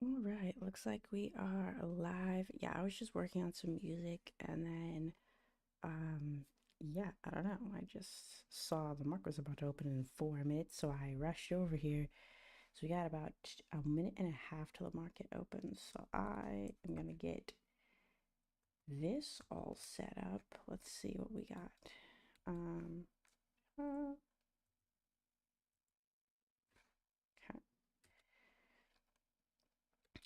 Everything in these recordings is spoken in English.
All right, looks like we are live. Yeah, I was just working on some music and then yeah, I don't know. I just saw the market was about to open in 4 minutes, so I rushed over here. So we got about a minute and a half till the market opens. So I am gonna get this all set up. Let's see what we got. Um okay.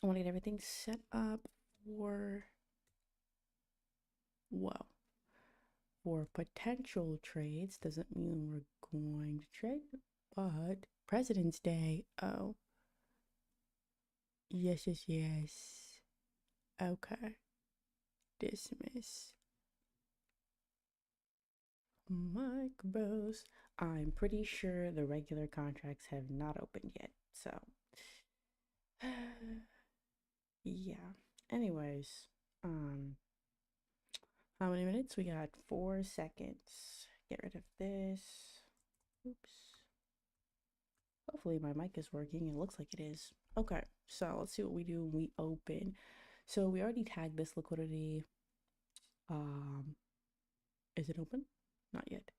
I want to get everything set up for well. For potential trades doesn't mean we're going to trade, but President's Day. Oh, yes, yes, yes. Okay, dismiss. Mike Bros. I'm pretty sure the regular contracts have not opened yet. So, yeah. Anyways, um, how many minutes? We got 4 seconds. Get rid of this. Oops. Hopefully my mic is working. It looks like it is. Okay, so let's see what we do when we open. So we already tagged this liquidity. Um, is it open? Not yet.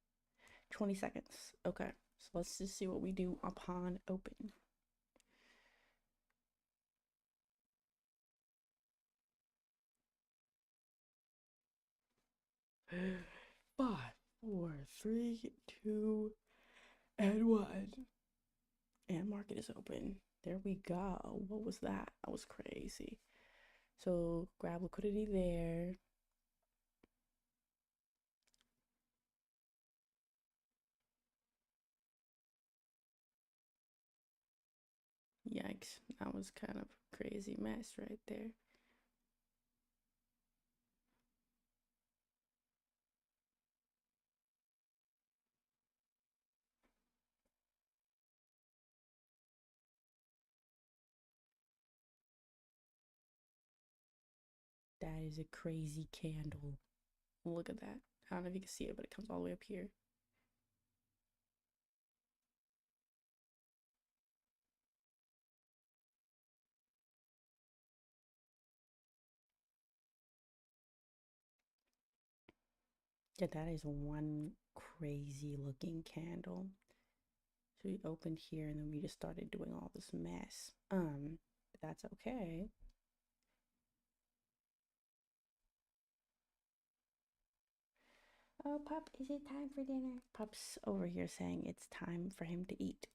20 seconds. Okay, so let's just see what we do upon open. Five, four, three, two, and one. And market is open. There we go. What was that? That was crazy. So grab liquidity there. Yikes. That was kind of crazy mess right there. That is a crazy candle. Look at that. I don't know if you can see it, but it comes all the way up here. Yeah, that is one crazy looking candle. So we opened here and then we just started doing all this mess. But that's okay. Oh, Pup, is it time for dinner? Pup's over here saying it's time for him to eat.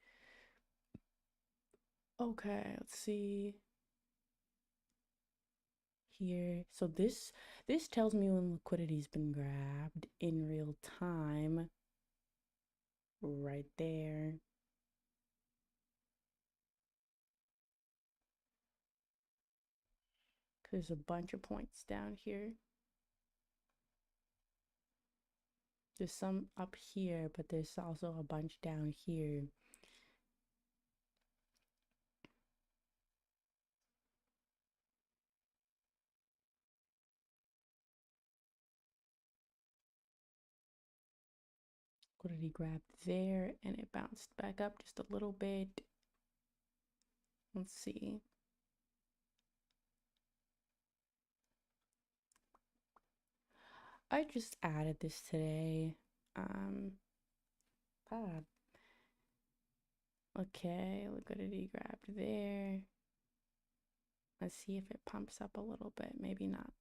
Okay, let's see here. So this tells me when liquidity's been grabbed in real time. Right there. There's a bunch of points down here. There's some up here, but there's also a bunch down here. What did he grab there? And it bounced back up just a little bit. Let's see. I just added this today. Pod. Okay, liquidity grabbed there. Let's see if it pumps up a little bit. Maybe not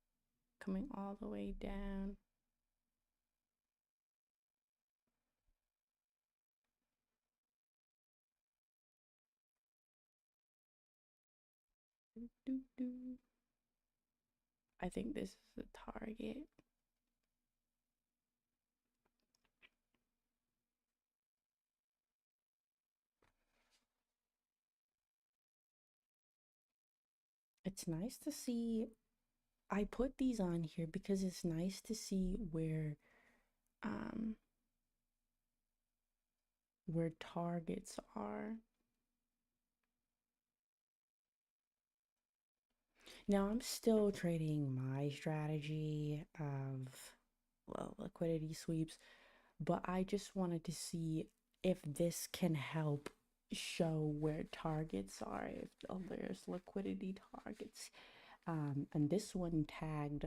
coming all the way down. I think this is the target. It's nice to see. I put these on here because it's nice to see um where targets are. Now I'm still trading my strategy of liquidity sweeps, but I just wanted to see if this can help show where targets are if there's liquidity targets. And this one tagged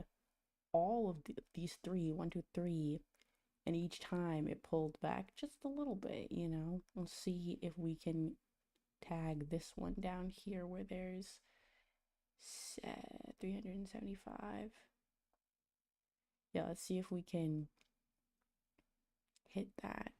all of these three, one, two, three, and each time it pulled back just a little bit, you know. We'll see if we can tag this one down here where there's 375. Yeah, let's see if we can hit that.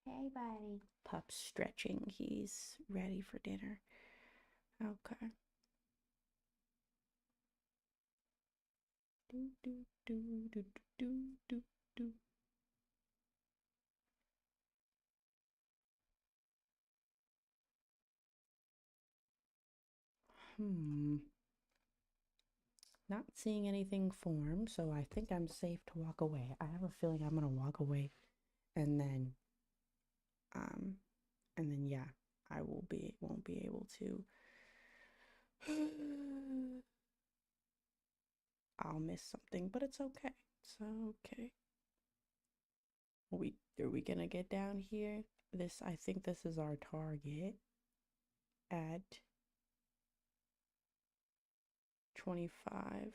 Hey, buddy. Pup's stretching. He's ready for dinner. Okay. Do, do, do, do, do, do, do. Not seeing anything form, so I think I'm safe to walk away. I have a feeling I'm gonna walk away and then um yeah, I won't be able to I'll miss something, but it's okay. It's okay. Are we gonna get down here? I think this is our target at 25.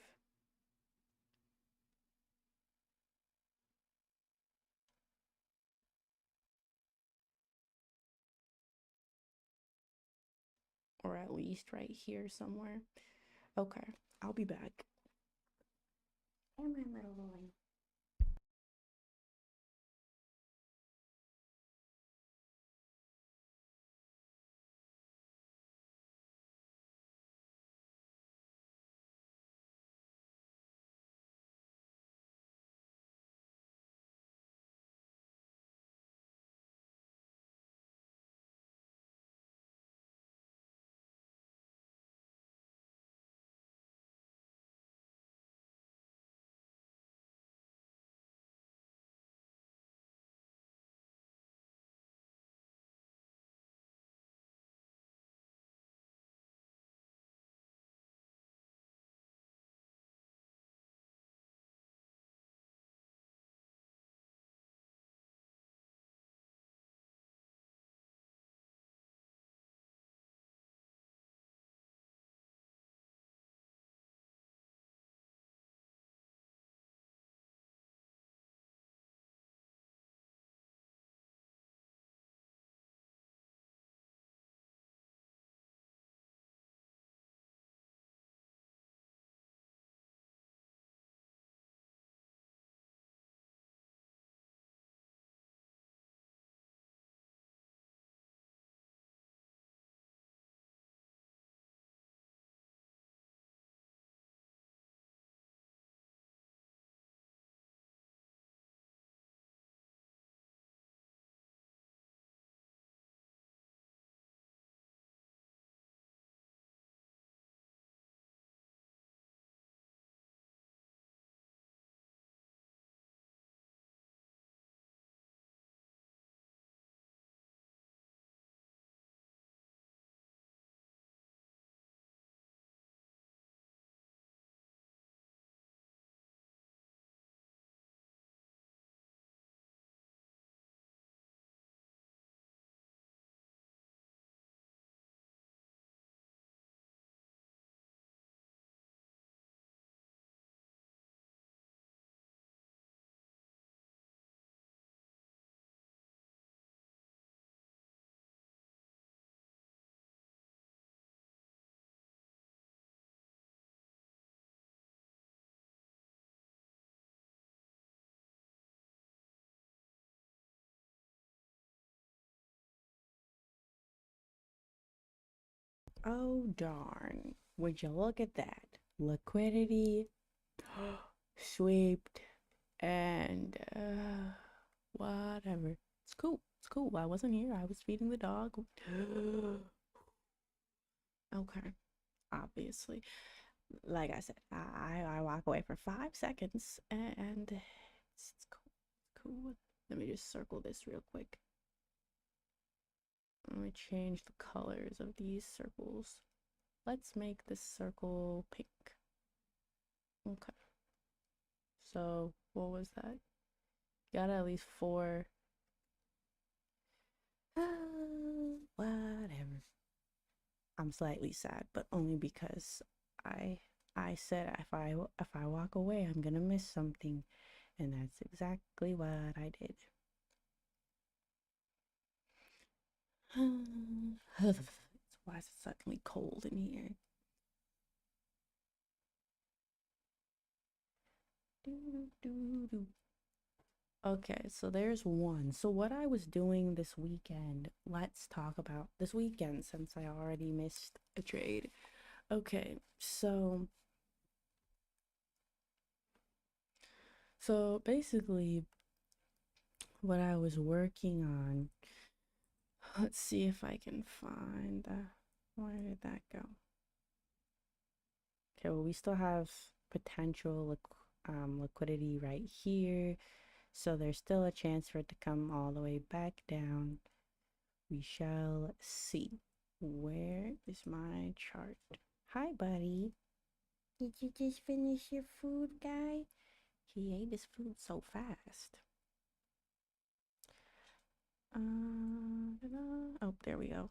Or at least right here somewhere. Okay, I'll be back. And my little boy. Oh darn. Would you look at that? Liquidity swept and whatever. It's cool. It's cool. I wasn't here. I was feeding the dog. Okay. Obviously. Like I said, I walk away for 5 seconds and it's cool. It's cool. Let me just circle this real quick. Let me change the colors of these circles. Let's make this circle pink. Okay. So what was that? Got at least four. Whatever. I'm slightly sad, but only because I I said if I walk away, I'm gonna miss something, and that's exactly what I did. Why is it suddenly cold in here? Doo-doo-doo-doo. Okay, so there's one. So what I was doing this weekend, let's talk about this weekend since I already missed a trade. Okay, so basically what I was working on, let's see if I can find where did that go? Okay, well we still have potential liquidity right here. So there's still a chance for it to come all the way back down. We shall see. Where is my chart? Hi, buddy. Did you just finish your food, guy? He ate his food so fast. Oh, there we go.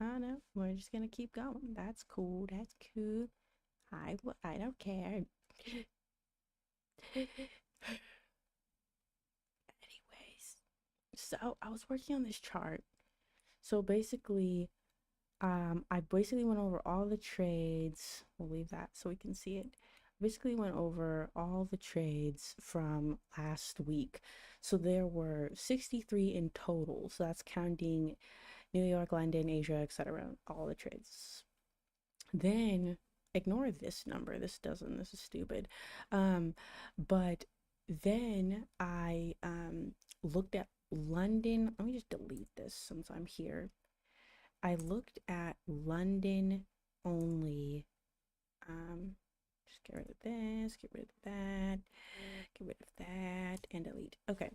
Oh no, we're just gonna keep going. That's cool. That's cool. I don't care. Anyways, so I was working on this chart. So basically, I basically went over all the trades. We'll leave that so we can see it. Basically went over all the trades from last week. So there were 63 in total. So that's counting New York, London, Asia, etc. All the trades. Then ignore this number. This is stupid. Um, but then I looked at London. Let me just delete this since I'm here. I looked at London only. Just get rid of this, get rid of that, get rid of that, and delete. Okay,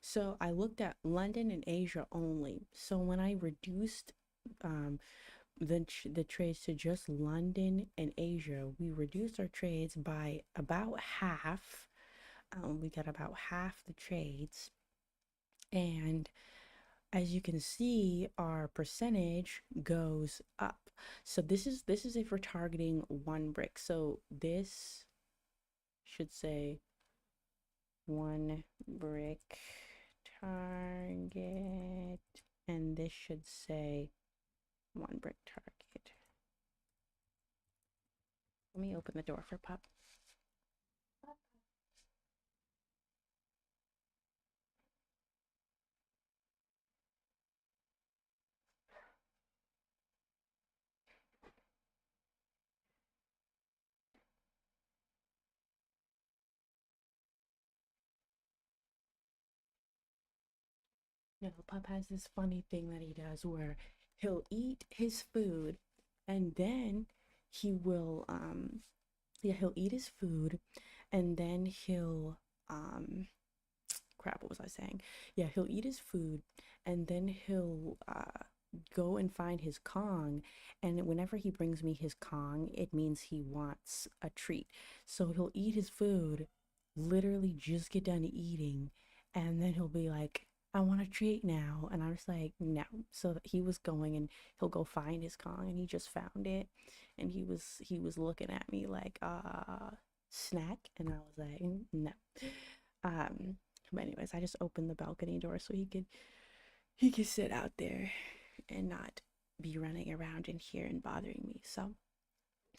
so I looked at London and Asia only. So when I reduced um, the trades to just London and Asia, we reduced our trades by about half. We got about half the trades, and as you can see, our percentage goes up. So this is if we're targeting one brick. So this should say one brick target, and this should say one brick target. Let me open the door for Pup. You know, Pup has this funny thing that he does where he'll eat his food and then he will he'll eat his food and then he'll crap, what was I saying? Yeah, he'll eat his food and then he'll go and find his Kong. And whenever he brings me his Kong, it means he wants a treat. So he'll eat his food, literally just get done eating, and then he'll be like, I want a treat now. And I was like, no. So he was going and he'll go find his Kong and he just found it. And he was looking at me like, snack. And I was like, no. Um, but anyways, I just opened the balcony door so he could sit out there and not be running around in here and bothering me.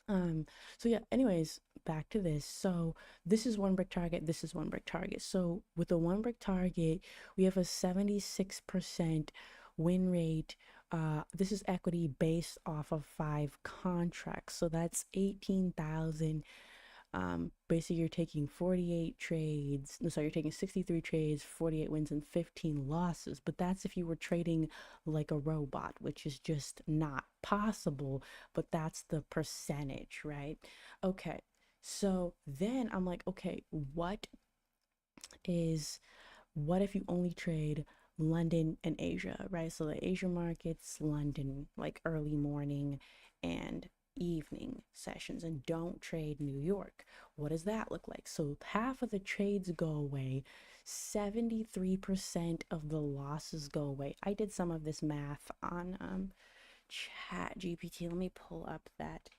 Um, so yeah, anyways, back to this. So this is one brick target, this is one brick target. So with the one brick target, we have a 76% win rate. This is equity based off of 5 contracts. So that's 18,000. Basically you're taking 48 trades, no, sorry, you're taking 63 trades, 48 wins and 15 losses, but that's if you were trading like a robot, which is just not possible, but that's the percentage, right? Okay, so then I'm like, okay, is what if you only trade London and Asia, right? So the Asia markets, London, like early morning, and evening sessions and don't trade New York. What does that look like? So half of the trades go away, 73% of the losses go away. I did some of this math on Chat GPT. Let me pull up that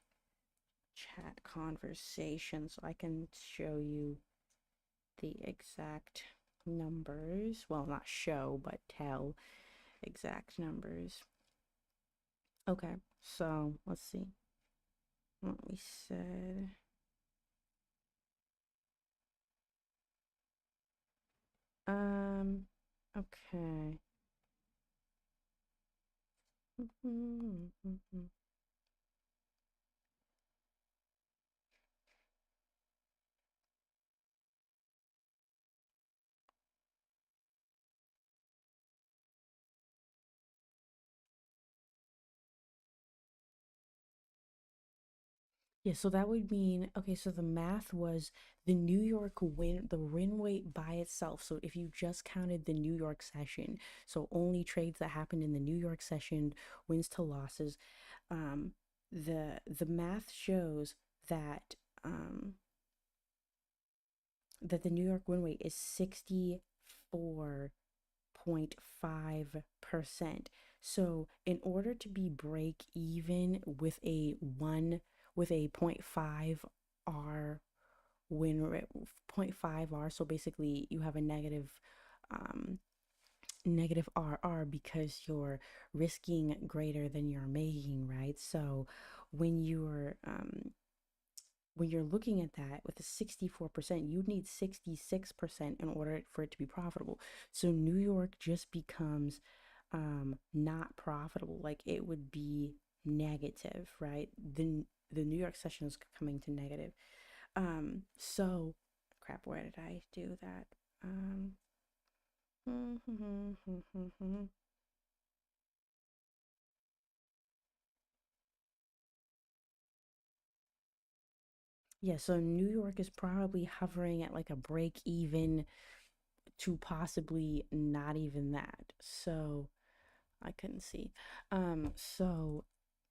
chat conversation so I can show you the exact numbers. Well, not show, but tell exact numbers. Okay, so let's see what we said. Okay. Yeah, so that would mean, okay, so the math was the win rate by itself. So if you just counted the New York session, so only trades that happened in the New York session, wins to losses, um, the math shows that that the New York win rate is 64.5%. So in order to be break even with a 0.5 R win rate, 0.5 R, so basically you have a um negative RR because you're risking greater than you're making, right? So when you're um when you're looking at that with a 64%, you need 66% in order for it to be profitable. So New York just becomes not profitable. Like it would be negative, right? The New York session is coming to negative. So crap, where did I do that? Yeah, so New York is probably hovering at like a break even to possibly not even that. So I couldn't see. So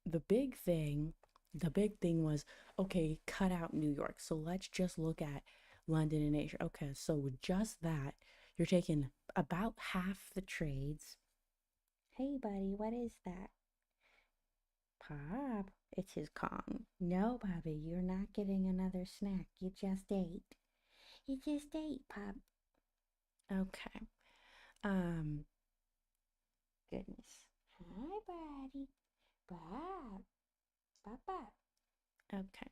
the big thing, the big thing was, okay, cut out New York. So let's just look at London and Asia. Okay, so with just that, you're taking about half the trades. Hey, buddy, what is that? Pop, it's his Kong. No, Bobby, you're not getting another snack. You just ate. You just ate, Pop. Okay. Um, Goodness. Hi, buddy. Bob. Papa. Okay.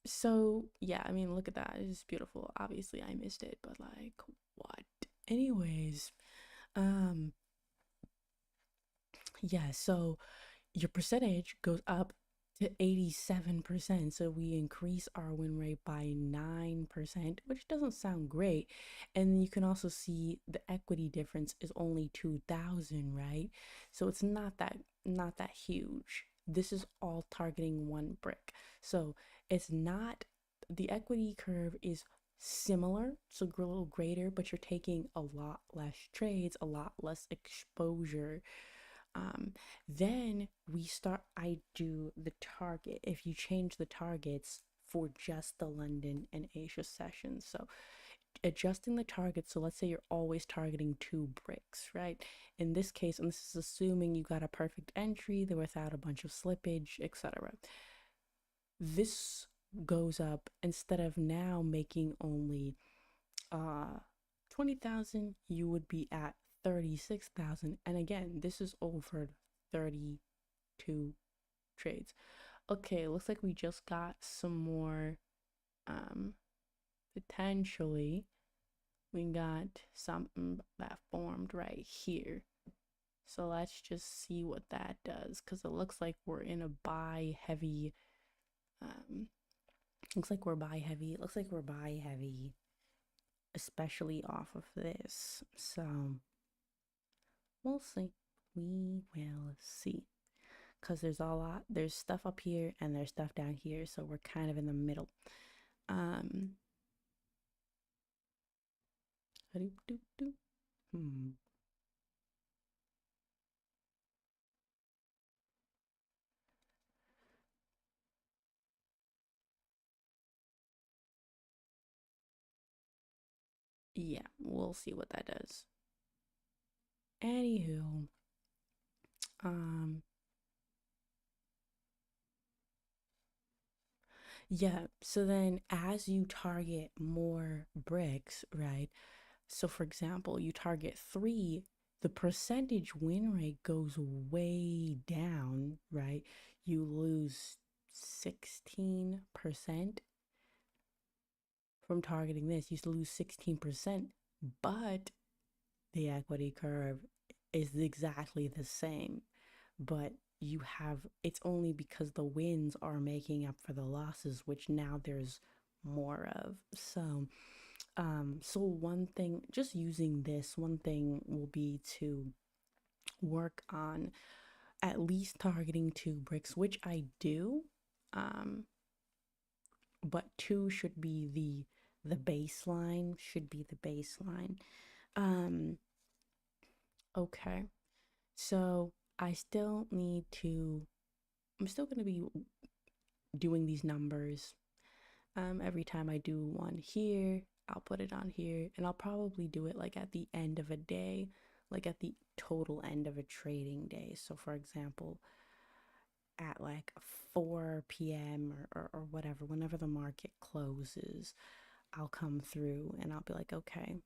So yeah, I mean, look at that. It's beautiful. Obviously, I missed it, but like, what? Anyways, um, yeah, so your percentage goes up to 87%. So we increase our win rate by 9%, which doesn't sound great. And you can also see the equity difference is only 2,000, right? So it's not that huge. This is all targeting one brick. So it's not the equity curve is similar, so a little greater, but you're taking a lot less trades, a lot less exposure. Then I do the target. If you change the targets for just the London and Asia sessions. So adjusting the target. So let's say you're always targeting two bricks, right? In this case, and this is assuming you got a perfect entry there without a bunch of slippage, etc. This goes up instead of now making only 20,000, you would be at 36,000. And again, this is over 32 trades. Okay, looks like we just got some more potentially we got something that formed right here. So let's just see what that does because it looks like we're in a buy heavy looks like we're buy heavy. It looks like we're buy heavy, especially off of this. So we'll see. We will see. Because there's stuff up here and there's stuff down here. So we're kind of in the middle. Um, hmm. Yeah, we'll see what that does. Anywho, um, yeah, so then as you target more bricks, right? So for example, you target three, the percentage win rate goes way down, right? You lose 16% from targeting this. You used to lose 16%, but the equity curve is exactly the same. But you have, it's only because the wins are making up for the losses, which now there's more of. So one thing, just using this, one thing will be to work on at least targeting two bricks, which I do. Um, but two should be the baseline, should be the baseline. Um, okay. So I still need to, I'm still going to be doing these numbers. Every time I do one here, I'll put it on here, and I'll probably do it like at the end of a day, like at the total end of a trading day. So, for example, at like 4 p.m. or whatever, whenever the market closes, I'll come through and I'll be like, okay,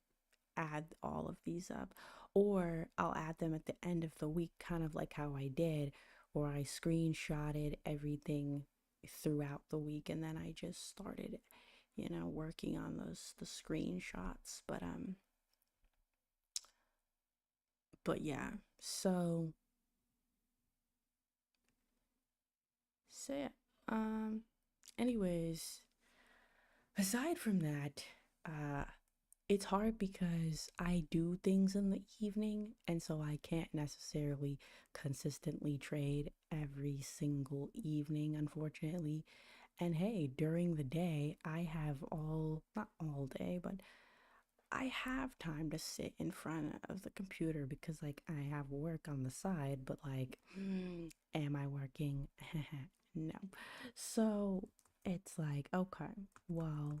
add all of these up. Or I'll add them at the end of the week, kind of like how I did, where I screenshotted everything throughout the week and then I just started, working on the screenshots. But yeah. So yeah. Um anyways, aside from that, uh it's hard because I do things in the evening, and so I can't necessarily consistently trade every single evening, unfortunately. And hey, during the day, I have not all day, but I have time to sit in front of the computer because, like, I have work on the side, but, like, am I working? No. So it's like, okay, well,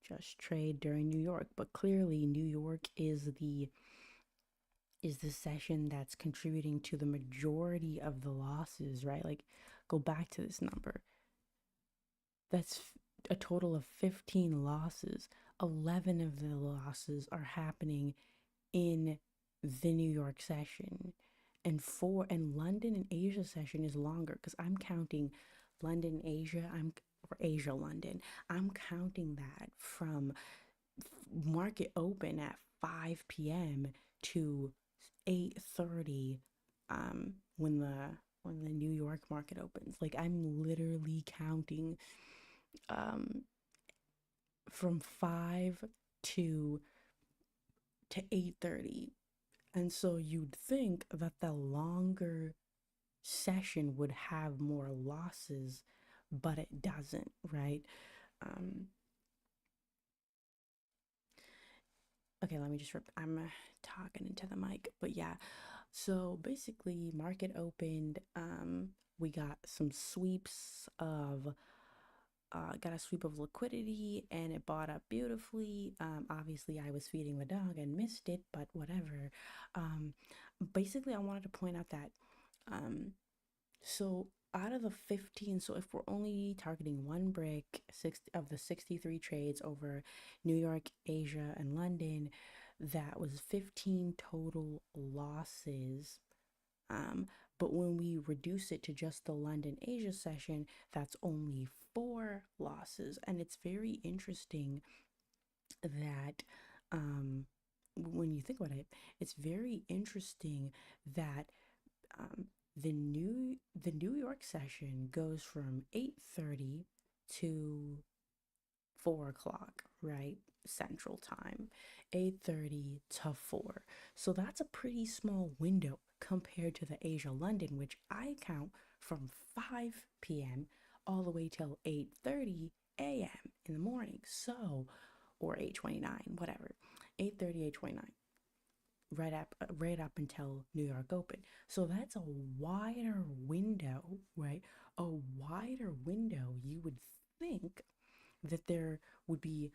just trade during New York. But clearly, New York is the session that's contributing to the majority of the losses, right? Like, go back to this number. That's a total of 15 losses. 11 of the losses are happening in the New York session. And London and Asia session is longer because I'm counting London, Asia, or Asia, London. I'm counting that from market open at 5 p.m. to 8:30 when the New York market opens. Like I'm literally counting um from 5 to 8:30. And so you'd think that the longer session would have more losses, but it doesn't, right? Um okay, let me just I'm talking into the mic, but yeah. So basically, market opened. We got some sweeps of got a sweep of liquidity and it bought up beautifully. Obviously, I was feeding the dog and missed it, but whatever. Um, Basically, I wanted to point out that so out of the 15, so if we're only targeting one brick, six of the 63 trades over New York, Asia, and London, that was 15 total losses. Um, but when we reduce it to just the London Asia session, that's only four losses. And it's very interesting that when you think about it, it's very interesting that um, the New York session goes from 8:30 to 4 o'clock, right? Central time, 8:30 to 4. So that's a pretty small window compared to the Asia London, which I count from 5 p.m. all the way till 8:30 a.m. in the morning. So, or 8:29, whatever. 8:30, 8:29. Right up until New York Open. So that's a wider window, right? A wider window. You would think that there would be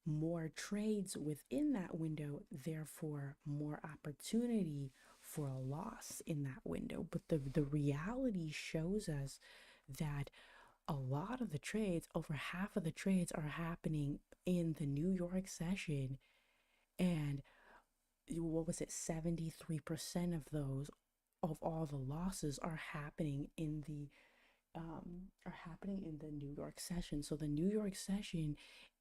more trades within that window, therefore more opportunity for a loss in that window. But the reality shows us that a lot of the trades, over half of the trades, are happening in the New York session. And what was it, 73% of those, of all the losses, are happening in the New York session. So the New York session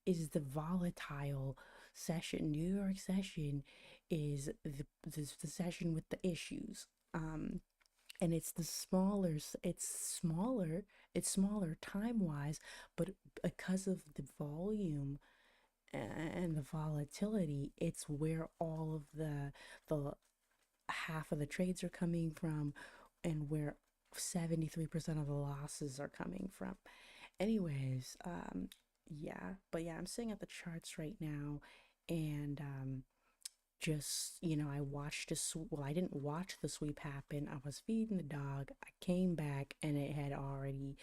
is the volatile session. New York session is the session with the issues. And it's the smaller, it's smaller time wise, but because of the volume and the volatility, it's where all of the half of the trades are coming from, and where 73% of the losses are coming from. Anyways, yeah, but yeah, I'm sitting at the charts right now, and just, I watched well, I didn't watch the sweep happen. I was feeding the dog. I came back and it had already,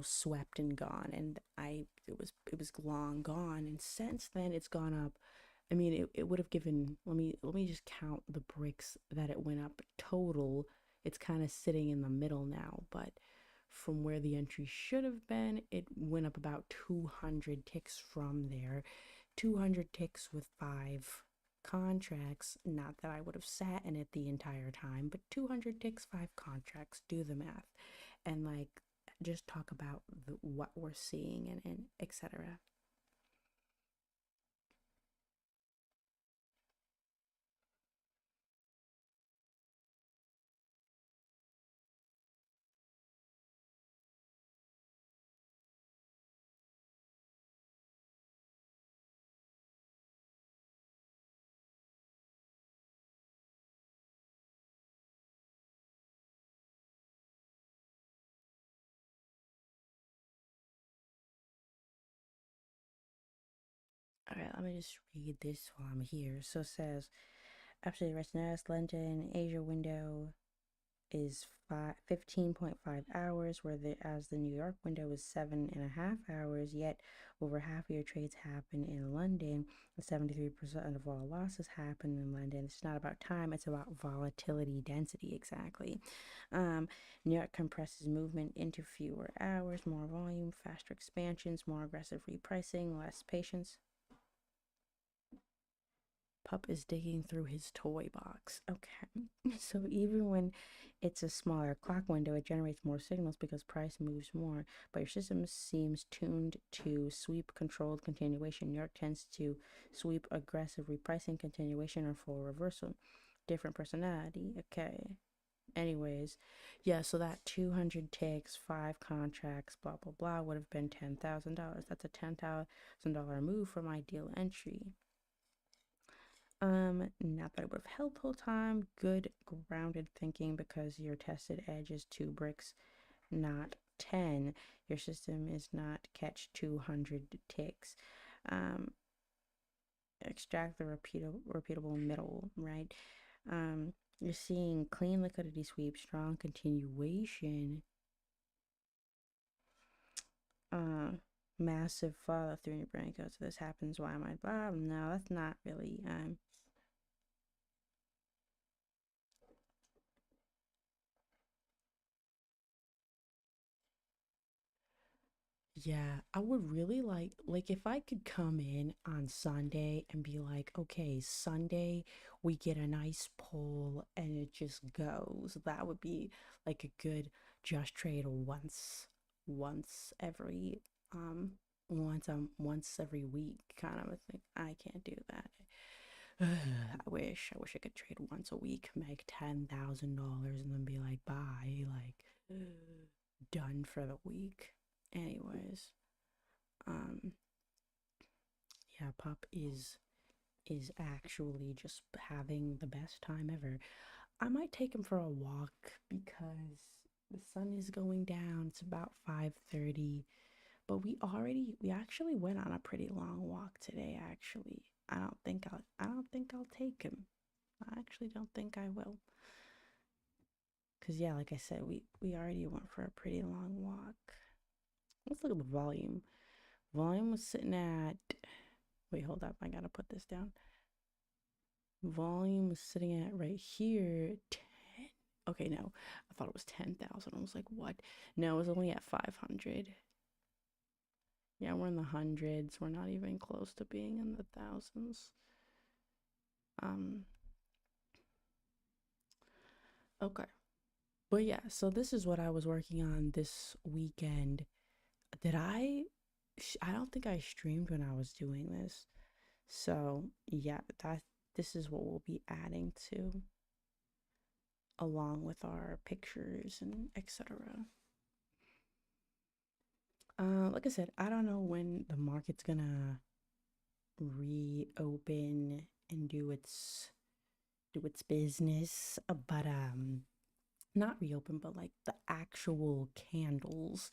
swept and gone, and it was long gone. And since then it's gone up. I mean, it would have given, let me just count the bricks that it went up total. It's kind of sitting in the middle now, but from where the entry should have been, it went up about 200 ticks from there. 200 ticks with 5 contracts. Not that I would have sat in it the entire time, but 200 ticks, 5 contracts. Do the math. And like, just talk about what we're seeing, and etc. All right, let me just read this while I'm here. So it says, absolutely rest nest, London, Asia window is 15.5 hours, as the New York window is 7.5 hours. Yet over half of your trades happen in London, and 73% of all losses happen in London. It's not about time, it's about volatility density. Exactly. New York compresses movement into fewer hours, more volume, faster expansions, more aggressive repricing, less patience. Pup is digging through his toy box. Okay. So even when it's a smaller clock window, it generates more signals because price moves more. But your system seems tuned to sweep controlled continuation. New York tends to sweep aggressive repricing, continuation, or full reversal. Different personality. Okay. Anyways, yeah, so that 200 ticks, 5 contracts, blah, blah, blah, would have been $10,000. That's a $10,000 move from ideal entry. Not that it would have held the whole time. Good grounded thinking, because your tested edge is 2 bricks, not 10. Your system is not catch 200 ticks. Um, Extract the repeatable middle, right? You're seeing clean liquidity sweep, strong continuation, uh, massive follow through in your brain code. So this happens. Why am I? No, that's not really. Yeah, I would really like if I could come in on Sunday and be like, okay, Sunday we get a nice pull and it just goes. That would be like a good just trade once every once every week kind of a thing. I can't do that. I wish I could trade once a week, make $10,000 and then be like, bye, like done for the week. Anyways, um, yeah, Pup is actually just having the best time ever. I might take him for a walk because the sun is going down. It's about 5:30, but we actually went on a pretty long walk today, actually. I don't think I'll take him. I actually don't think I will. Cause yeah, like I said, we already went for a pretty long walk. Let's look at the volume. Volume was sitting at Wait, hold up. I gotta put this down. Volume is sitting at right here. 10. Okay, no. I thought it was 10,000. I was like, what? No, it was only at 500. Yeah, we're in the hundreds. We're not even close to being in the thousands. Um, okay. But yeah, so this is what I was working on this weekend. Did I? I don't think I streamed when I was doing this. So yeah, this is what we'll be adding to along with our pictures and etc. Like I said, I don't know when the market's gonna reopen and do its business, but not reopen, but like the actual candles.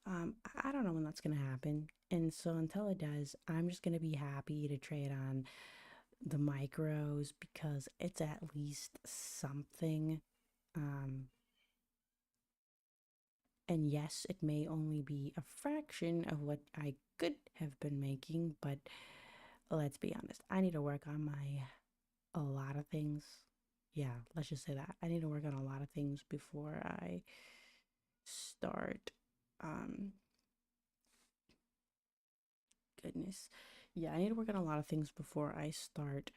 I don't know when that's gonna happen, and so until it does, I'm just gonna be happy to trade on the micros because it's at least something. Um, and yes, it may only be a fraction of what I could have been making, but let's be honest, I need to work on a lot of things. Yeah, let's just say that. I need to work on a lot of things before I start. Um, Goodness. Yeah, I need to work on a lot of things before I start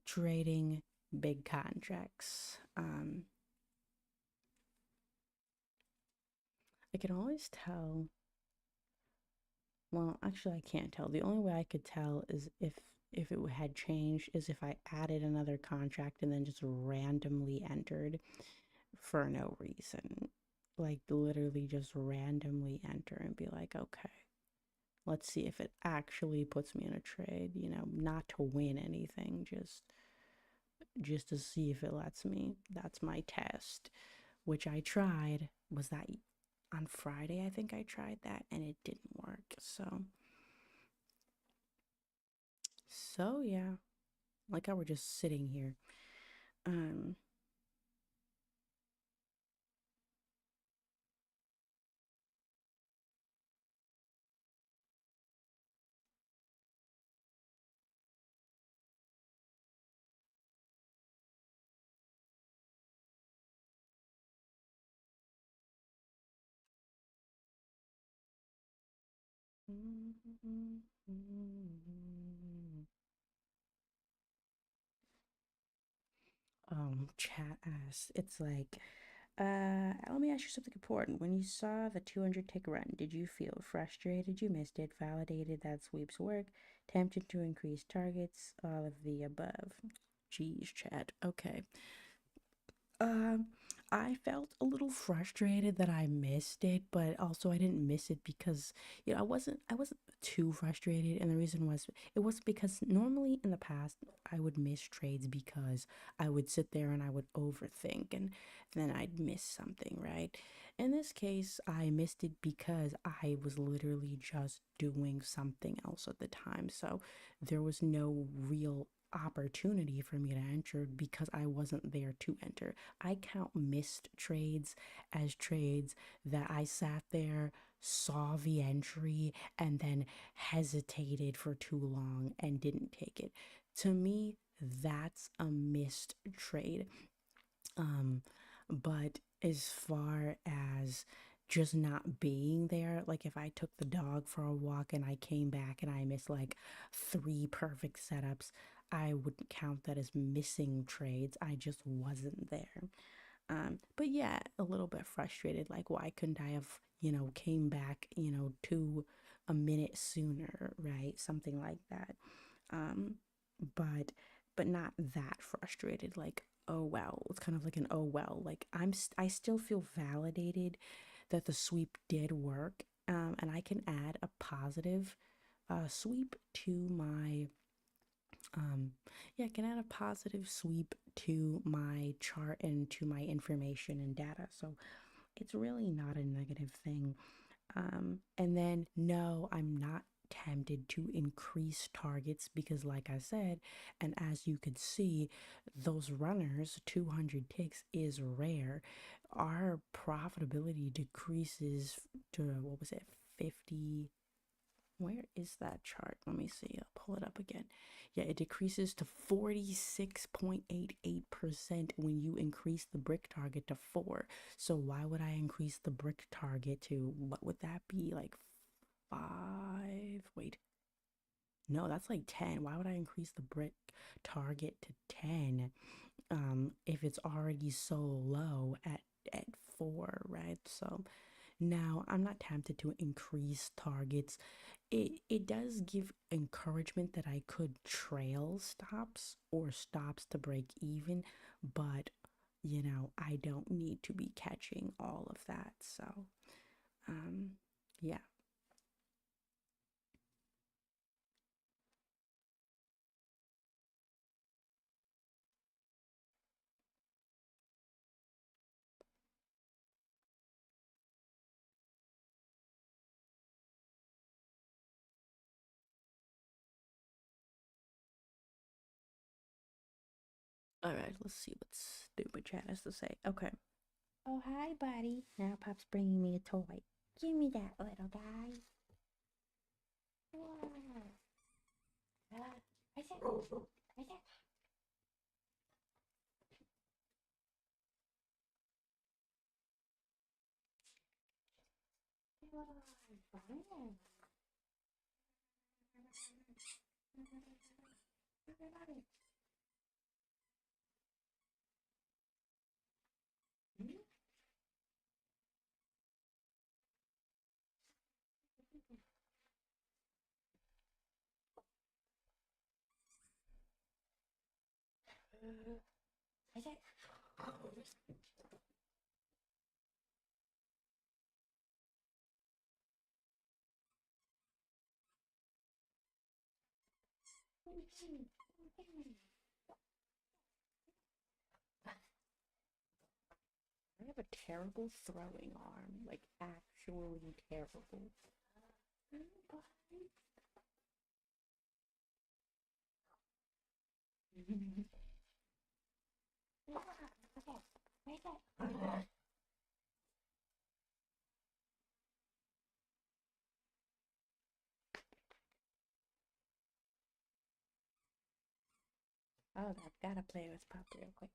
trading big contracts. I can always tell. Well, actually, I can't tell. The only way I could tell is if it had changed is if I added another contract and then just randomly entered for no reason. Like literally just randomly enter and be like, okay, let's see if it actually puts me in a trade, not to win anything, just to see if it lets me. That's my test, which I tried. Was that on Friday? I think I tried that and it didn't work. So yeah, like I were just sitting here. Um chat asks, it's like, let me ask you something important. When you saw the 200 tick run, did you feel frustrated you missed it, validated that sweeps work, tempted to increase targets, all of the above? Geez, chat. Okay. Um, I felt a little frustrated that I missed it, but also I didn't miss it because, I wasn't too frustrated, and the reason was it wasn't because normally in the past I would miss trades because I would sit there and I would overthink and then I'd miss something, right? In this case, I missed it because I was literally just doing something else at the time. So there was no real opportunity for me to enter because I wasn't there to enter. I count missed trades as trades that I sat there, saw the entry, and then hesitated for too long and didn't take it. To me, that's a missed trade. Um, but as far as just not being there, like if I took the dog for a walk and I came back and I missed like three perfect setups, I wouldn't count that as missing trades. I just wasn't there. But yeah, a little bit frustrated. Like, why couldn't I have, came back, to a minute sooner, right? Something like that. Um, but not that frustrated. Like, oh well, it's kind of like an oh well. Like I still feel validated that the sweep did work. And I can add a positive sweep to my yeah, I can add a positive sweep to my chart and to my information and data. So it's really not a negative thing. And then, no, I'm not tempted to increase targets because, like I said, and as you could see, those runners, 200 ticks is rare. Our profitability decreases to what was it, 50? Where is that chart? Let me see. I'll pull it up again. Yeah, it decreases to 46.88% when you increase the brick target to 4. So why would I increase the brick target to, what would that be? Like 5? Wait. No, that's like 10. Why would I increase the brick target to 10 if it's already so low at 4, right? So now I'm not tempted to increase targets. It does give encouragement that I could trail stops or stops to break even, but I don't need to be catching all of that. So, um, yeah. All right, let's see what stupid chat has to say. Okay. Oh, hi, buddy. Now Pop's bringing me a toy. Give me that little guy. Wow. I said, I said, wow. I said, I have a terrible throwing arm, like actually terrible. Oh, I've gotta play with Pop real quick.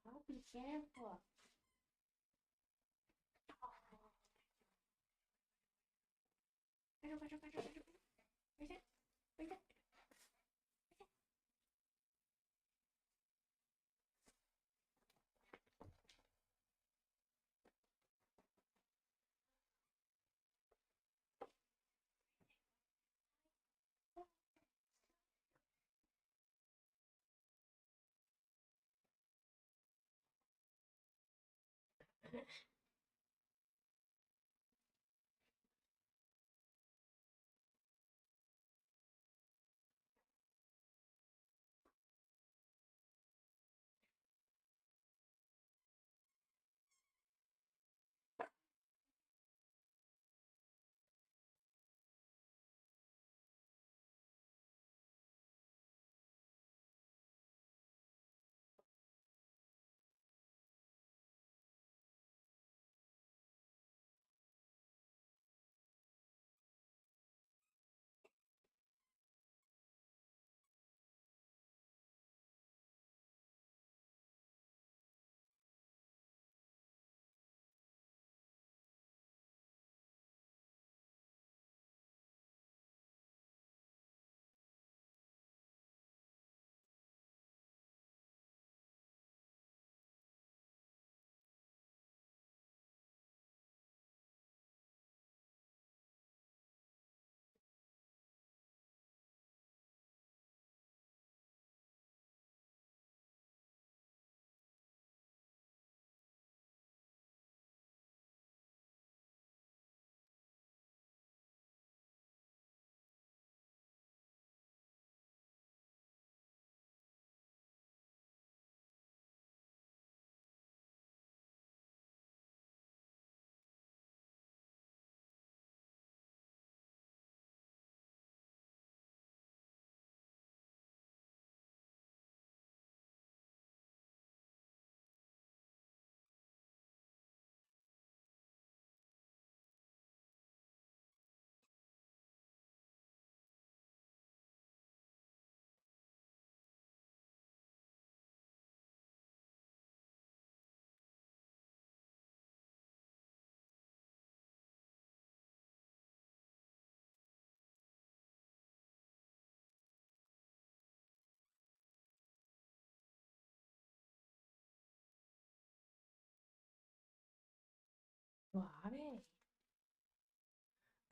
I'll be careful.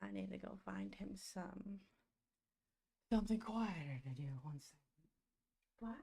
I need to go find him something quieter to do. One second. What?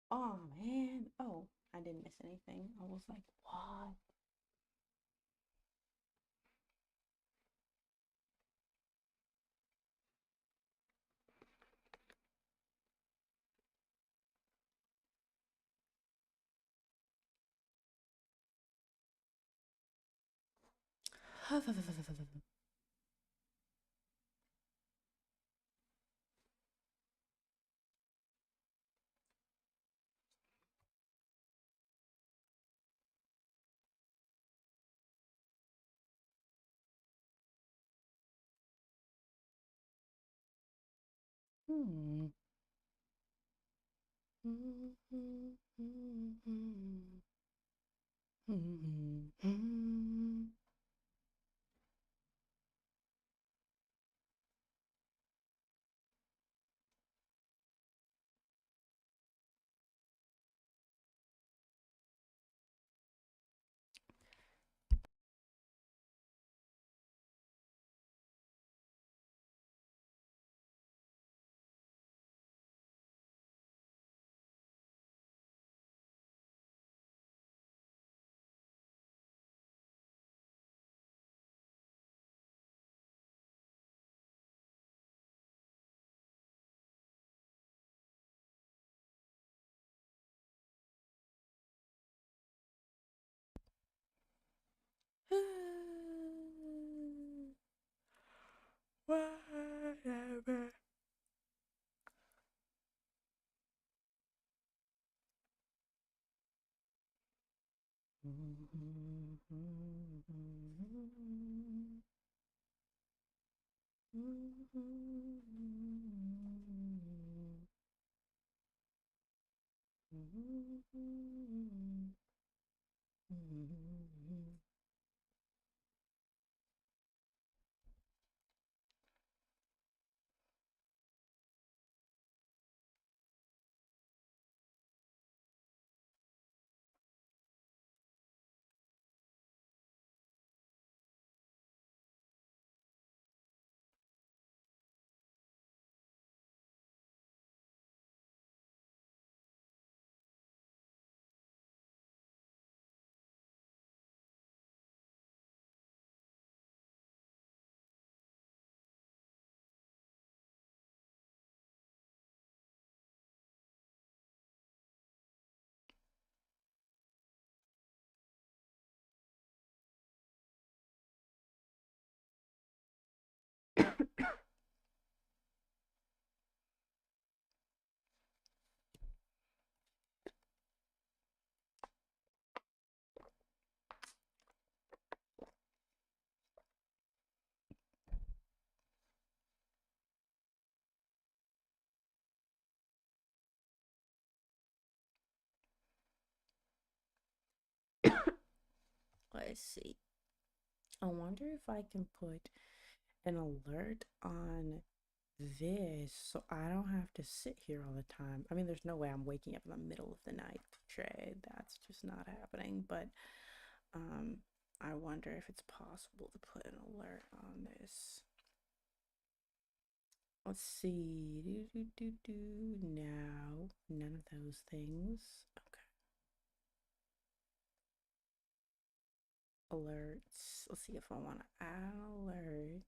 Oh man. Oh, I didn't miss anything. I was like, what? Hmm. Whatever. Let's see. I wonder if I can put an alert on this so I don't have to sit here all the time. I mean, there's no way I'm waking up in the middle of the night to trade. That's just not happening. But um, I wonder if it's possible to put an alert on this. Let's see. No, none of those things. Okay. Alerts. Let's see if I want to add an alert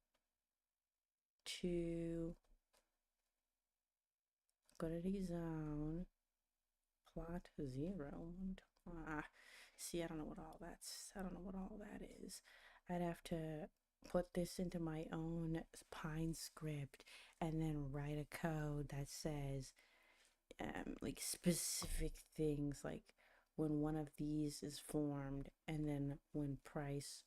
to go to the zone. Plot 0. Ah, see, I don't know what all that's. I don't know what all that is. I'd have to put this into my own Pine script and then write a code that says like specific things, like when one of these is formed, and then when price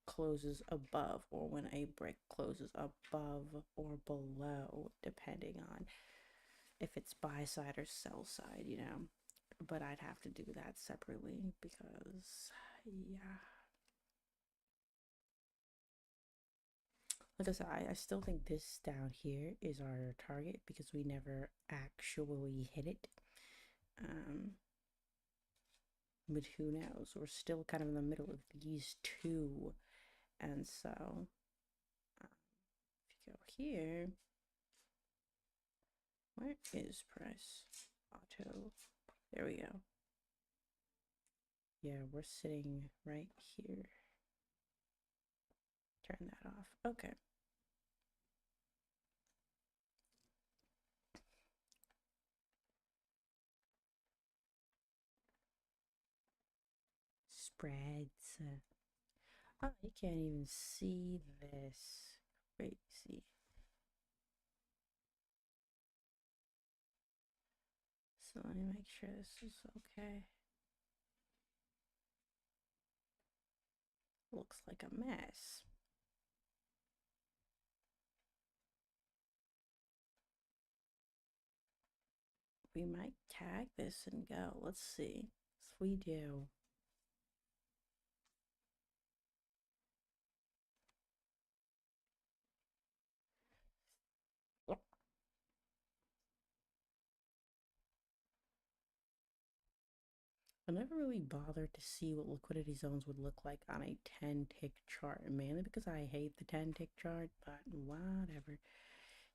closes above, or when a brick closes above or below, depending on if it's buy side or sell side, you know. But I'd have to do that separately because, yeah. Like I said, I still think this down here is our target because we never actually hit it. Um, but who knows? We're still kind of in the middle of these two. And so, if you go here, where is price? Auto. There we go. Yeah, we're sitting right here. Turn that off. Okay. Spreads. Oh, you can't even see this. Wait, see. So let me make sure this is okay. Looks like a mess. We might tag this and go. Let's see. If we do. I never really bothered to see what liquidity zones would look like on a 10 tick chart, mainly because I hate the 10 tick chart, but whatever.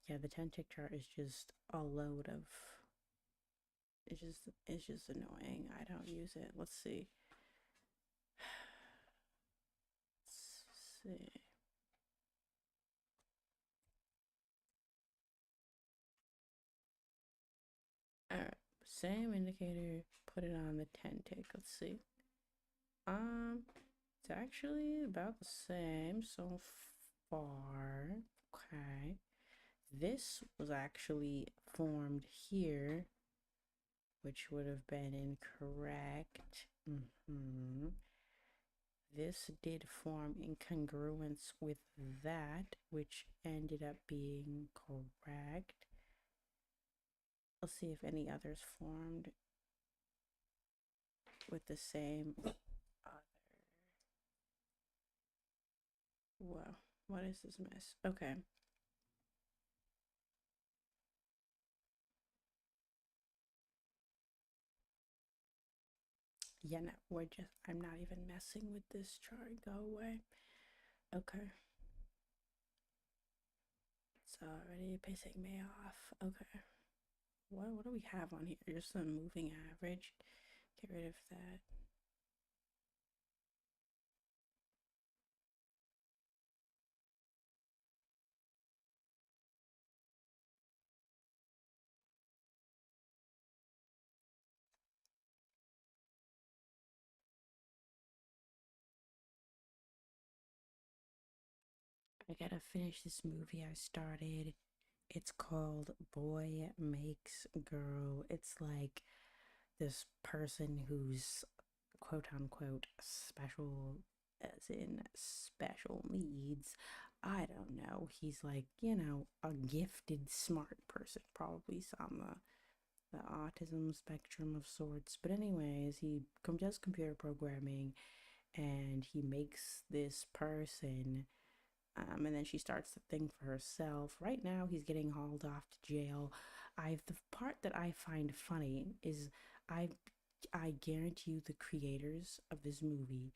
Yeah, the 10 tick chart is just a load of, it's just annoying. I don't use it. Let's see. Let's see. All right, same indicator, put it on the 10 tick. Let's see. It's actually about the same so far. Okay. This was actually formed here, which would have been incorrect. This did form in congruence with that, which ended up being correct. Let's see if any others formed with the same other. Whoa, what is this mess? Okay. Yeah, no, I'm not even messing with this chart. Go away. Okay. It's already pissing me off. Okay. What do we have on here? Just a moving average. Get rid of that. I gotta finish this movie I started. It's called Boy Makes Girl. It's like this person who's quote unquote special, as in special needs. I don't know. He's like, a gifted, smart person, probably on the autism spectrum of sorts. But anyways, he does computer programming, and he makes this person, and then she starts to think for herself. Right now, he's getting hauled off to jail. The part that I find funny is I I guarantee you the creators of this movie,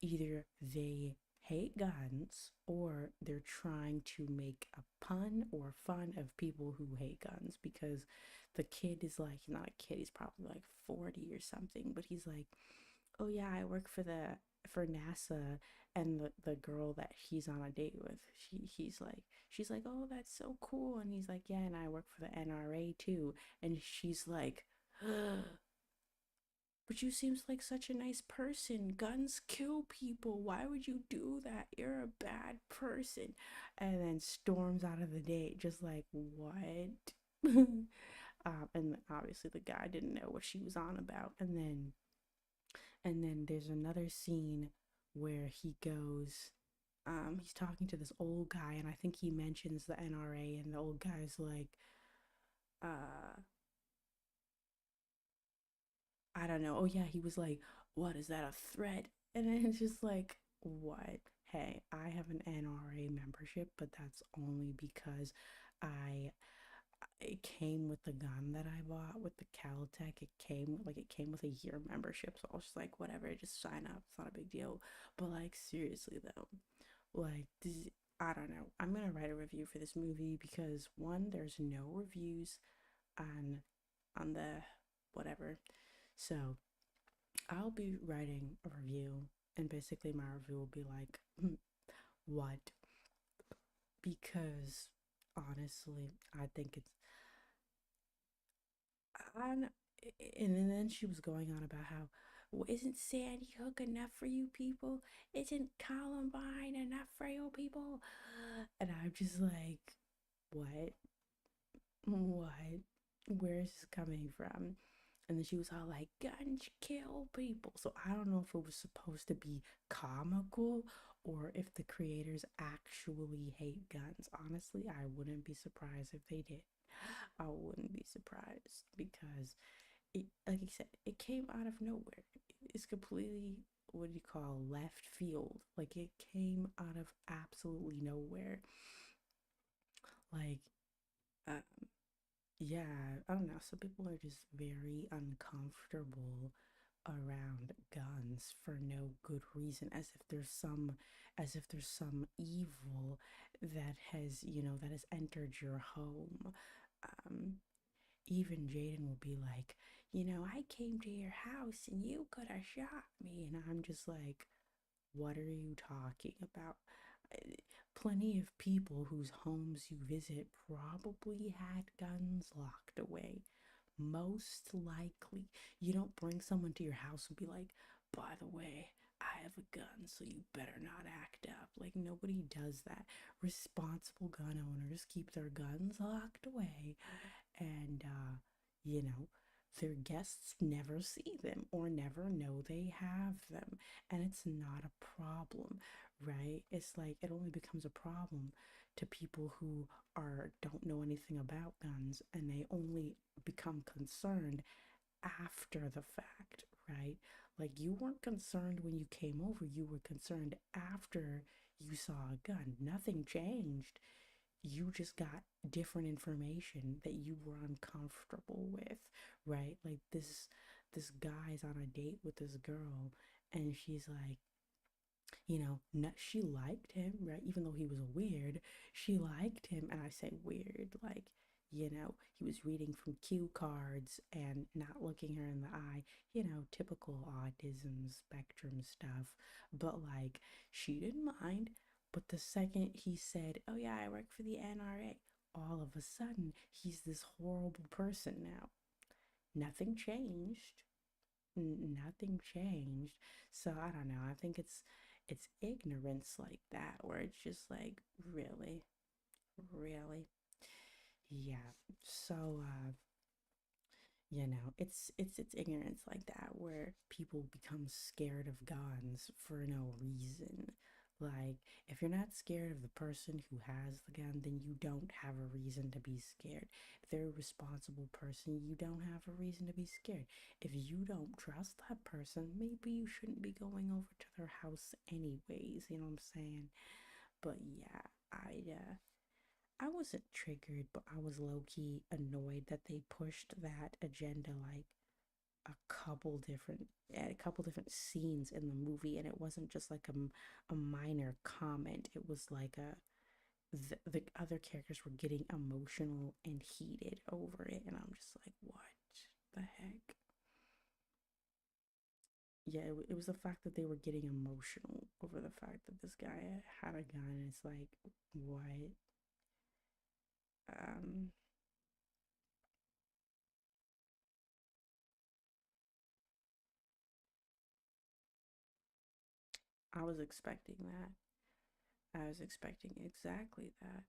either they hate guns or they're trying to make a pun or fun of people who hate guns because the kid is like, he's not a kid, he's probably like 40 or something, but he's like, oh yeah, I work for NASA. And the girl that he's on a date with, he's like, she's like, oh, that's so cool. And he's like, yeah, and I work for the NRA too. And she's like, but you seems like such a nice person. Guns kill people. Why would you do that? You're a bad person. And then storms out of the date, just like, what? And obviously the guy didn't know what she was on about. And then there's another scene where he goes, he's talking to this old guy, and I think he mentions the NRA, and the old guy's like, uh, I don't know. Oh yeah, he was like, "What is that a threat?" And then it's just like, "What? Hey, I have an NRA membership, but that's only because I it came with the gun that I bought with the Caltech. It came with a year membership, so I was just like, whatever, just sign up. It's not a big deal." But like seriously though, like this, I don't know. I'm gonna write a review for this movie because one, there's no reviews on the whatever. So I'll be writing a review, and basically my review will be like, what? Because honestly, I think it's on. And then she was going on about how, well, isn't Sandy Hook enough for you people? Isn't Columbine enough for you people? And I'm just like, what? What? Where is this coming from? And then she was all like, guns kill people. So I don't know if it was supposed to be comical or if the creators actually hate guns. Honestly, I wouldn't be surprised if they did. I wouldn't be surprised because it, like I said, it came out of nowhere. It's completely, what do you call, left field. Like it came out of absolutely nowhere. Like, uh, yeah, I don't know. Some people are just very uncomfortable around guns for no good reason, as if there's some evil that has entered your home. Um, Even Jaden will be like, I came to your house and you could have shot me, and I'm just like, what are you talking about? Uh, Plenty of people whose homes you visit probably had guns locked away. Most likely. You don't bring someone to your house and be like, by the way, I have a gun, so you better not act up. Like, nobody does that. Responsible gun owners keep their guns locked away, and, their guests never see them or never know they have them. And it's not a problem, right? It's like it only becomes a problem to people who don't know anything about guns, and they only become concerned after the fact, right? Like you weren't concerned when you came over, you were concerned after you saw a gun. Nothing changed. You just got different information that you were uncomfortable with, right? Like this guy's on a date with this girl, and she's like, she liked him, right? Even though he was weird, she liked him. And I say weird, like, he was reading from cue cards and not looking her in the eye, typical autism spectrum stuff. But like, she didn't mind. But the second he said, oh yeah, I work for the NRA, all of a sudden, he's this horrible person now. Nothing changed. Nothing changed. So I don't know. I think it's ignorance like that where it's just like, really, really. Yeah. So it's ignorance like that where people become scared of guns for no reason. Like, if you're not scared of the person who has the gun, then you don't have a reason to be scared. If they're a responsible person, you don't have a reason to be scared. If you don't trust that person, maybe you shouldn't be going over to their house anyways, you know what I'm saying? But yeah, I wasn't triggered, but I was low key annoyed that they pushed that agenda like, a couple different scenes in the movie, and it wasn't just like a minor comment. It was like the other characters were getting emotional and heated over it, and I'm just like, what the heck? Yeah, it was the fact that they were getting emotional over the fact that this guy had a gun. It's like, what? Um, I was expecting that. I was expecting exactly that.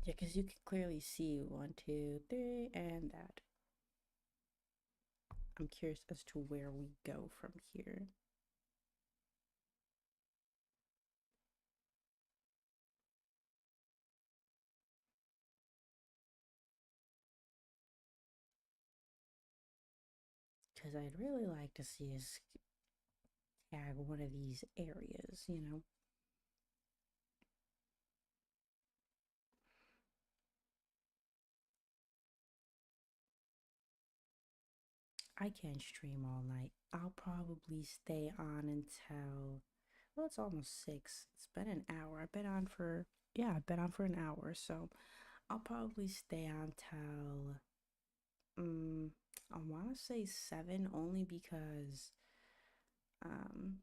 Yeah, because you can clearly see one, two, three, and that. I'm curious as to where we go from here. Because I'd really like to see us tag one of these areas, you know? I can't stream all night. I'll probably stay on until, well, it's almost 6. It's been an hour. Yeah, I've been on for an hour. So I'll probably stay on till, um, I want to say 7 only because, um,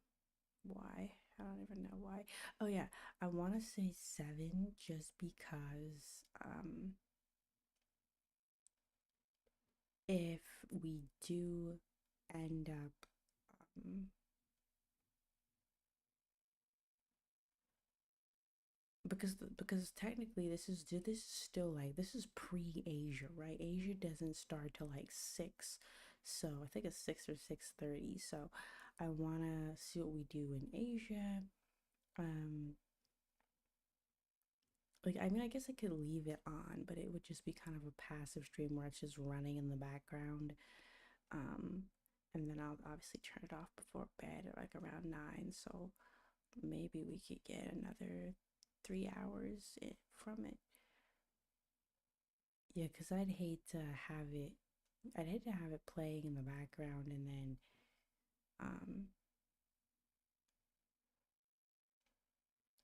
why? I don't even know why. Oh, yeah, I want to say 7 just because, if we do end up, um, because technically this is still like this is pre-Asia, right? Asia doesn't start till like 6, so I think it's 6 or 6:30. So I want to see what we do in Asia. um like, I mean, I guess I could leave it on, but it would just be kind of a passive stream where it's just running in the background. um and then I'll obviously turn it off before bed at like around 9, so maybe we could get another 3 hours from it. Yeah, because I'd hate to have it playing in the background and then, um,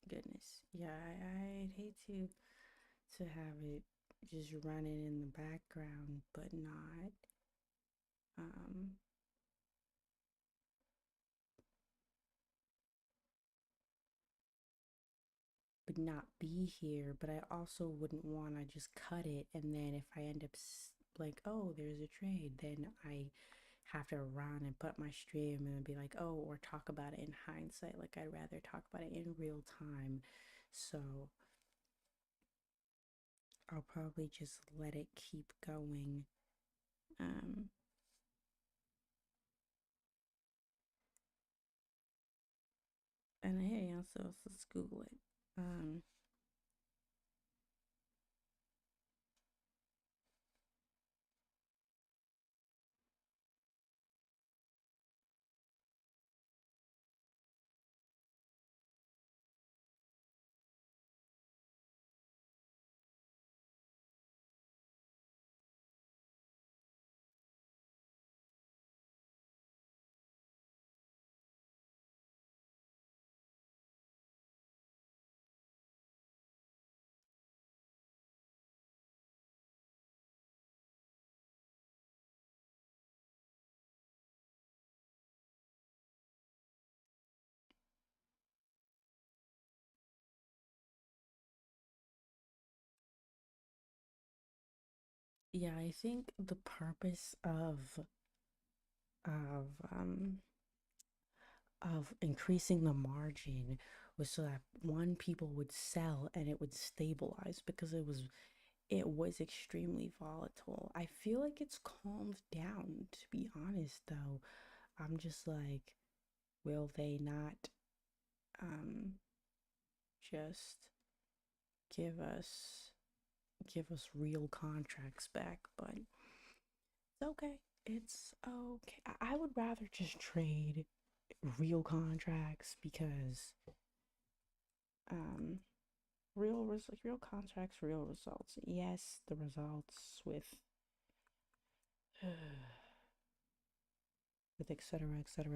goodness, yeah, I'd hate to have it just running in the background, um, but not be here. But I also wouldn't want to just cut it, and then if I end up like, oh, there's a trade, then I have to run and put my stream and be like, oh, or talk about it in hindsight. Like, I'd rather talk about it in real time. So I'll probably just let it keep going. Um, and hey, also, let's Google it. Um, yeah, I think the purpose of um of increasing the margin was so that one, people would sell and it would stabilize, because it was extremely volatile. I feel like it's calmed down, to be honest, though. I'm just like, will they not um just give us give us real contracts back? But it's okay. It's okay. I would rather just trade real contracts because Um, real contracts, real results. Yes, the results with with etc. etc.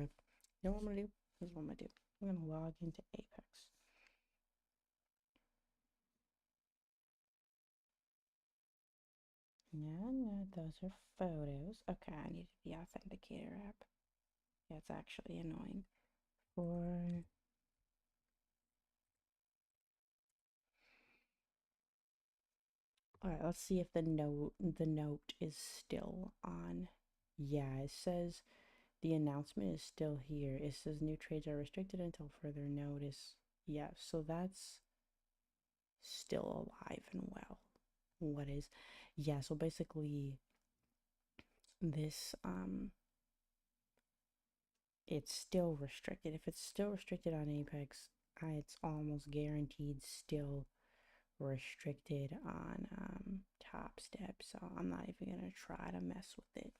You know what I'm gonna do? This is what I'm gonna do. I'm gonna log into Apex. No, no, those are photos. Okay, I need the authenticator app. Yeah, it's actually annoying. For all right, let's see if the note is still on. Yeah, it says the announcement is still here. It says new trades are restricted until further notice. Yeah, so that's still alive and well. What is? Yeah, so basically this it's still restricted. If it's still restricted on Apex, it's almost guaranteed still restricted on Top Step. So I'm not even gonna try to mess with it.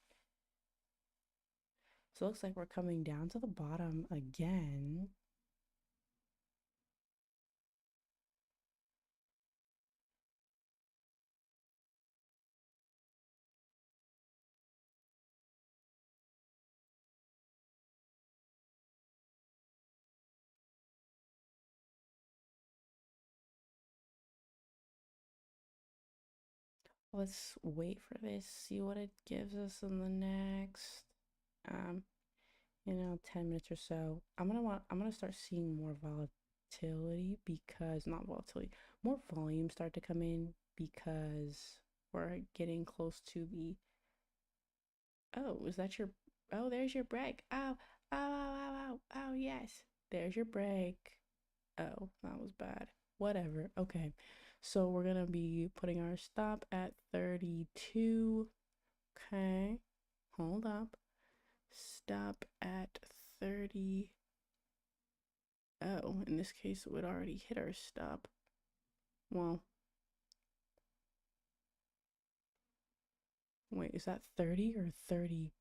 So it looks like we're coming down to the bottom again. Let's wait for this, see what it gives us in the next um 10 minutes or so. I'm gonna start seeing more volatility because not volatility, more volume start to come in because we're getting close to the oh, is that your oh, there's your break. Ow, ow, ow, ow, ow, ow, yes. There's your break. Oh, that was bad. Whatever. Okay. So we're gonna be putting our stop at 32. Okay. Hold up. Stop at 30. Oh, in this case, it would already hit our stop. Well, wait, is that 30 or 30?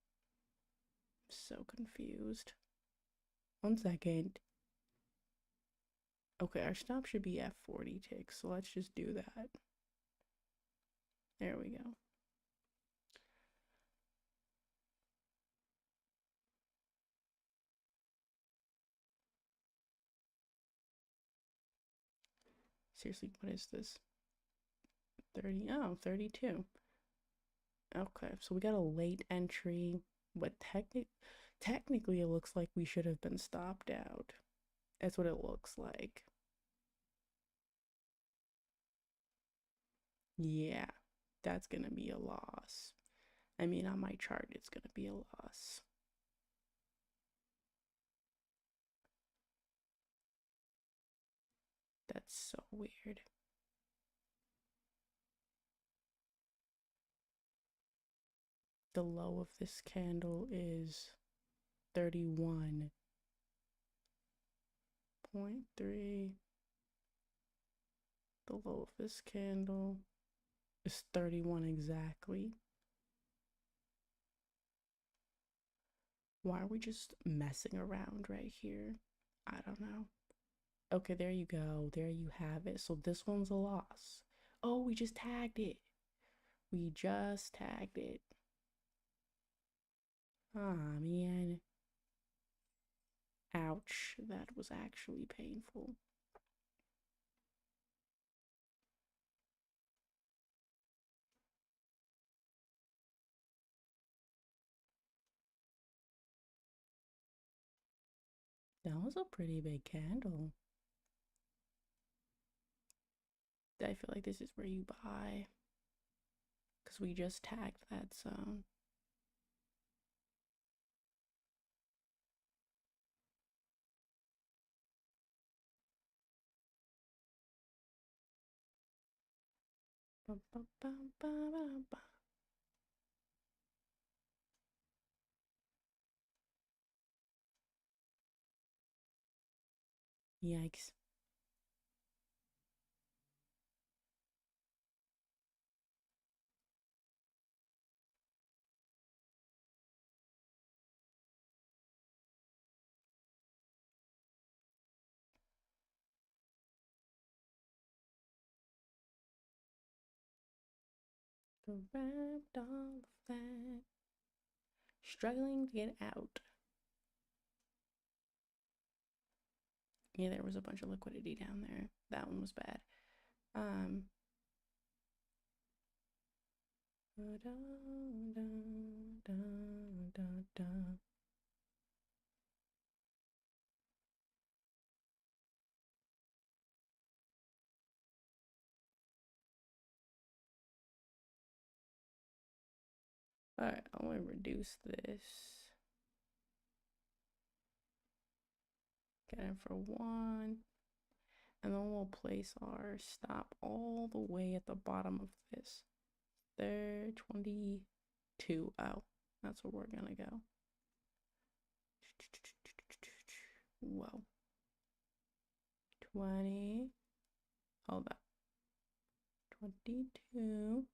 I'm so confused. 1 second. Okay, our stop should be at 40 ticks, so let's just do that. There we go. Seriously, what is this? 30, oh, 32. Okay, so we got a late entry, but technically it looks like we should have been stopped out. That's what it looks like. Yeah, that's gonna be a loss. I mean, on my chart, it's gonna be a loss. That's so weird. The low of this candle is 31.3. The low of this candle is 31 exactly. Why are we just messing around right here? I don't know. Okay, there you go. There you have it. So this one's a loss. Oh, we just tagged it. We just tagged it. Ah, man. Ouch. That was actually painful. That was a pretty big candle. I feel like this is where you buy. Because we just tagged that zone. Ba, ba, ba, ba, ba, ba. Yikes. Grabbed all the flag, struggling to get out. Yeah, there was a bunch of liquidity down there. That one was bad. Da, da, da, da, da. All right, I'm gonna reduce this. Get it for 1. And then we'll place our stop all the way at the bottom of this. There, 22. Oh, that's where we're gonna go. Whoa. 20. Hold up. 22.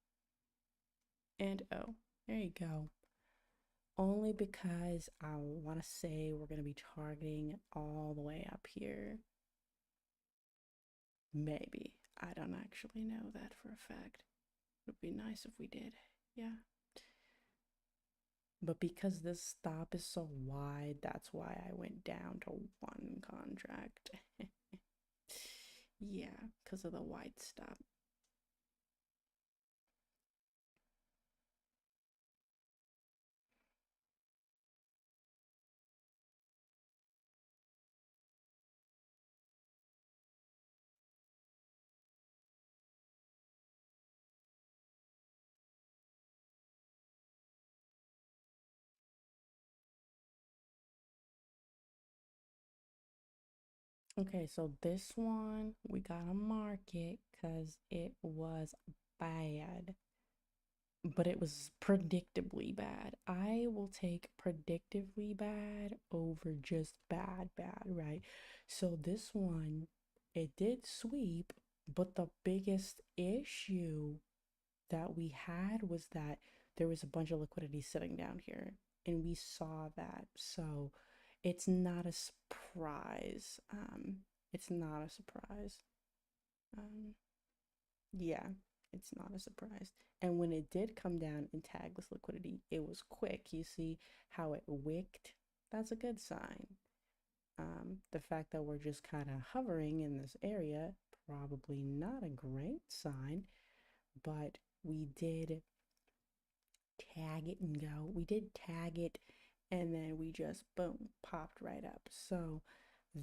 And oh, there you go. Only because I want to say we're going to be targeting all the way up here. Maybe. I don't actually know that for a fact. It would be nice if we did. Yeah. But because this stop is so wide, that's why I went down to 1 contract. Yeah, because of the wide stop. Okay, so this one we gotta mark it because it was bad. But it was predictably bad. I will take predictably bad over just bad, right? So this one, it did sweep, but the biggest issue that we had was that there was a bunch of liquidity sitting down here, and we saw that. So it's not a surprise. It's not a surprise. Um, yeah, it's not a surprise. And when it did come down in tagless liquidity, it was quick. You see how it wicked? That's a good sign. The fact that we're just kind of hovering in this area, probably not a great sign, but we did tag it and go. We did tag it and then we just boom, popped right up. So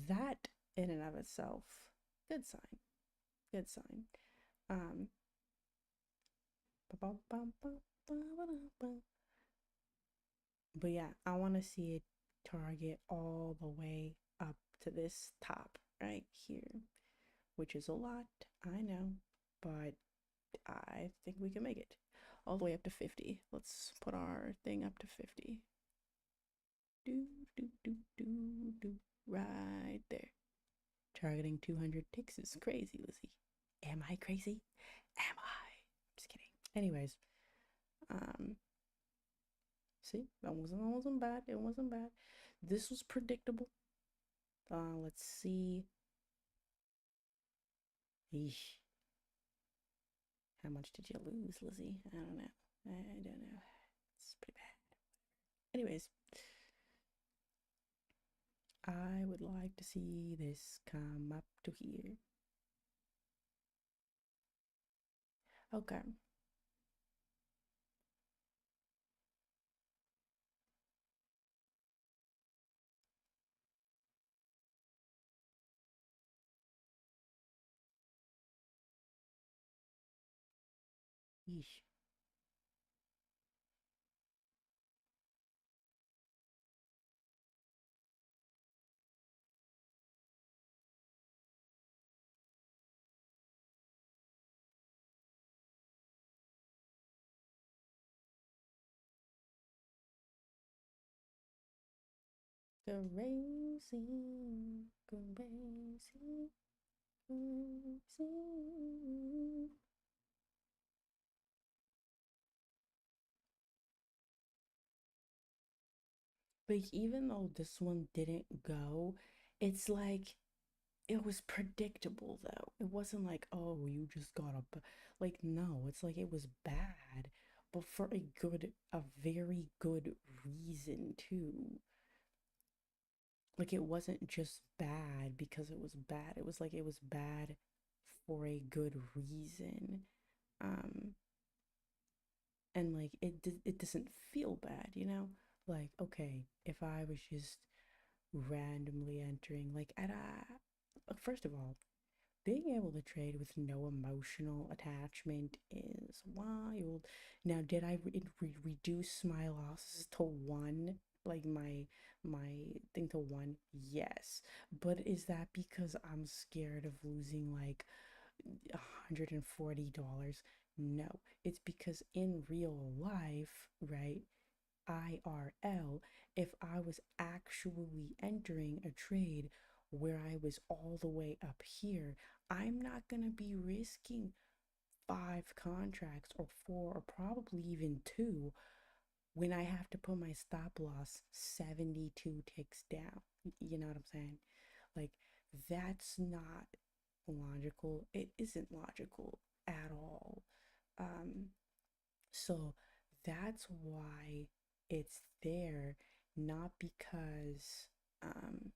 that in and of itself, good sign. Good sign. Um, But yeah, I want to see it target all the way up to this top right here, which is a lot, I know, but I think we can make it all the way up to 50. Let's put our thing up to 50. Do, do, do, do, do, right there. Targeting 200 ticks is crazy, Lizzie. Am I crazy? Am I? Just kidding. Anyways, see, that wasn't bad. It wasn't bad. This was predictable. Let's see. Eesh. How much did you lose, Lizzie? I don't know. I don't know. It's pretty bad. Anyways, I would like to see this come up to here. Okay. Yeesh. Crazy, crazy, crazy. But even though this one didn't go, it's like it was predictable though. It wasn't like, oh, you just got like no, it's like it was bad, but for a very good reason too. Like it wasn't just bad because it was bad. It was like it was bad for a good reason. Um and like it doesn't feel bad, you know? Like okay, if I was just randomly entering like at a first of all, being able to trade with no emotional attachment is wild. Now, did I reduce my losses to one? Like my thing to one? Yes. But is that because I'm scared of losing like $140? No. It's because in real life, right? IRL, if I was actually entering a trade where I was all the way up here, I'm not going to be risking five contracts or four or probably even two when I have to put my stop loss 72 ticks down. You know what I'm saying? Like, that's not logical. It isn't logical at all. Um, so that's why it's there, not because, let's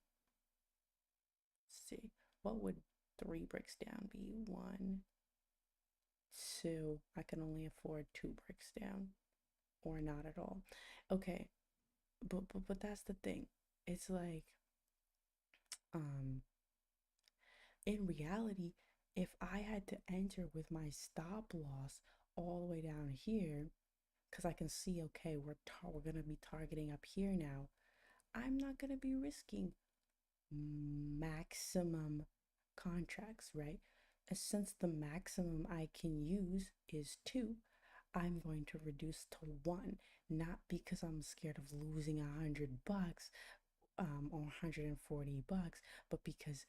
see, what would three bricks down be? One, two. I can only afford two bricks down, or not at all. Okay, but that's the thing. It's like, um, in reality, if I had to enter with my stop loss all the way down here, because I can see, okay, we're gonna be targeting up here now. I'm not gonna be risking maximum contracts, right? Since the maximum I can use is two, I'm going to reduce to one, not because I'm scared of losing $100 or $140, but because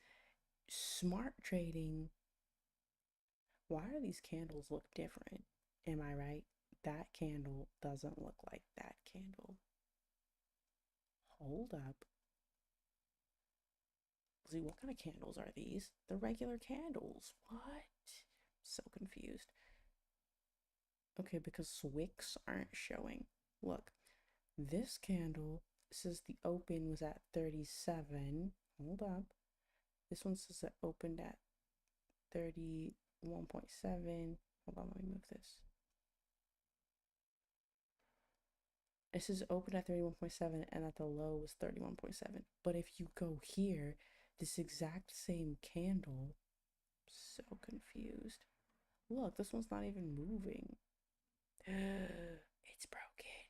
smart trading. Why do these candles look different? Am I right? That candle doesn't look like that candle. Hold up. See, what kind of candles are these? They're regular candles. What? So confused. Okay, because Swix aren't showing. Look, this candle says the open was at 37. Hold up. This one says it opened at 31.7. Hold on, let me move this. It says open at 31.7 and that the low was 31.7. But if you go here, this exact same candle, so confused. Look, this one's not even moving. It's broken.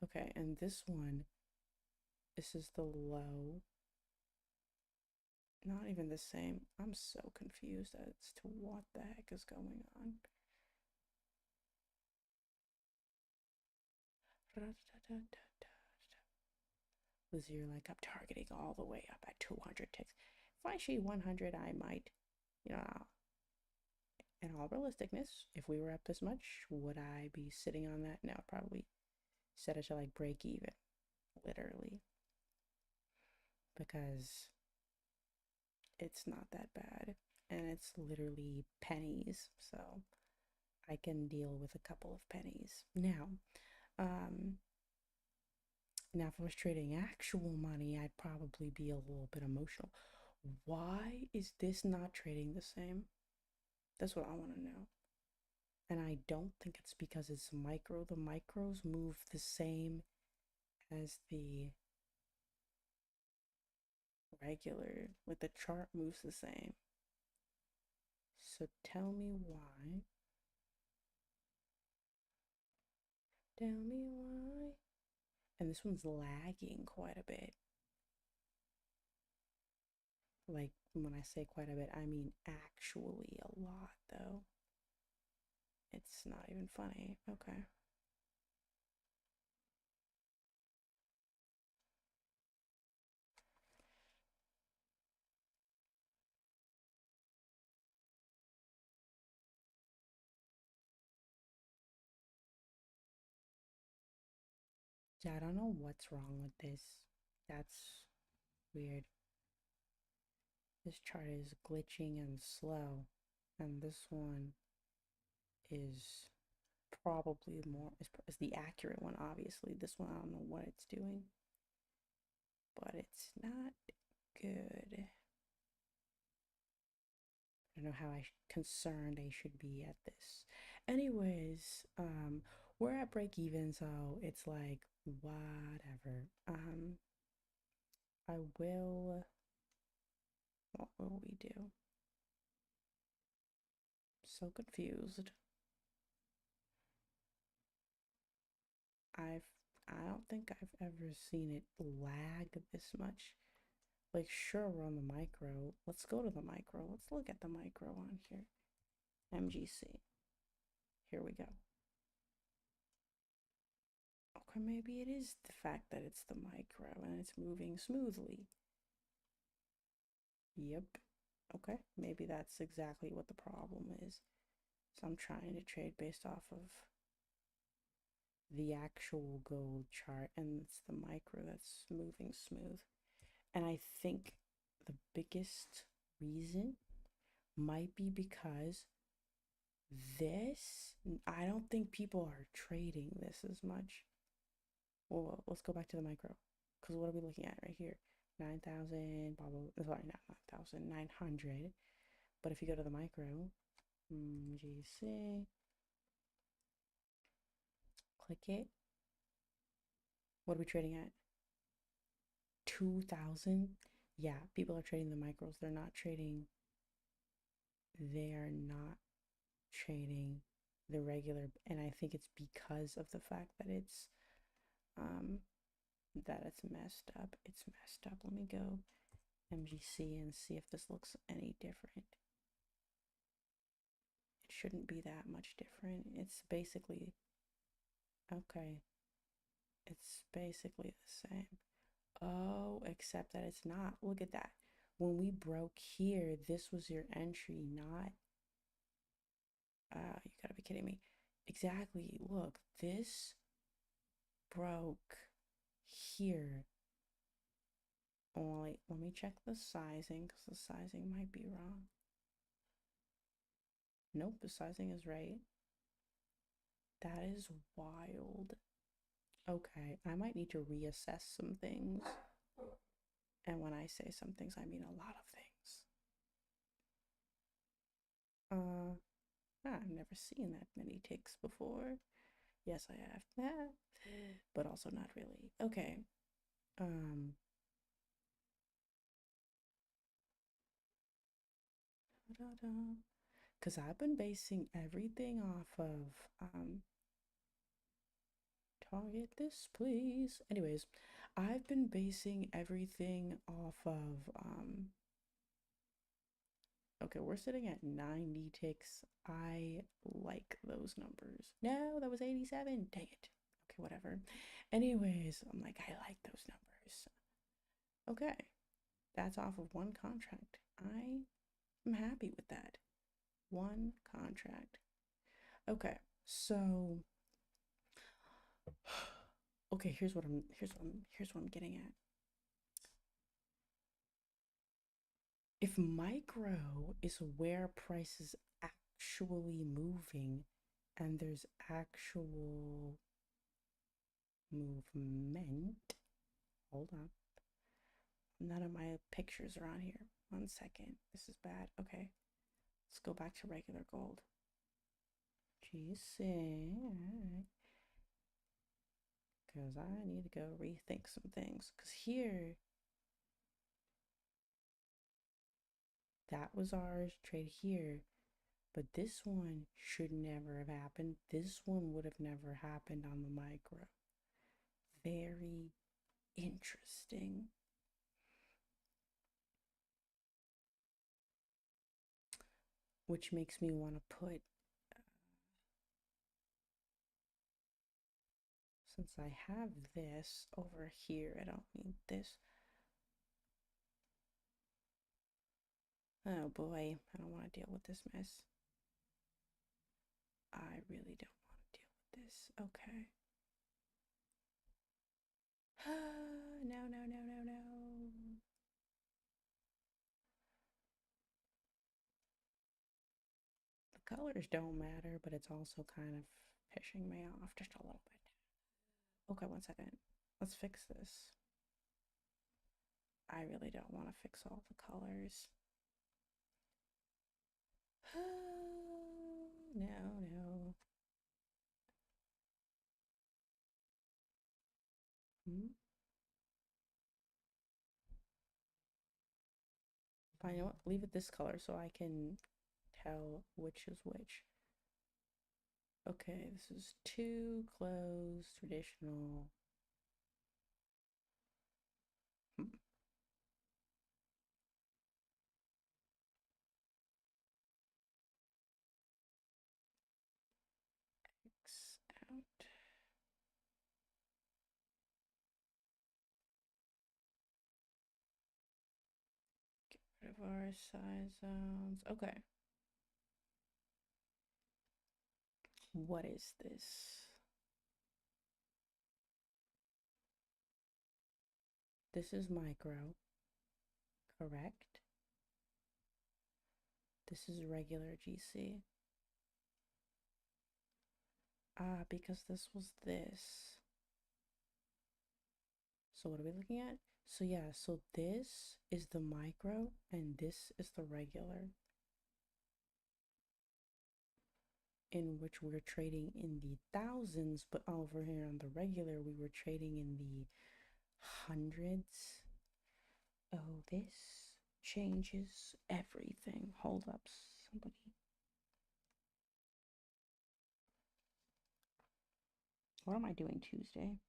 Okay, and this one, this is the low. Not even the same. I'm so confused as to what the heck is going on. Was you're like, I'm targeting all the way up at 200 ticks. If I see 100, I might, you know, in all realisticness, if we were up this much, would I be sitting on that? No, probably set it to like break even, literally, because it's not that bad and it's literally pennies. So I can deal with a couple of pennies. Um, now if I was trading actual money, I'd probably be a little bit emotional. Why is this not trading the same? That's what I want to know. And I don't think it's because it's micro. The micros move the same as the regular. Like the chart moves the same. So tell me why. Tell me why. And this one's lagging quite a bit. Like when I say quite a bit, I mean actually a lot though. It's not even funny. Okay. Yeah, I don't know what's wrong with this. That's weird. This chart is glitching and slow, and this one is probably more is the accurate one. Obviously, this one I don't know what it's doing, but it's not good. I don't know how concerned I should be at this. Anyways, we're at break even, so it's like whatever. I will. What will we do? So confused. I've I don't think I've ever seen it lag this much. Like, sure, we're on the micro. Let's go to the micro. Let's look at the micro on here. MGC. Here we go. Okay, maybe it is the fact that it's the micro and it's moving smoothly. Yep. Okay, maybe that's exactly what the problem is. So I'm trying to trade based off of the actual gold chart, and it's the micro that's moving smooth. And I think the biggest reason might be because this, I don't think people are trading this as much. Well, let's go back to the micro. Because what are we looking at right here? 9,000, blah, blah, sorry, not 9,000, 900. But if you go to the micro, GC, click it. What are we trading at? 2,000? Yeah, people are trading the micros. They are not trading the regular, and I think it's because of the fact that it's um messed up. It's messed up. Let me go MGC and see if this looks any different. It shouldn't be that much different. It's basically okay. It's basically the same. Oh, except that it's not. Look at that. When we broke here, this was your entry, not you gotta be kidding me. Exactly. Look, this broke here. Oh, wait, let me check the sizing because the sizing might be wrong. Nope, the sizing is right. That is wild. Okay, I might need to reassess some things. And when I say some things, I mean a lot of things. I've never seen that many ticks before. Yes, I have. But also not really. Okay. Because I've been basing everything off of target this, please. Anyways, I've been basing everything off of okay, we're sitting at 90 ticks. I like those numbers. No, that was 87. Dang it. Okay, whatever. Anyways, I'm like, I like those numbers. Okay, that's off of one contract. I am happy with that. One contract. Okay, so okay, here's what I'm getting at. If micro is where price is actually moving and there's actual movement, hold on. None of my pictures are on here. 1 second. This is bad. Okay. Let's go back to regular gold. GC. Because I need to go rethink some things. Because here, that was ours trade here. But this one should never have happened. This one would have never happened on the micro. Very interesting. Which makes me want to put, since I have this over here, I don't need this. Oh boy, I don't want to deal with this mess. I really don't want to deal with this. Okay. No, no, no, no, no. colors don't matter, but it's also kind of pissing me off just a little bit. Okay, one second. Let's fix this. I really don't want to fix all the colors. No, no. Hmm? Fine, you know what? Leave it this color so I can tell which is which. Okay, this is too close, traditional. Hmm. X out. Get rid of our size zones. Okay. What is this? This is micro, correct? This is regular GC. Ah, because this was this. So what are we looking at? So yeah, so this is the micro and this is the regular, in which we're trading in the thousands, but over here on the regular, we were trading in the hundreds. Oh, this changes everything. Hold up, somebody. What am I doing Tuesday?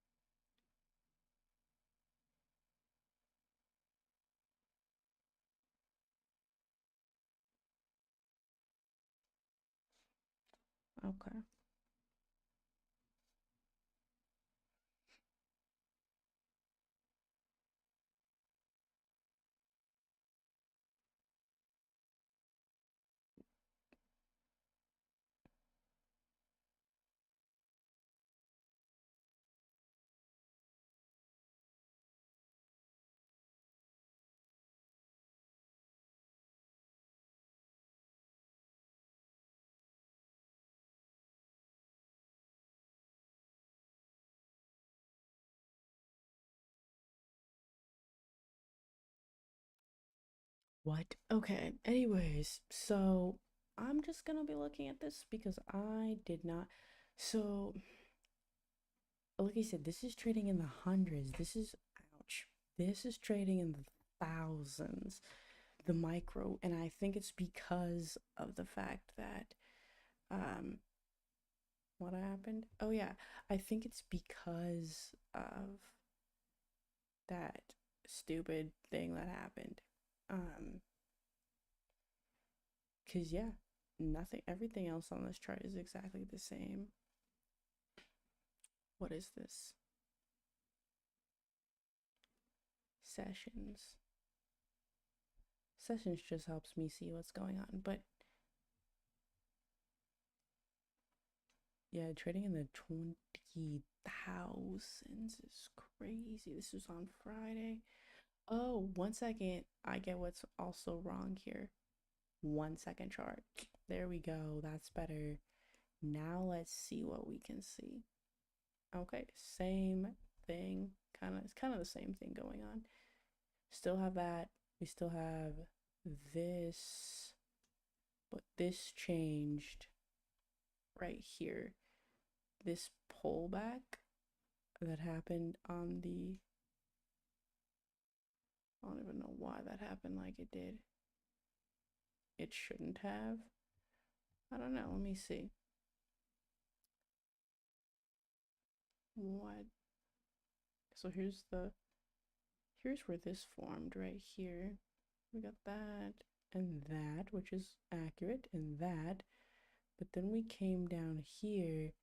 Okay. What? Okay. Anyways, so I'm just gonna be looking at this because I did not. So, like I said, this is trading in the hundreds. This is, ouch. This is trading in the thousands, the micro. And I think it's because of the fact that, um, what happened? Oh, yeah. I think it's because of that stupid thing that happened. Um, Because, yeah, nothing, everything else on this chart is exactly the same. What is this? Sessions. Sessions just helps me see what's going on. But yeah, trading in the 20,000s is crazy. This was on Friday. Oh, 1 second. I get what's also wrong here. 1 second chart. There we go. That's better. Now let's see what we can see. Okay, same thing. It's kind of the same thing going on. Still have that. We still have this, but this changed right here. This pullback that happened on the, I don't even know why that happened like it did. It shouldn't have. I don't know. Let me see. What? So here's where this formed right here. We got that and that, which is accurate, and that. But then we came down here,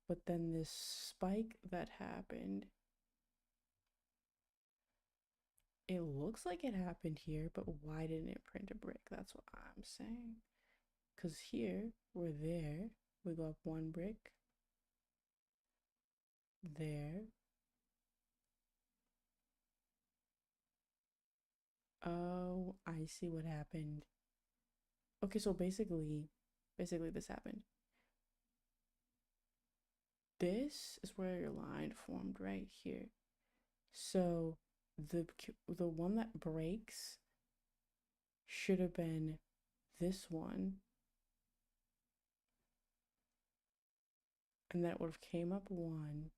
but then this spike that happened, it looks like it happened here, but why didn't it print a brick? That's what I'm saying. Because here, we're there, we go up one brick, there. Oh, I see what happened. Okay, so basically, Basically, this happened. This is where your line formed right here. So the one that breaks should have been this one, and that would have came up 1,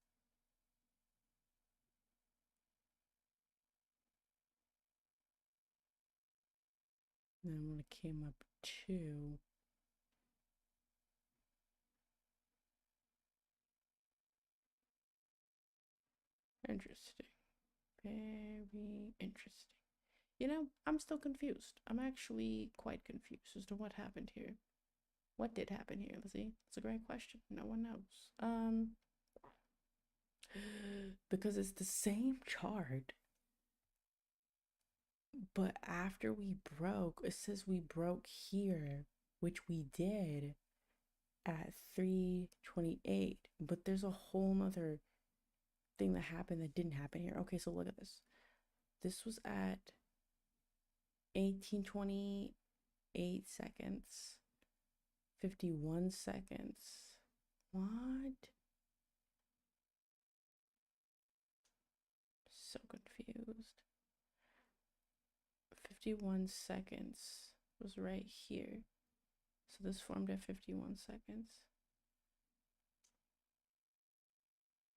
and then when it came up 2, interesting, very interesting. You know, I'm still confused. I'm actually quite confused as to what happened here. What did happen here, Lizzie? It's a great question. No one knows. Because it's the same chart, but after we broke, it says we broke here, which we did at 328, but there's a whole nother thing that happened that didn't happen here. Okay, so look at this. This was at 1828 seconds, 51 seconds. What? So confused. 51 seconds was right here. So this formed at 51 seconds.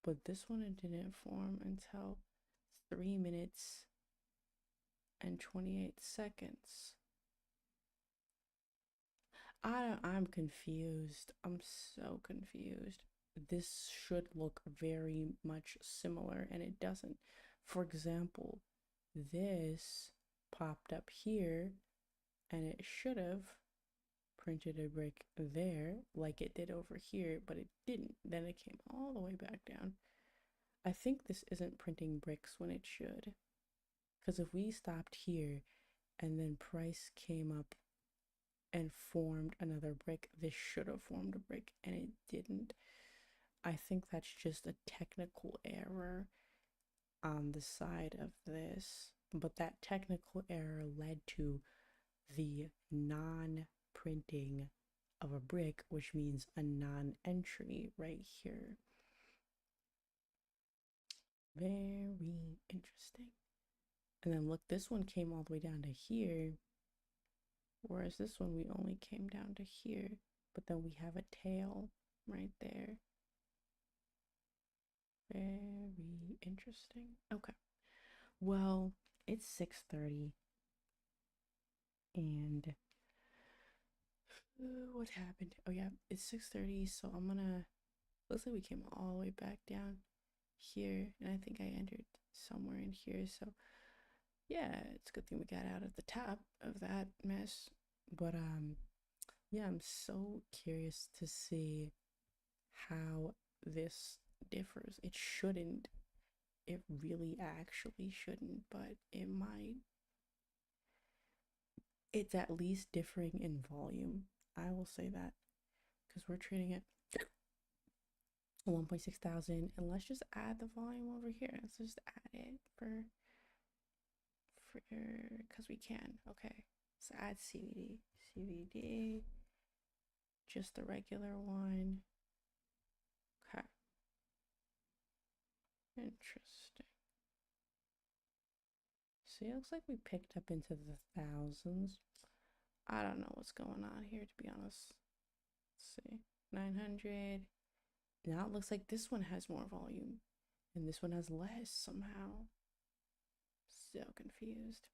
But this one it didn't form until 3 minutes and 28 seconds. I'm confused. I'm so confused. This should look very much similar and it doesn't. For example, this popped up here and it should have printed a brick there like it did over here, but it didn't. Then it came all the way back down. I think this isn't printing bricks when it should. Because if we stopped here and then price came up and formed another brick, this should have formed a brick and it didn't. I think that's just a technical error on the side of this, but that technical error led to the non-printing of a brick, which means a non-entry right here. Very interesting. And then look, this one came all the way down to here, whereas this one we only came down to here, but then we have a tail right there. Very interesting. Okay. Well, it's 6:30 and what happened? Oh yeah, it's 6:30, so I'm gonna, looks like we came all the way back down here, and I think I entered somewhere in here, so yeah, it's a good thing we got out at the top of that mess. But yeah, I'm so curious to see how this differs. It shouldn't, it really actually shouldn't, but it might. It's at least differing in volume. I will say that because we're trading at 1.6 thousand, and let's just add the volume over here. Let's just add it for because we can. Okay, let's add CVD, just the regular one. Okay, interesting. See, it looks like we picked up into the thousands. I don't know what's going on here, to be honest. Let's see, 900. Now it looks like this one has more volume and this one has less somehow. So confused.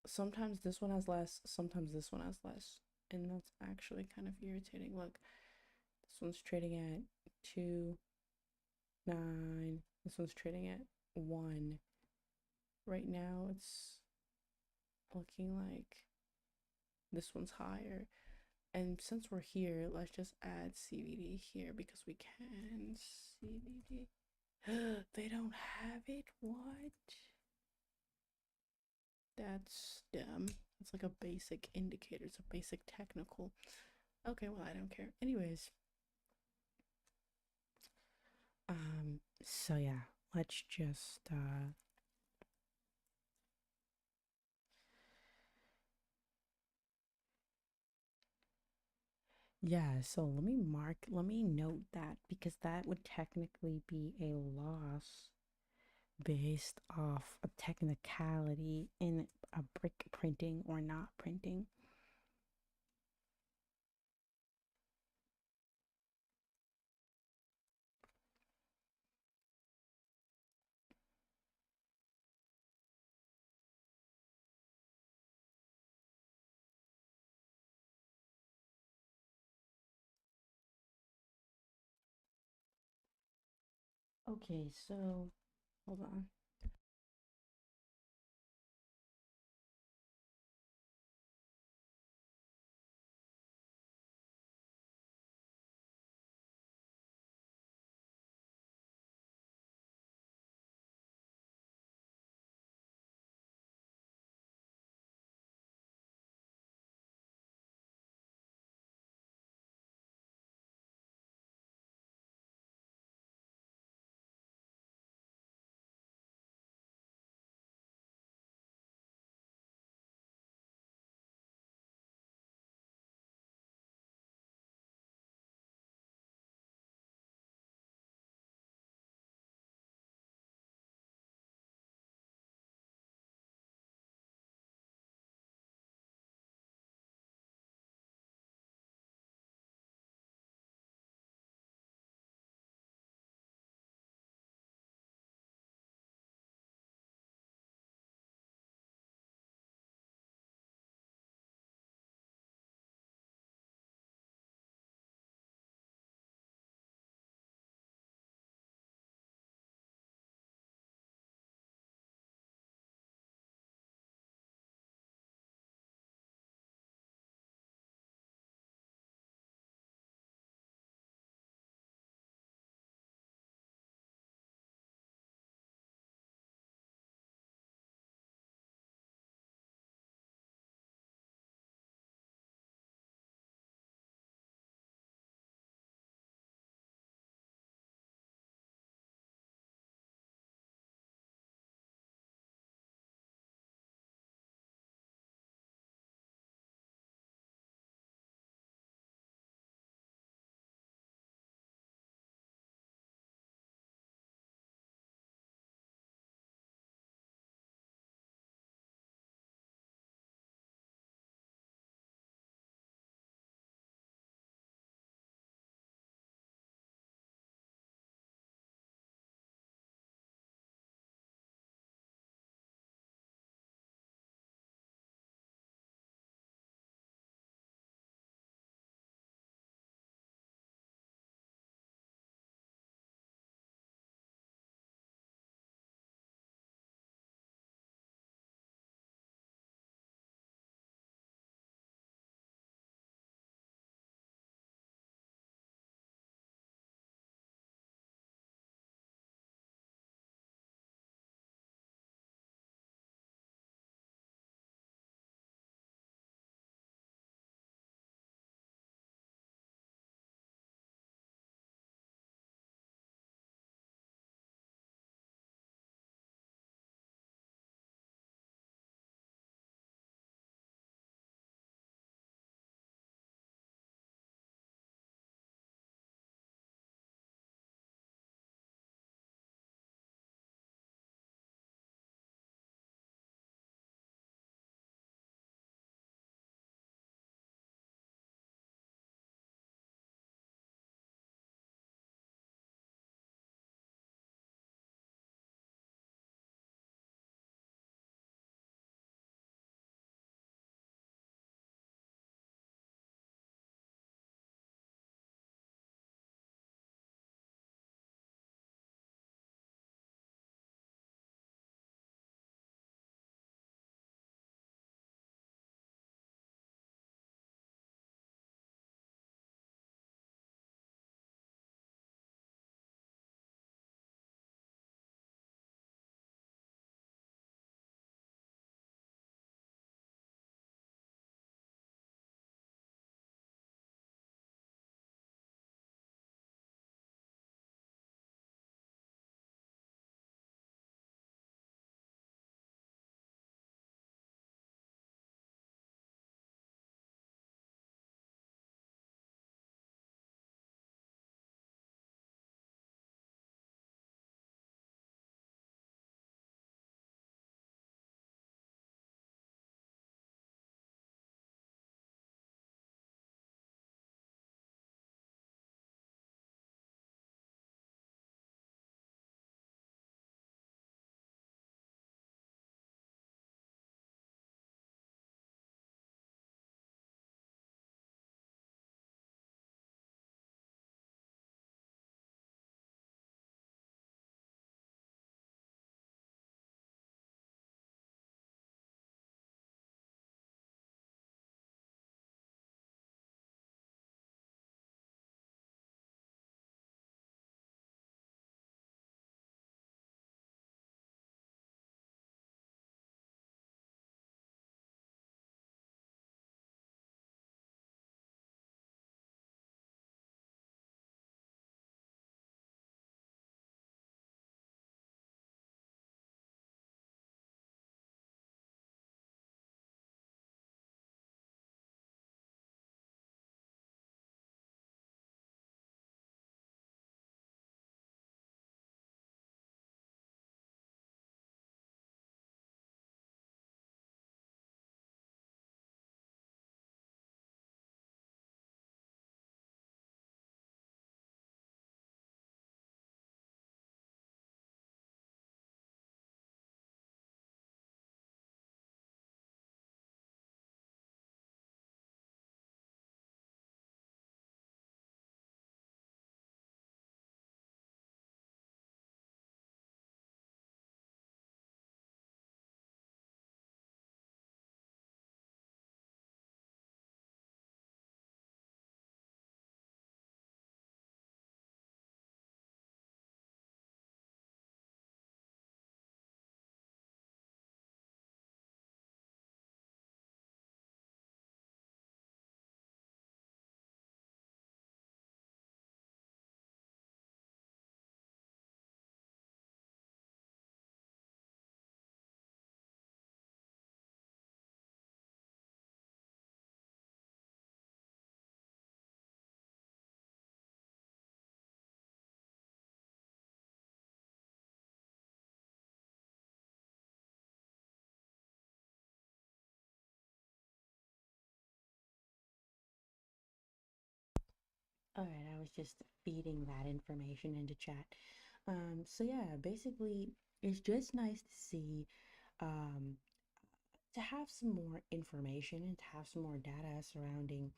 Sometimes this one has less, sometimes this one has less. And that's actually kind of irritating. Look, this one's trading at 2, 9. This one's trading at 1. Right now it's looking like this one's higher. And since we're here, let's just add CVD here because we can. CVD. They don't have it? What? That's dumb. It's like a basic indicator. It's a basic technical. Okay, well, I don't care. Anyways. So yeah, let's just Yeah, so let me note that because that would technically be a loss based off a technicality in a brick printing or not printing. Okay, so hold on. All right, I was just feeding that information into chat. So yeah, basically, it's just nice to see, um, to have some more information and to have some more data surrounding,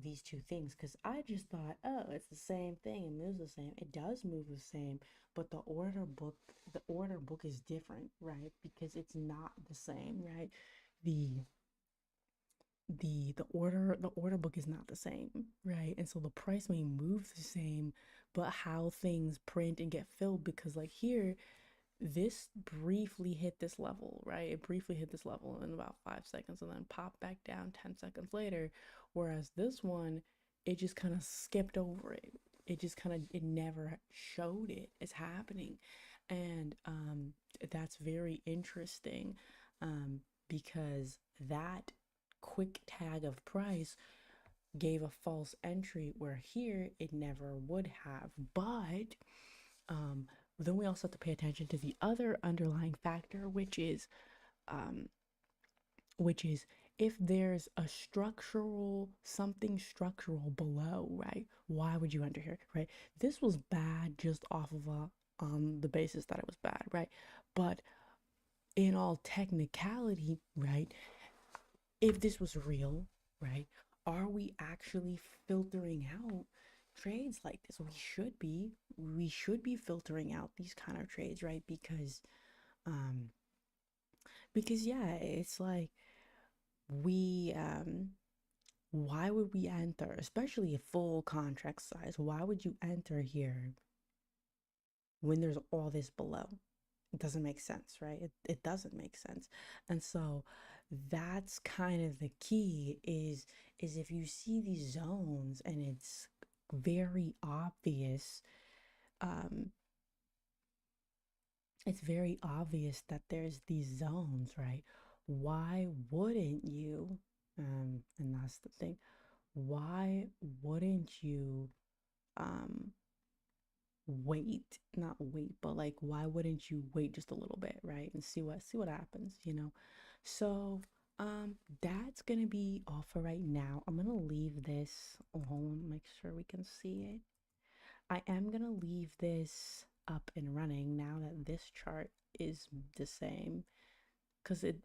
these two things. Because I just thought, oh, it's the same thing. It moves the same. It does move the same, but the order book is different, right? Because it's not the same, right? The the order book is not the same, right? And so the price may move the same, but how things print and get filled, because like here, this briefly hit this level, right? It briefly hit this level in about 5 seconds and then popped back down 10 seconds later. Whereas this one, it just kind of skipped over it. It never showed it as happening. And that's very interesting, because that quick tag of price gave a false entry where here it never would have. But um, then we also have to pay attention to the other underlying factor, um, which is if there's a something structural below, right? Why would you enter here, right? This was bad just off of the basis that it was bad, right? But in all technicality, right? If this was real, right? Are we actually filtering out trades like this? We should be filtering out these kind of trades, right? Um because yeah, it's like we why would we enter, especially a full contract size? Why would you enter here when there's all this below? It doesn't make sense, right? It doesn't make sense. And so that's kind of the key is if you see these zones and it's very obvious, um it's very obvious that there's these zones, right? Why wouldn't you, and that's the thing, why wouldn't you um not wait, but like why wouldn't you wait just a little bit, right? And see what happens, So that's gonna be all for right now. I'm gonna leave this alone, make sure we can see it. I am gonna leave this up and running now that this chart is the same, because it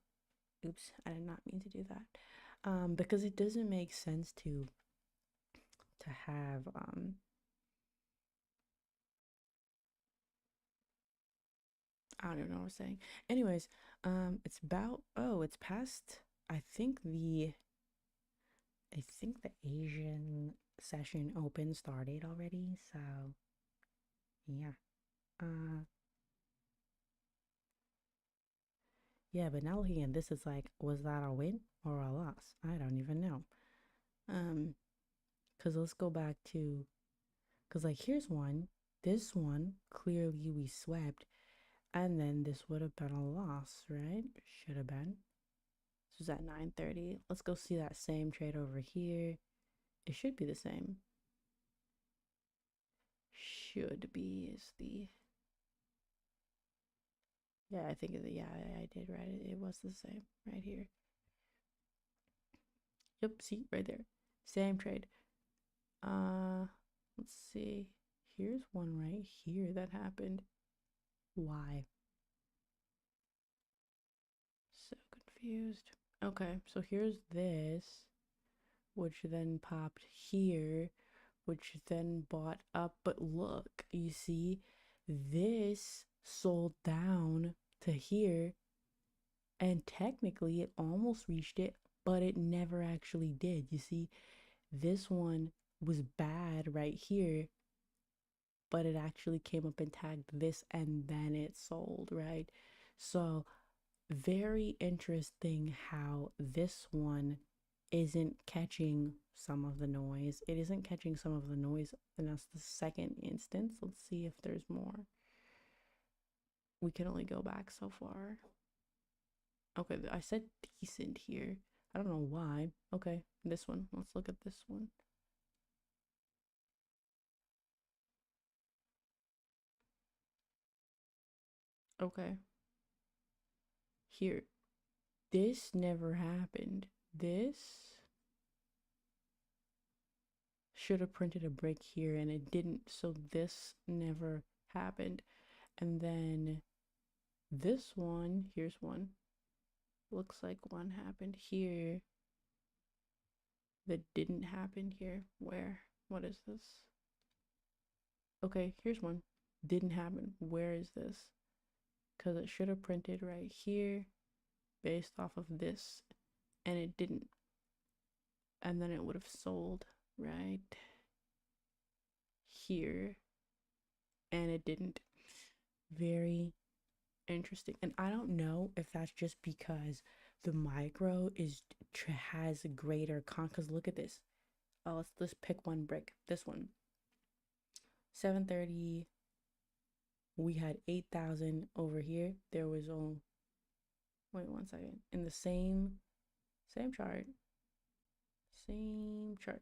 oops, I did not mean to do that. Because it doesn't make sense to have I don't even know what I'm saying. Anyways, it's about, oh, it's past, I think the Asian session open started already, so yeah. Uh yeah, but now looking at this, it's like, was that a win or a loss? I don't even know. Um, because let's go back to, because like here's one. This one clearly we swept, and then this would have been a loss, right? Should have been. This was at 9:30. Let's go see that same trade over here. It should be the same. Should be is the, yeah, I think yeah, I did right. It was the same right here. Yep, see right there. Same trade. Uh let's see. Here's one right here that happened. Why? So confused. Okay, so here's this, which then popped here, which then bought up. But look, you see, this sold down to here, and technically it almost reached it, but it never actually did. You see, this one was bad right here, but it actually came up and tagged this and then it sold, right? So very interesting how this one isn't catching some of the noise. It isn't catching some of the noise, and that's the second instance. Let's see if there's more. We can only go back so far. Okay, I said decent here. I don't know why. Okay, this one. Let's look at this one. Okay. Here. This never happened. This should have printed a brick here and it didn't, so this never happened. And then this one, here's one, looks like one happened here that didn't happen here. Where? What is this? Okay, here's one. Didn't happen. Where is this? Because it should have printed right here based off of this, and it didn't. And then it would have sold right here, and it didn't. Very interesting. And I don't know if that's just because the micro has a greater because look at this. Let's pick one brick. This one. 730. We had 8,000 over here. There was only, wait 1 second. In the same chart. Same chart.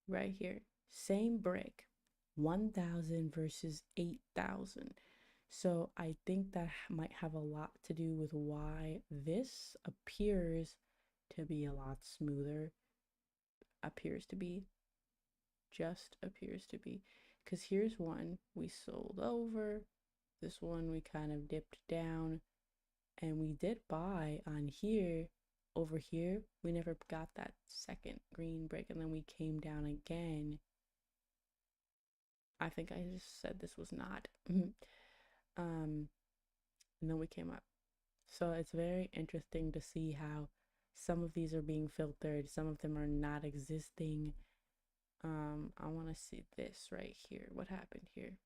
Right here. Same brick. 1,000 versus 8,000. So I think that might have a lot to do with why this appears to be a lot smoother. Appears to be. Just appears to be. Because here's one we sold over. This one we kind of dipped down. And we did buy on here. Over here, we never got that second green brick. And then we came down again. I think I just said this was not. And then we came up. So it's very interesting to see how some of these are being filtered, some of them are not existing. I want to see this right here. What happened here?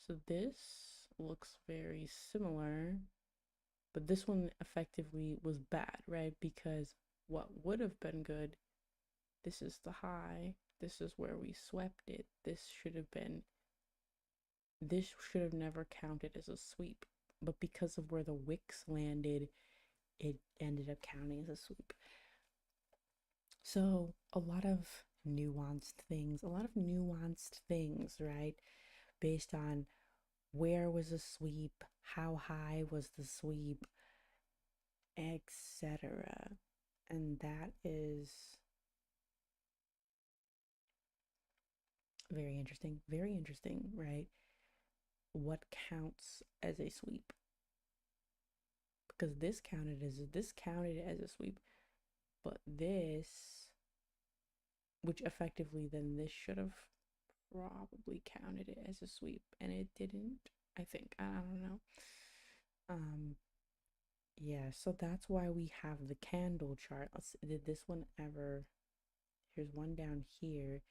So this looks very similar, but this one effectively was bad, right? Because what would have been good, this is the high, this is where we swept it. This should have never counted as a sweep, but because of where the wicks landed, it ended up counting as a sweep. So a lot of nuanced things, right? Based on where was the sweep, how high was the sweep, etc. And that is very interesting, right? What counts as a sweep? Because this counted as a sweep, but this, which effectively then this should have probably counted it as a sweep, and it didn't. I think, I don't know. Yeah, so that's why we have the candle chart. Did this one ever? Here's one down here.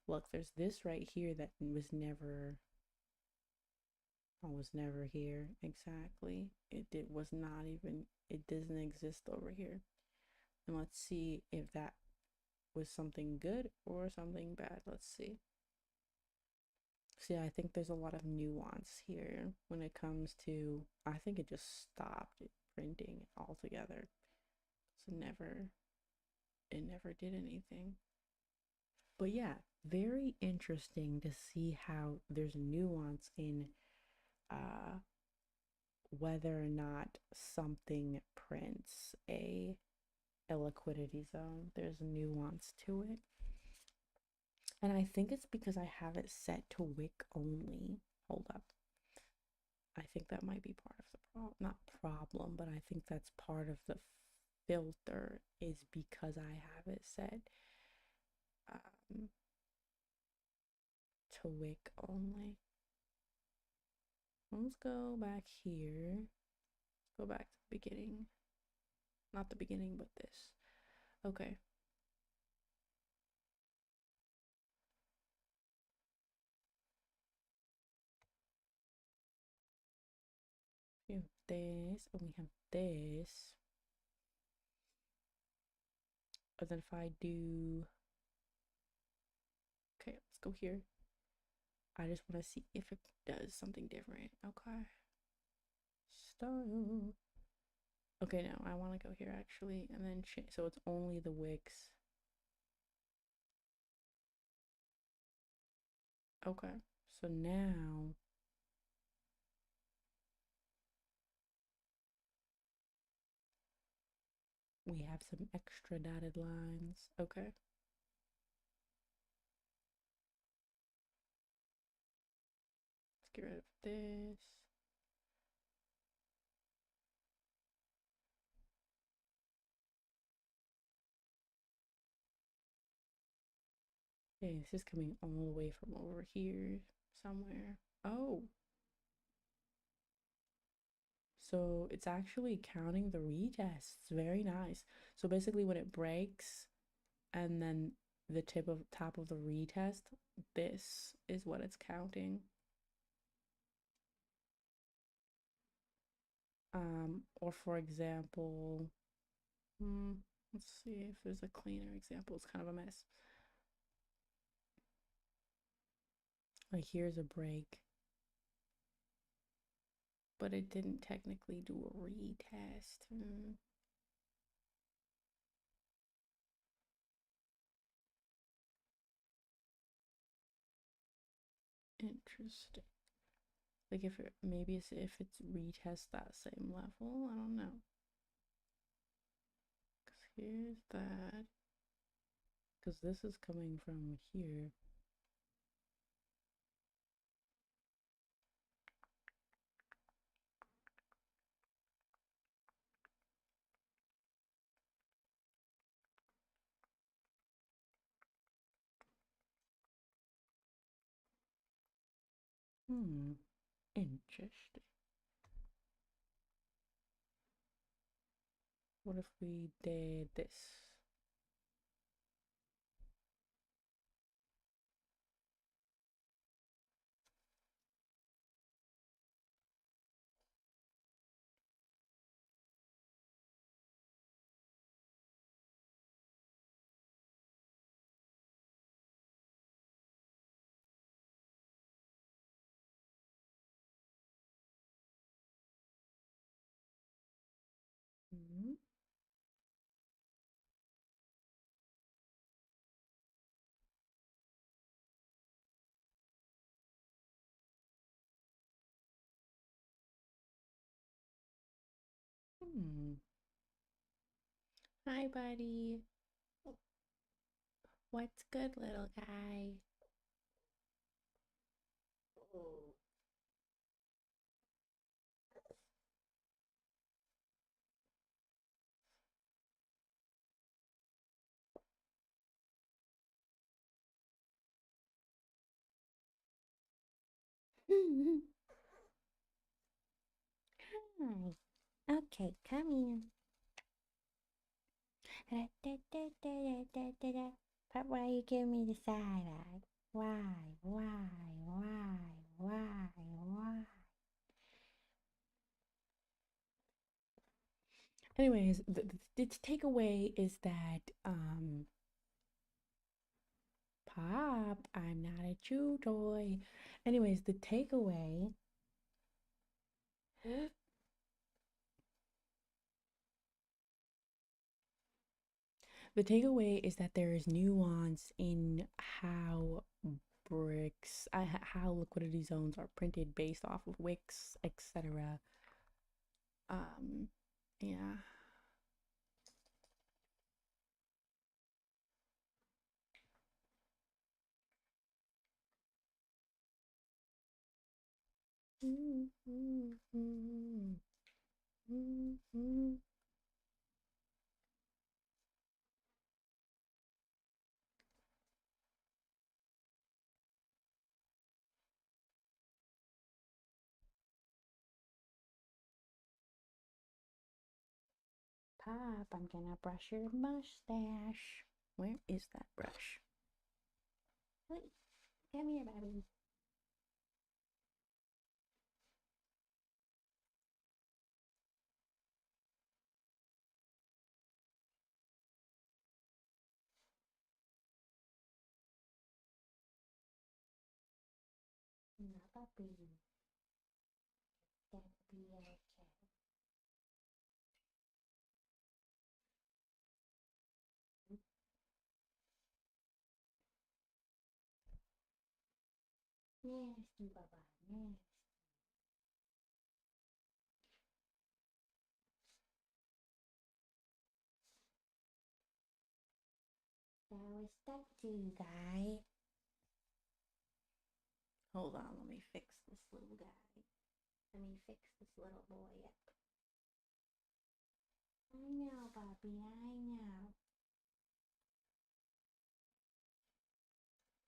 Look, there's this right here that was never here. Exactly. It doesn't exist over here. And let's see if that was something good or something bad. Let's see. See, I think there's a lot of nuance here when it comes to, I think it just stopped printing altogether. So it never did anything. But yeah, very interesting to see how there's nuance in whether or not something prints a liquidity zone. There's nuance to it. And I think it's because I have it set to wick only. Hold up. I think that might be part of the not problem, but I think that's part of the filter is because I have it set to wick only. Let's go back here. Let's go back to the beginning. Not the beginning, but this. Okay. We have this, and we have this. And then if I do, okay, let's go here. I just want to see if it does something different. Okay. Style. Okay, now I want to go here actually, and then so it's only the wicks. Okay, so now we have some extra dotted lines. Okay. get rid of this. Okay, this is coming all the way from over here somewhere. Oh, so it's actually counting the retests. Very nice. So basically when it breaks and then the top of the retest, this is what it's counting. Or for example, let's see if there's a cleaner example. It's kind of a mess. Like here's a break, but it didn't technically do a retest. Interesting. Like if it maybe if it's retest that same level, I don't know. Cause here's that. Cause this is coming from here. Interesting. What if we did this? Hmm. Hmm. Hi, buddy. What's good, little guy? Hi. Okay, come here. But why you give me the side eye? Why? Why? Why? Why? Why? Anyways, the takeaway is that Pop, I'm not a chew toy. Anyways, the takeaway is that there is nuance in how bricks, how liquidity zones are printed based off of wicks, etc. Yeah. Pop, I'm gonna brush your mustache. Where is that brush? Wait, come here, baby. No, puppy. Gonna be okay. Nasty, Baba. Nasty. That was stuck to you, guy. Hold on, let me fix this little guy. Let me fix this little boy up. I know, Bobby, I know.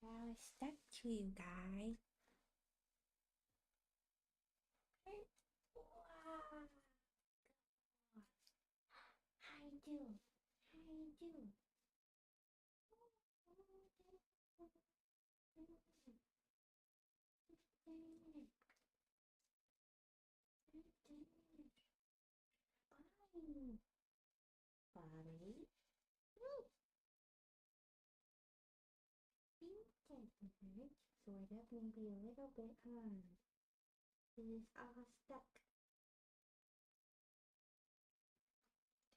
I was stuck to you guys. Wow. How you doing? How you doing? Bobby. So we're definitely a little bit hard. It is all stuck.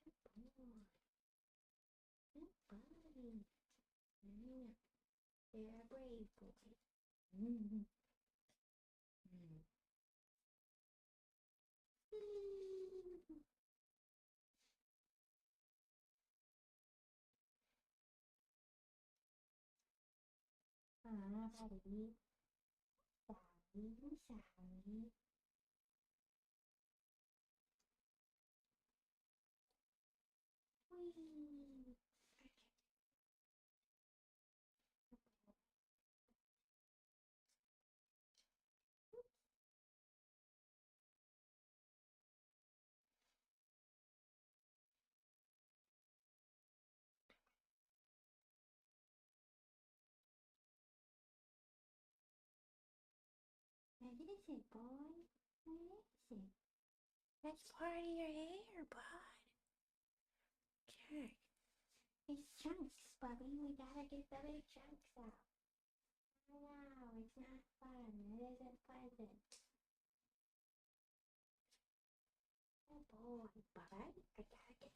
Good boy. Good buddy. You're a brave boy. Mm-hmm. Ah, buddy. Sorry, sorry. Whee! What is it, boy? What is it? That's part of your hair, bud. Okay. It's chunks, Bubby. We gotta get the big chunks out. I know, it's not fun. It isn't pleasant. Oh boy, Bubby. I gotta get the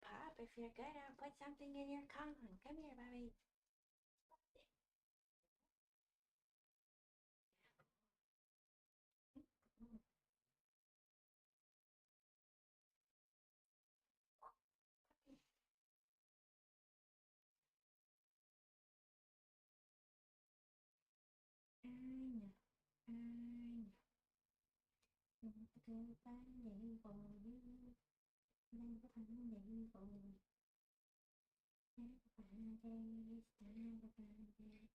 Pop, if you're good, I'll put something in your Kong. Come here, Bubby. I know, I know. Never could find any for you. Never find any for you. Never find it. Never find it.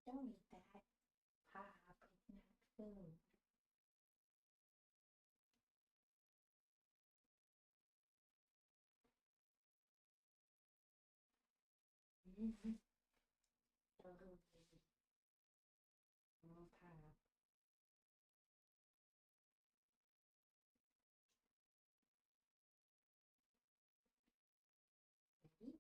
Don't eat that. Pop, it's not food. Don't go eat. Oh, Pop. Ready?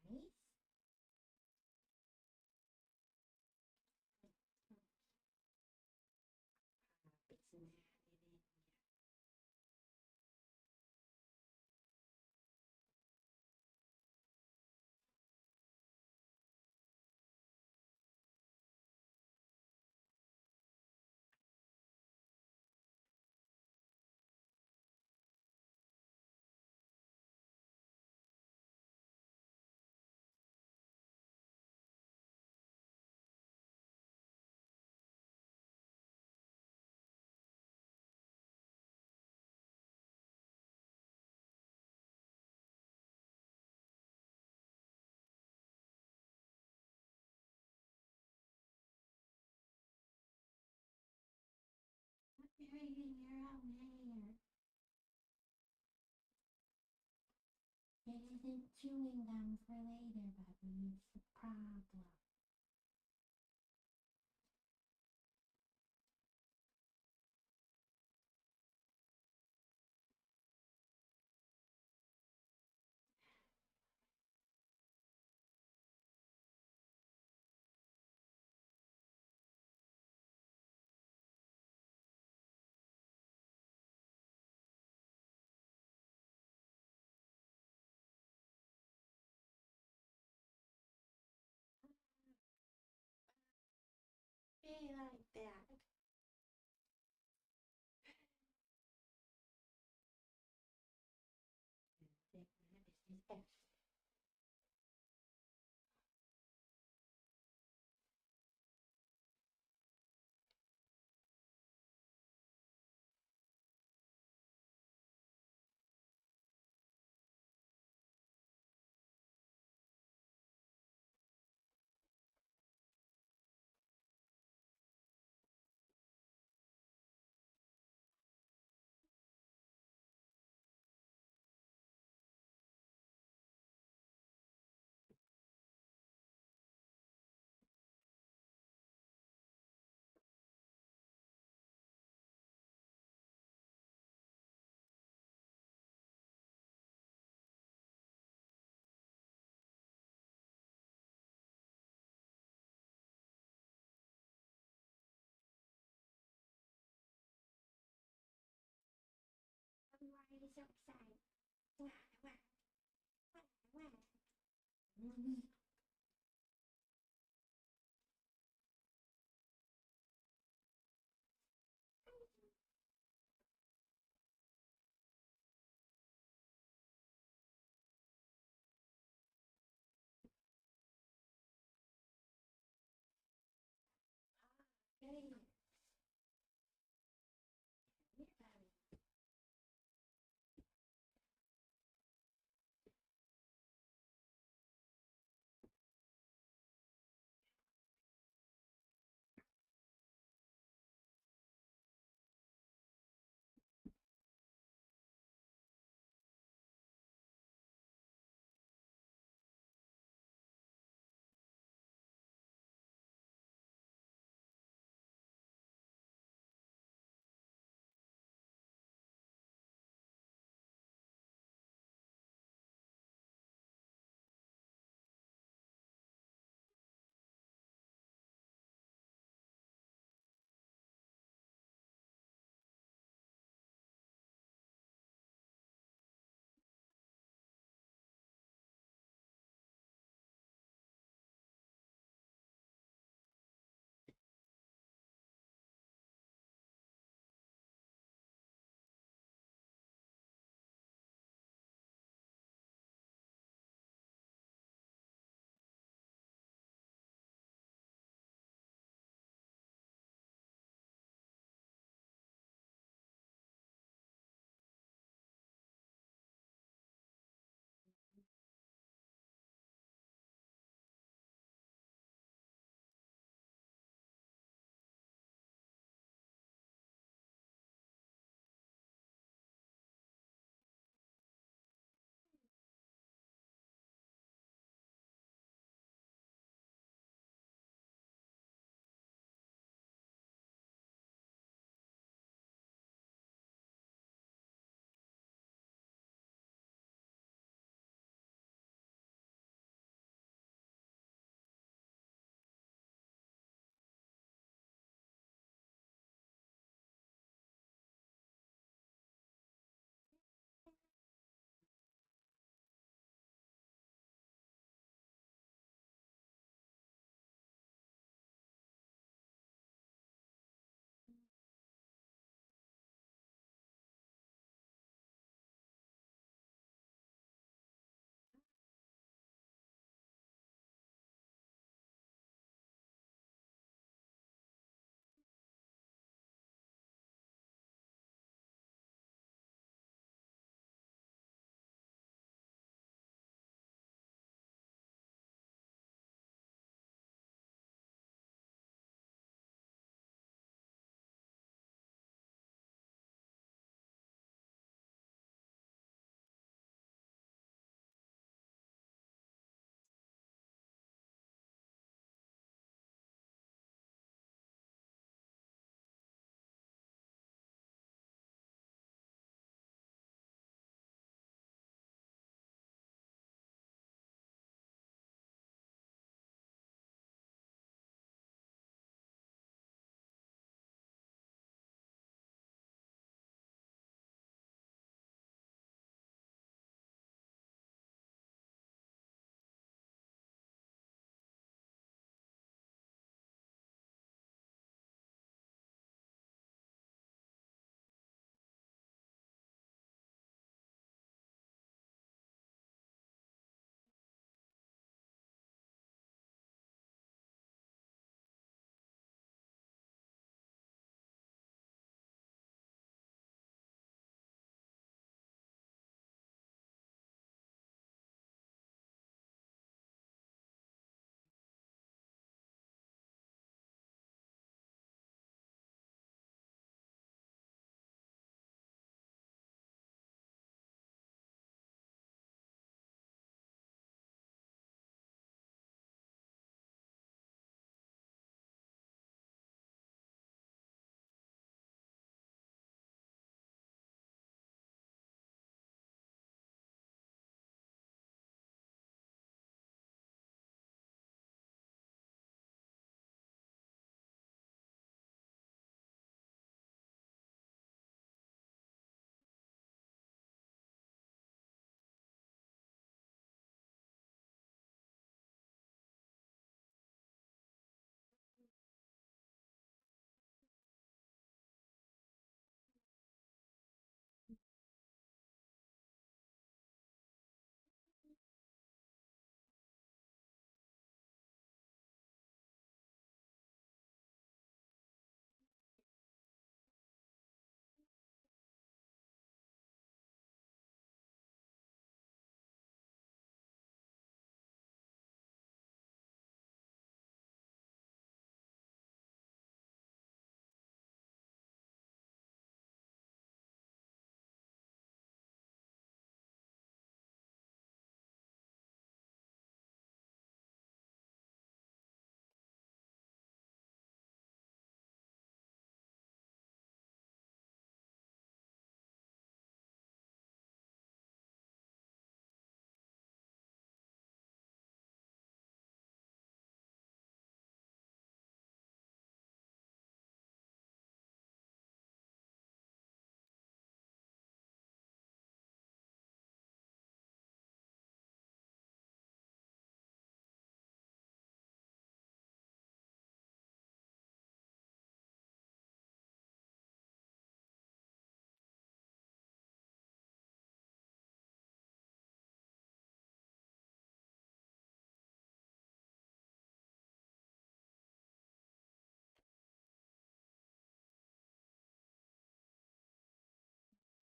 Nice. It's not burying your own hair. It isn't chewing gum for later, Bubby. It's the problem. Be like that. This is F. Why are you so excited? Wah, wah, wah, wah. Goody. Here, Bobby.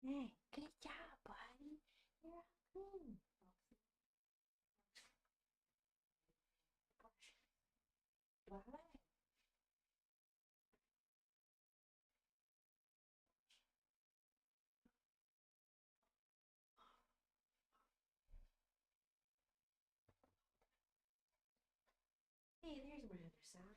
Hey, good job, buddy. You're all clean. What? Hey, there's my other sock.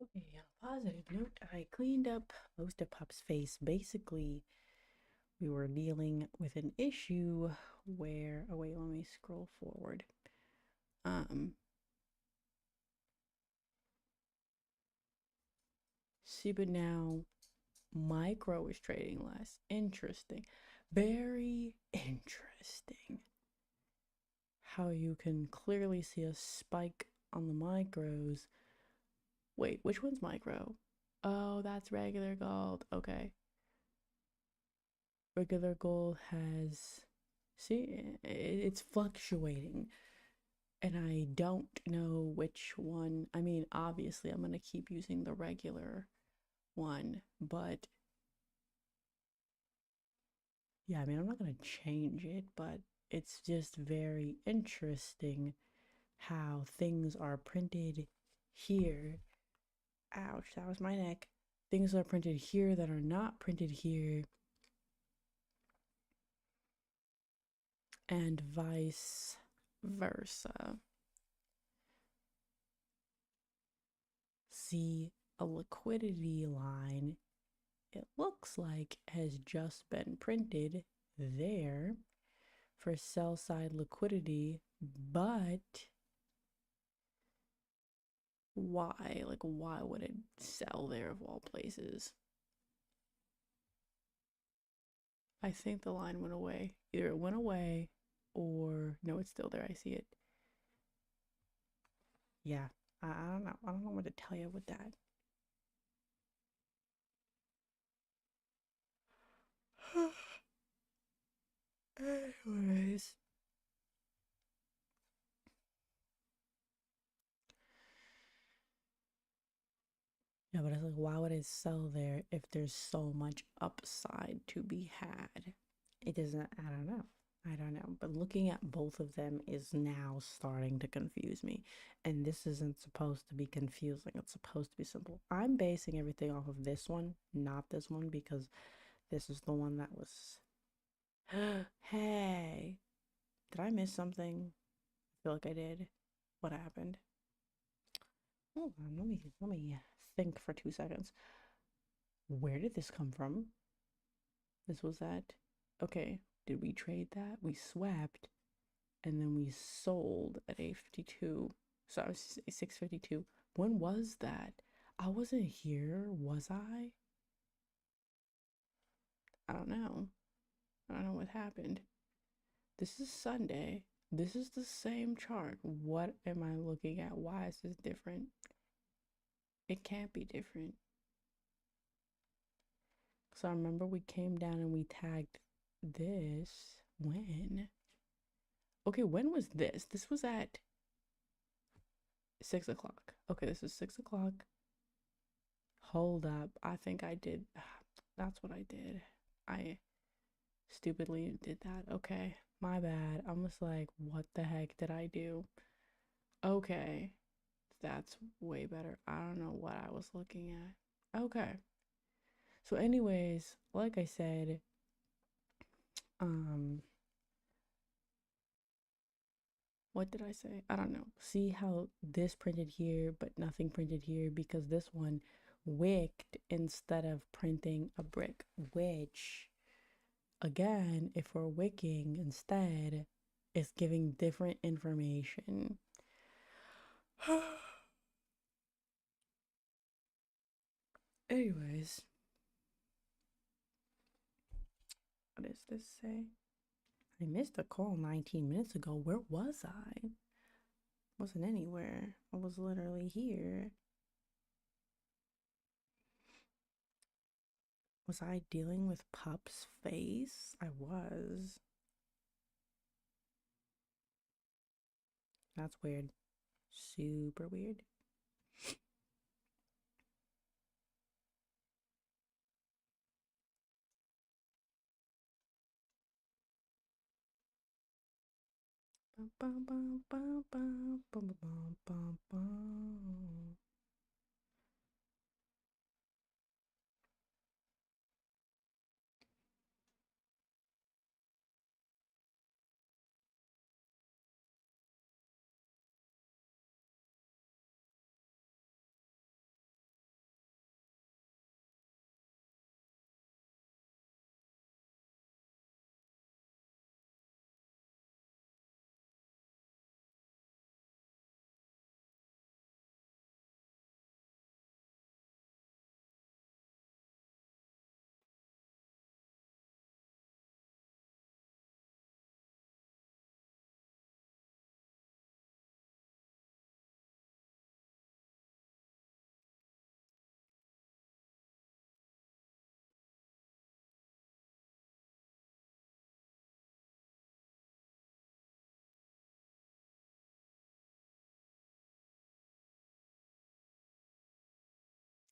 Okay, on a positive note, I cleaned up most of Pup's face. Basically, we were dealing with an issue where, oh wait, let me scroll forward. See, but now micro is trading less. Interesting. Very interesting. How you can clearly see a spike on the micros. Wait, which one's micro? Oh, that's regular gold. Okay. Regular gold has, see, it's fluctuating. And I don't know which one. I mean, obviously, I'm going to keep using the regular one, but yeah, I mean, I'm not going to change it, but it's just very interesting how things are printed here. Ouch, that was my neck. Things are printed here that are not printed here, and vice versa. See, a liquidity line, it looks like has just been printed there for sell side liquidity, but why? Like, why would it sell there of all places? I think the line went away. Either it went away or no, it's still there. I see it. Yeah, I don't know. I don't know what to tell you with that. Anyways, yeah, but it's like, why would it sell there if there's so much upside to be had? It doesn't, I don't know. I don't know. But looking at both of them is now starting to confuse me. And this isn't supposed to be confusing, it's supposed to be simple. I'm basing everything off of this one, not this one, because this is the one that was. Hey, did I miss something? I feel like I did. What happened? Hold on, let me think for 2 seconds. Where did this come from? This was that. Okay, did we trade that? We swapped and then we sold at 8:52. Sorry, 6:52. When was that? I wasn't here, was I? I don't know. I don't know what happened. This is Sunday. This is the same chart. What am I looking at? Why is this different? It can't be different. So I remember we came down and we tagged this when? Okay, when was this? This was at 6 o'clock. Okay, this is 6 o'clock. Hold up. I think I did. That's what I did. I stupidly did that. Okay, my bad. I'm just like, what the heck did I do? Okay, that's way better. I don't know what I was looking at. Okay. So, anyways, like I said, um, what did I say? I don't know. See how this printed here, but nothing printed here because this one wicked instead of printing a brick, which again, if we're wicking instead, it's giving different information. Anyways, what does this say? I missed a call 19 minutes ago. Where was I? Wasn't anywhere. I was literally here. Was I dealing with Pup's face? I was. That's weird. Super weird. Bum, bum, bum, bum, bum, bum, bum, bum, bum.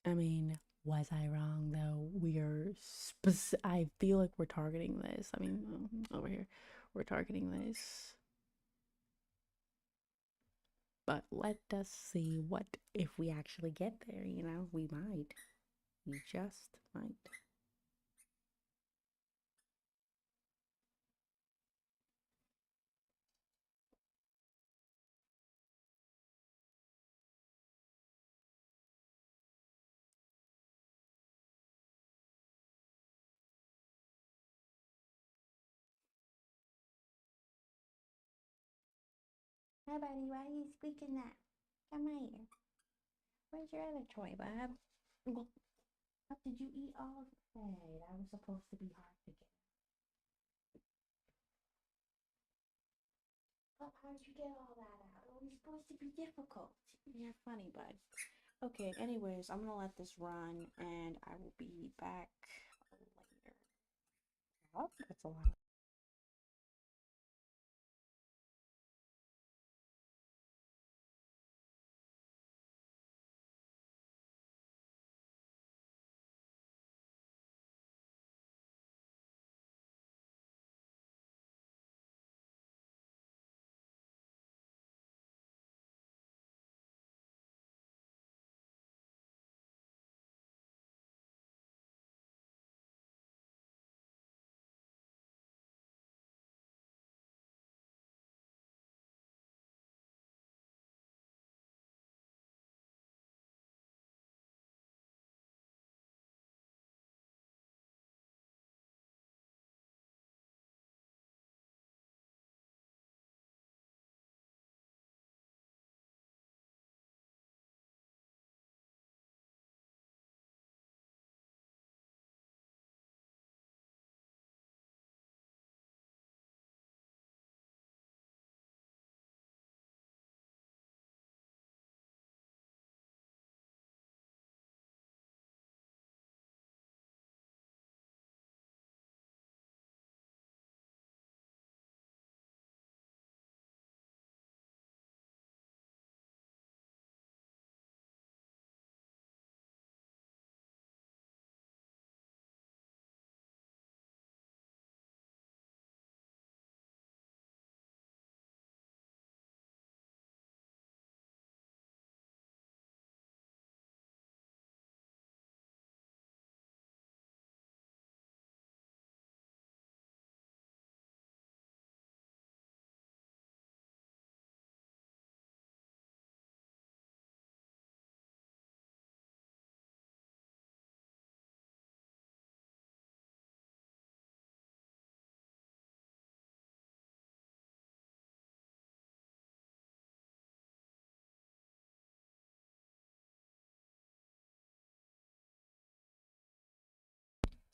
I mean, was I wrong though? I feel like we're targeting this. I mean, over here, we're targeting this. But let us see what if we actually get there, you know? We might. We just might. Hi, buddy. Why are you squeaking that? Come here. Where's your other toy, Bob? What did you eat all of it? I was supposed to be hard to get. But how did you get all that out? It was supposed to be difficult. You're funny, bud. Okay, anyways, I'm gonna let this run and I will be back later. Oh, that's a lot.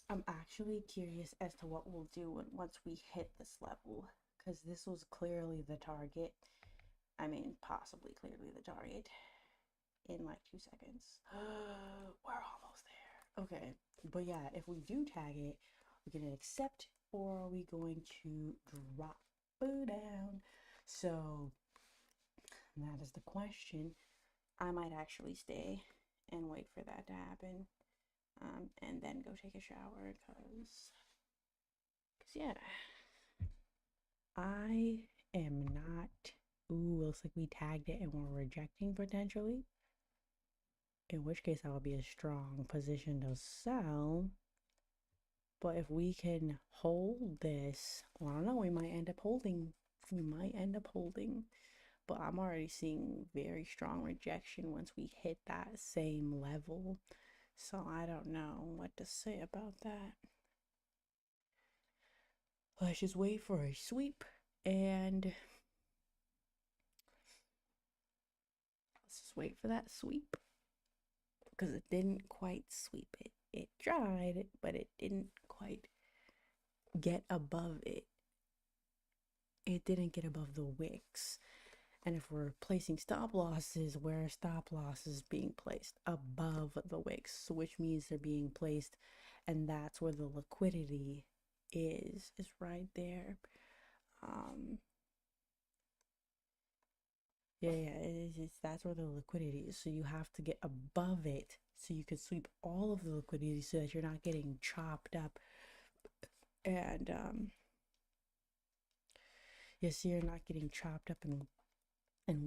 I'm actually curious as to what we'll do once we hit this level, because this was clearly the target. I mean, possibly clearly the target in like 2 seconds. We're almost there. Okay, but yeah, if we do tag it, we're gonna accept, or are we going to drop down? So that is the question. I might actually stay and wait for that to happen, and then go take a shower, cause yeah, I am not. Ooh, looks like we tagged it and we're rejecting potentially. In which case, I would be a strong position to sell. But if we can hold this, well, I don't know, we might end up holding. We might end up holding. But I'm already seeing very strong rejection once we hit that same level. So I don't know what to say about that. Let's just wait for a sweep, and let's just wait for that sweep, because it didn't quite sweep it. It tried, but it didn't quite get above it. It didn't get above the wicks. And if we're placing stop losses, where stop losses being placed above the wicks, which means they're being placed, and that's where the liquidity is right there. Yeah, it's that's where the liquidity is. So you have to get above it so you can sweep all of the liquidity so that you're not getting chopped up, and you see you're not getting chopped up and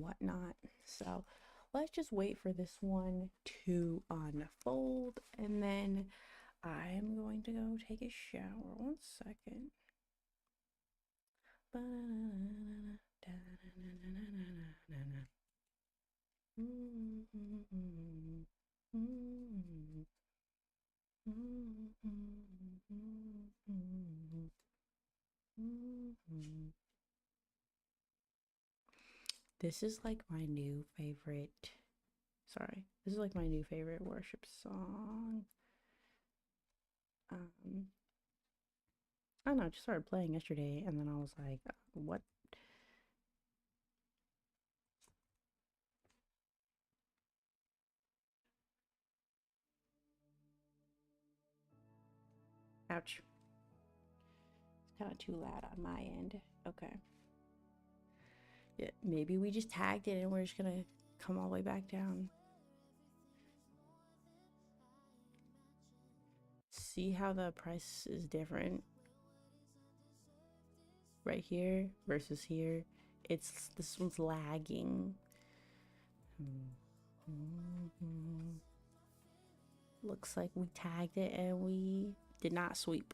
whatnot. So let's just wait for this one to unfold, and then I'm going to go take a shower. 1 second. This is like my new favorite. Sorry, this is like my new favorite worship song. I don't know, it just started playing yesterday, and then I was like, what? Ouch. It's kind of too loud on my end. Okay. Yeah, maybe we just tagged it and we're just gonna come all the way back down. See how the price is different right here versus here? It's this one's lagging. Looks like we tagged it and we did not sweep.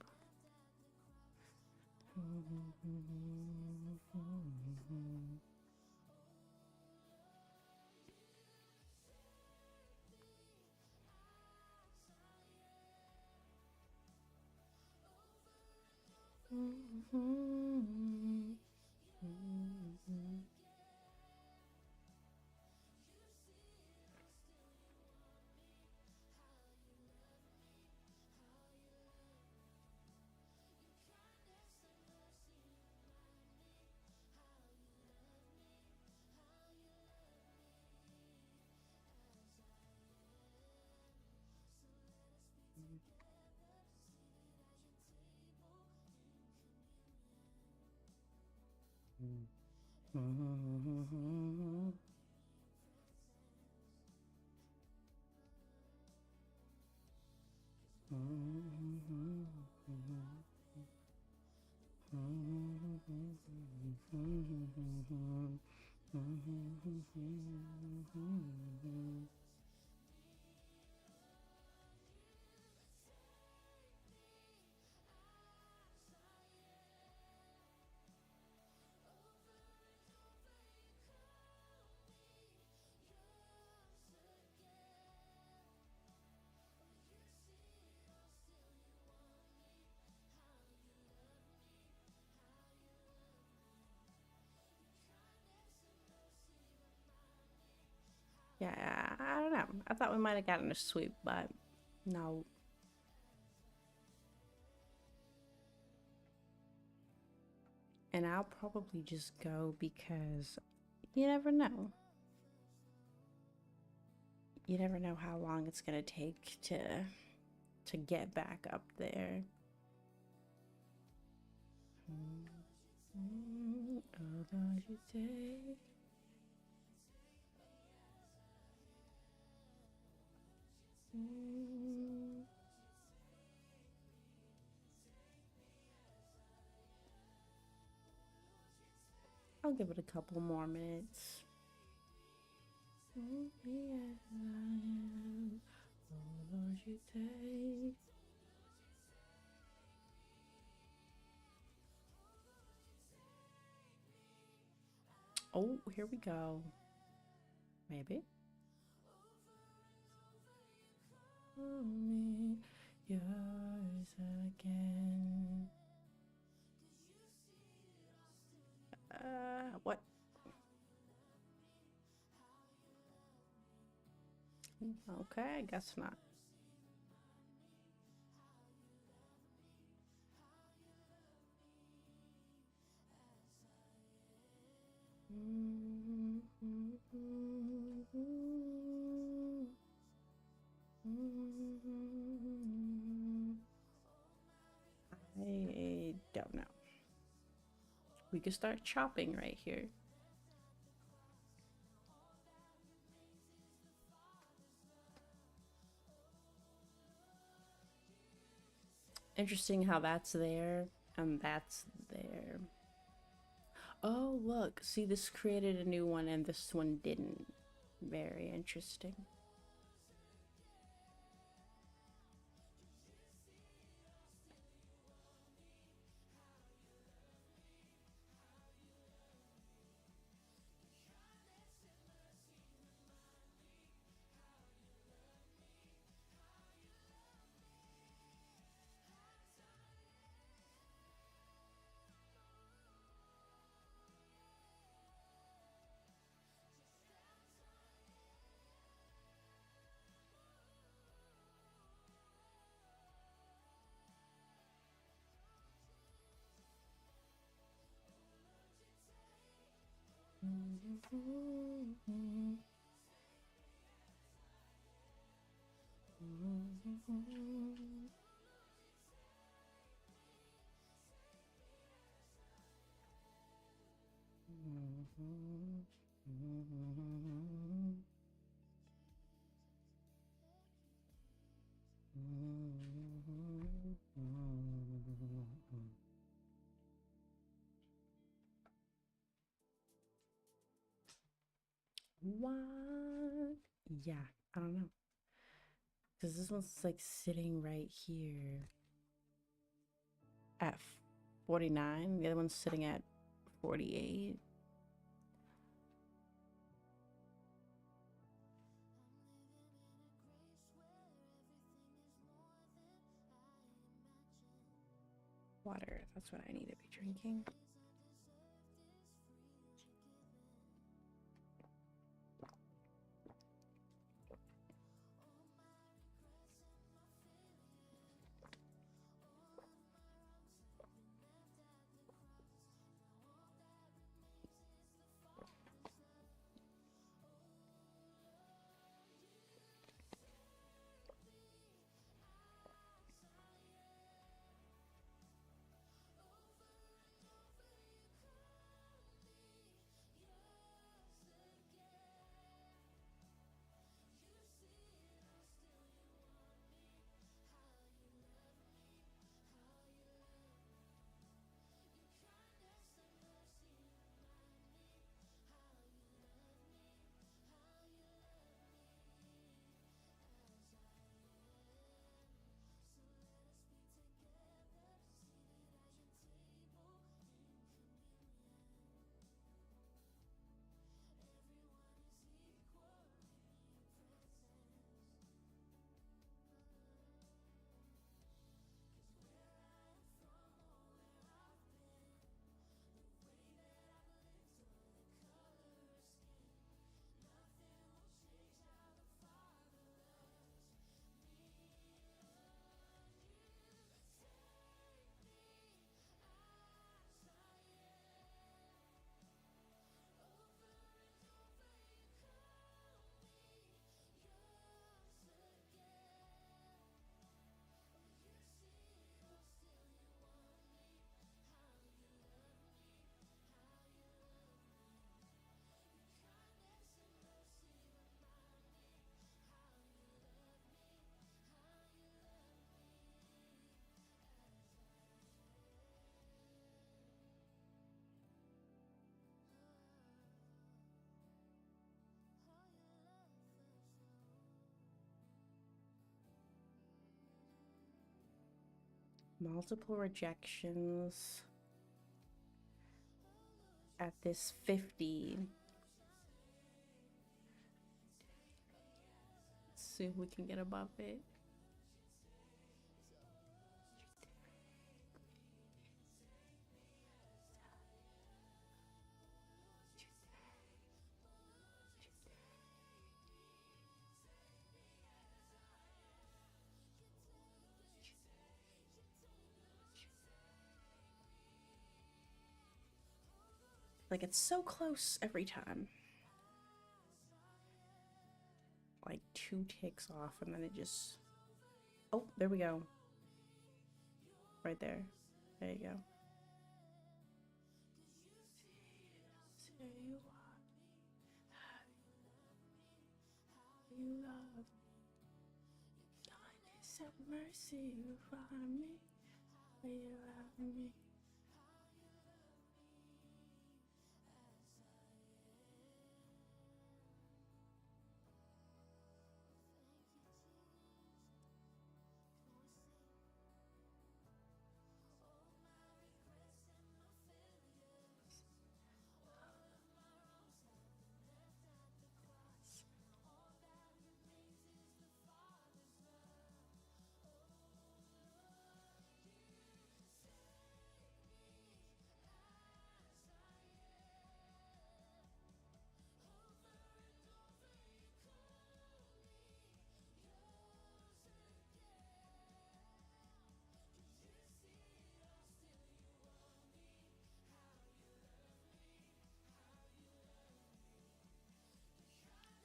Yeah, I don't know. I thought we might have gotten a sweep, but no. And I'll probably just go because you never know. You never know how long it's gonna take to get back up there. Although you take. I'll give it a couple more minutes. Oh, here we go. Maybe. Me, yours again. What? Okay, I guess not. I don't know. We could start chopping right here. Interesting how that's there and that's there. Oh, look. See, this created a new one and this one didn't. Very interesting. What? Yeah, I don't know. Because this one's like sitting right here at 49. The other one's sitting at 48. Water, that's what I need to be drinking. Multiple rejections at this 50. Let's see if we can get above it. Like, it's so close every time. Like 2 ticks off, and then it just... Oh, there we go. Right there. There you go. Say you are. You love. Kindness and mercy, you find me. You love me.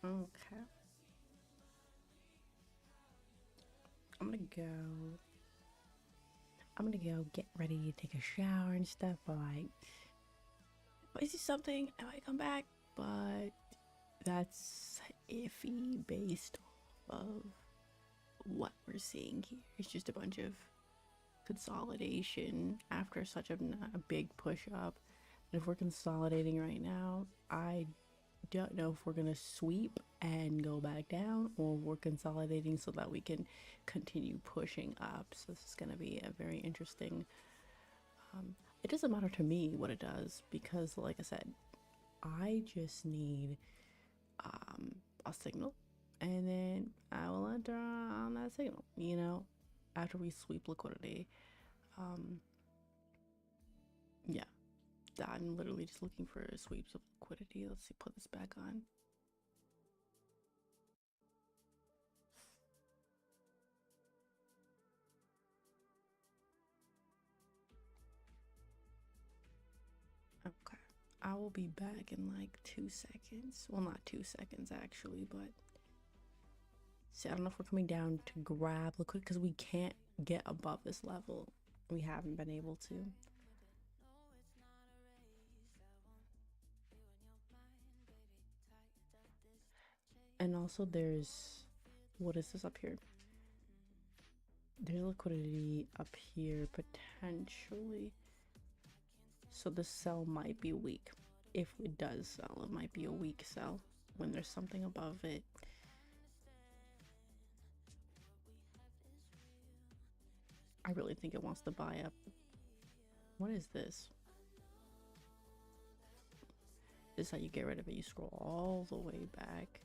Okay. I'm gonna go get ready to take a shower and stuff. But like, if I see something, I might come back. But that's iffy based off of what we're seeing here. It's just a bunch of consolidation after such a big push up. And if we're consolidating right now, I don't know if we're gonna sweep and go back down, or we're consolidating so that we can continue pushing up. So this is gonna be a very interesting. It doesn't matter to me what it does, because like I said, I just need a signal, and then I will enter on that signal, you know, after we sweep liquidity. Yeah, I'm literally just looking for sweeps of liquidity. Let's see, put this back on. Okay, I will be back in like 2 seconds. Well, not 2 seconds actually, but see, I don't know if we're coming down to grab liquid, because we can't get above this level. We haven't been able to. And also there's, what is this up here? There's liquidity up here potentially. So the sell might be weak. If it does sell, it might be a weak sell when there's something above it. I really think it wants to buy up. What is this? This is how you get rid of it. You scroll all the way back.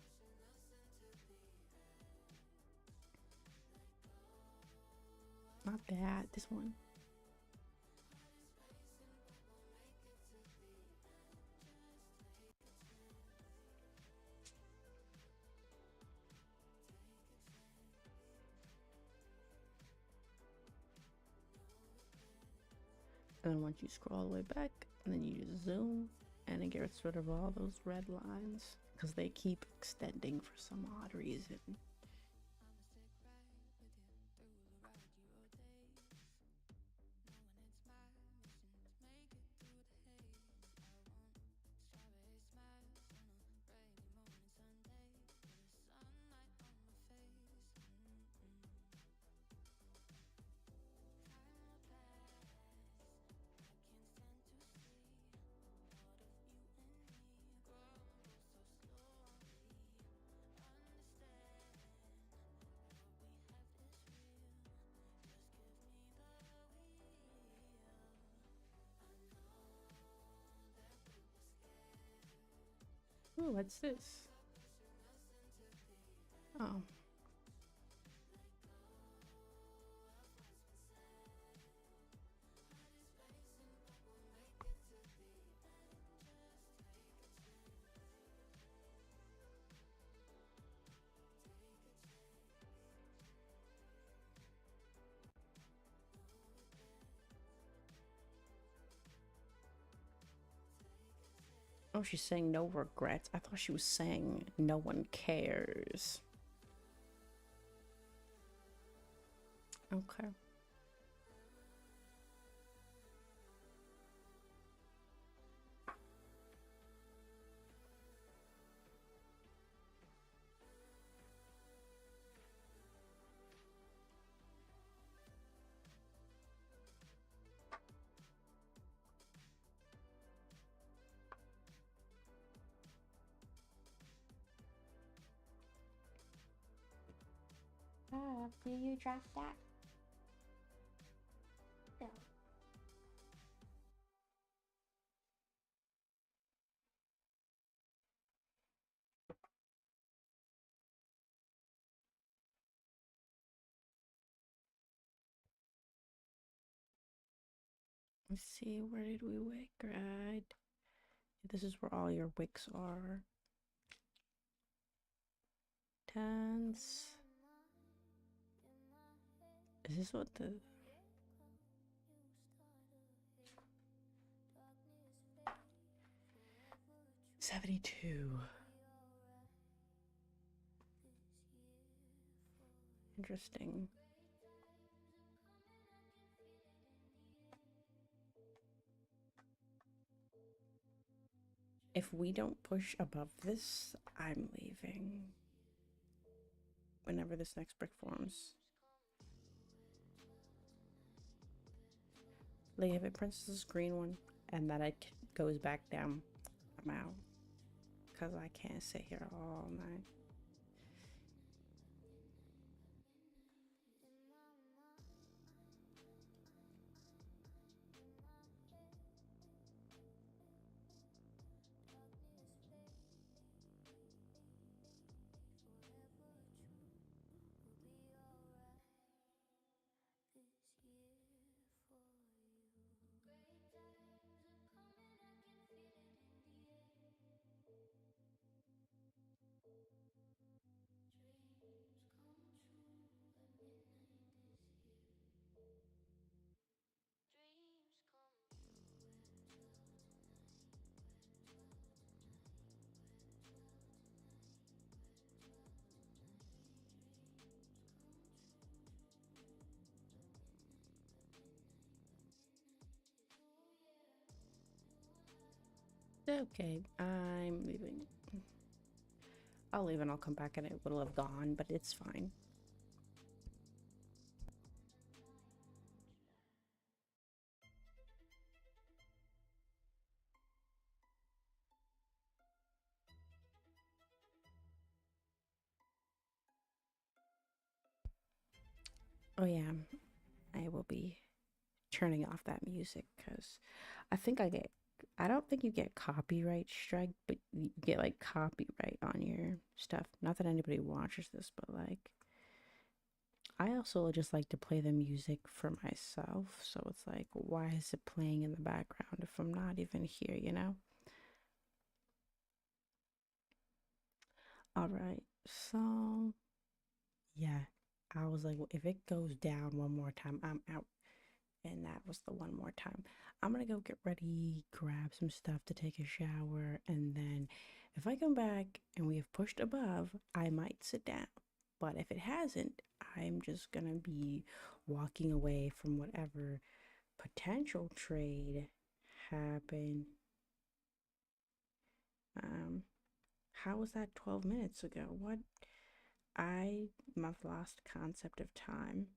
Not that, this one. And then once you scroll all the way back, and then you just zoom, and it gets rid of all those red lines, because they keep extending for some odd reason. Ooh, what's this? Oh. Oh, she's saying no regrets. I thought she was saying no one cares. Okay. Do you drop that? No. Let's see, where did we wick right? This is where all your wicks are. Tens. Is this what the 72? Interesting. If we don't push above this, I'm leaving. Whenever this next brick forms. Like if it prints this green one and then it goes back down, I'm out. Because I can't sit here all night. Okay, I'm leaving. I'll leave and I'll come back and it will have gone, but it's fine. Oh yeah, I will be turning off that music because I don't think you get copyright strike, but you get like copyright on your stuff. Not that anybody watches this, but like I also just like to play the music for myself. So it's like, why is it playing in the background if I'm not even here, you know? All right. So, yeah, I was like, well, if it goes down one more time, I'm out. And that was the one more time. I'm gonna go get ready, grab some stuff to take a shower, and then if I come back and we have pushed above, I might sit down. But if it hasn't, I'm just gonna be walking away from whatever potential trade happened. Um, how was that 12 minutes ago? What? I've lost concept of time.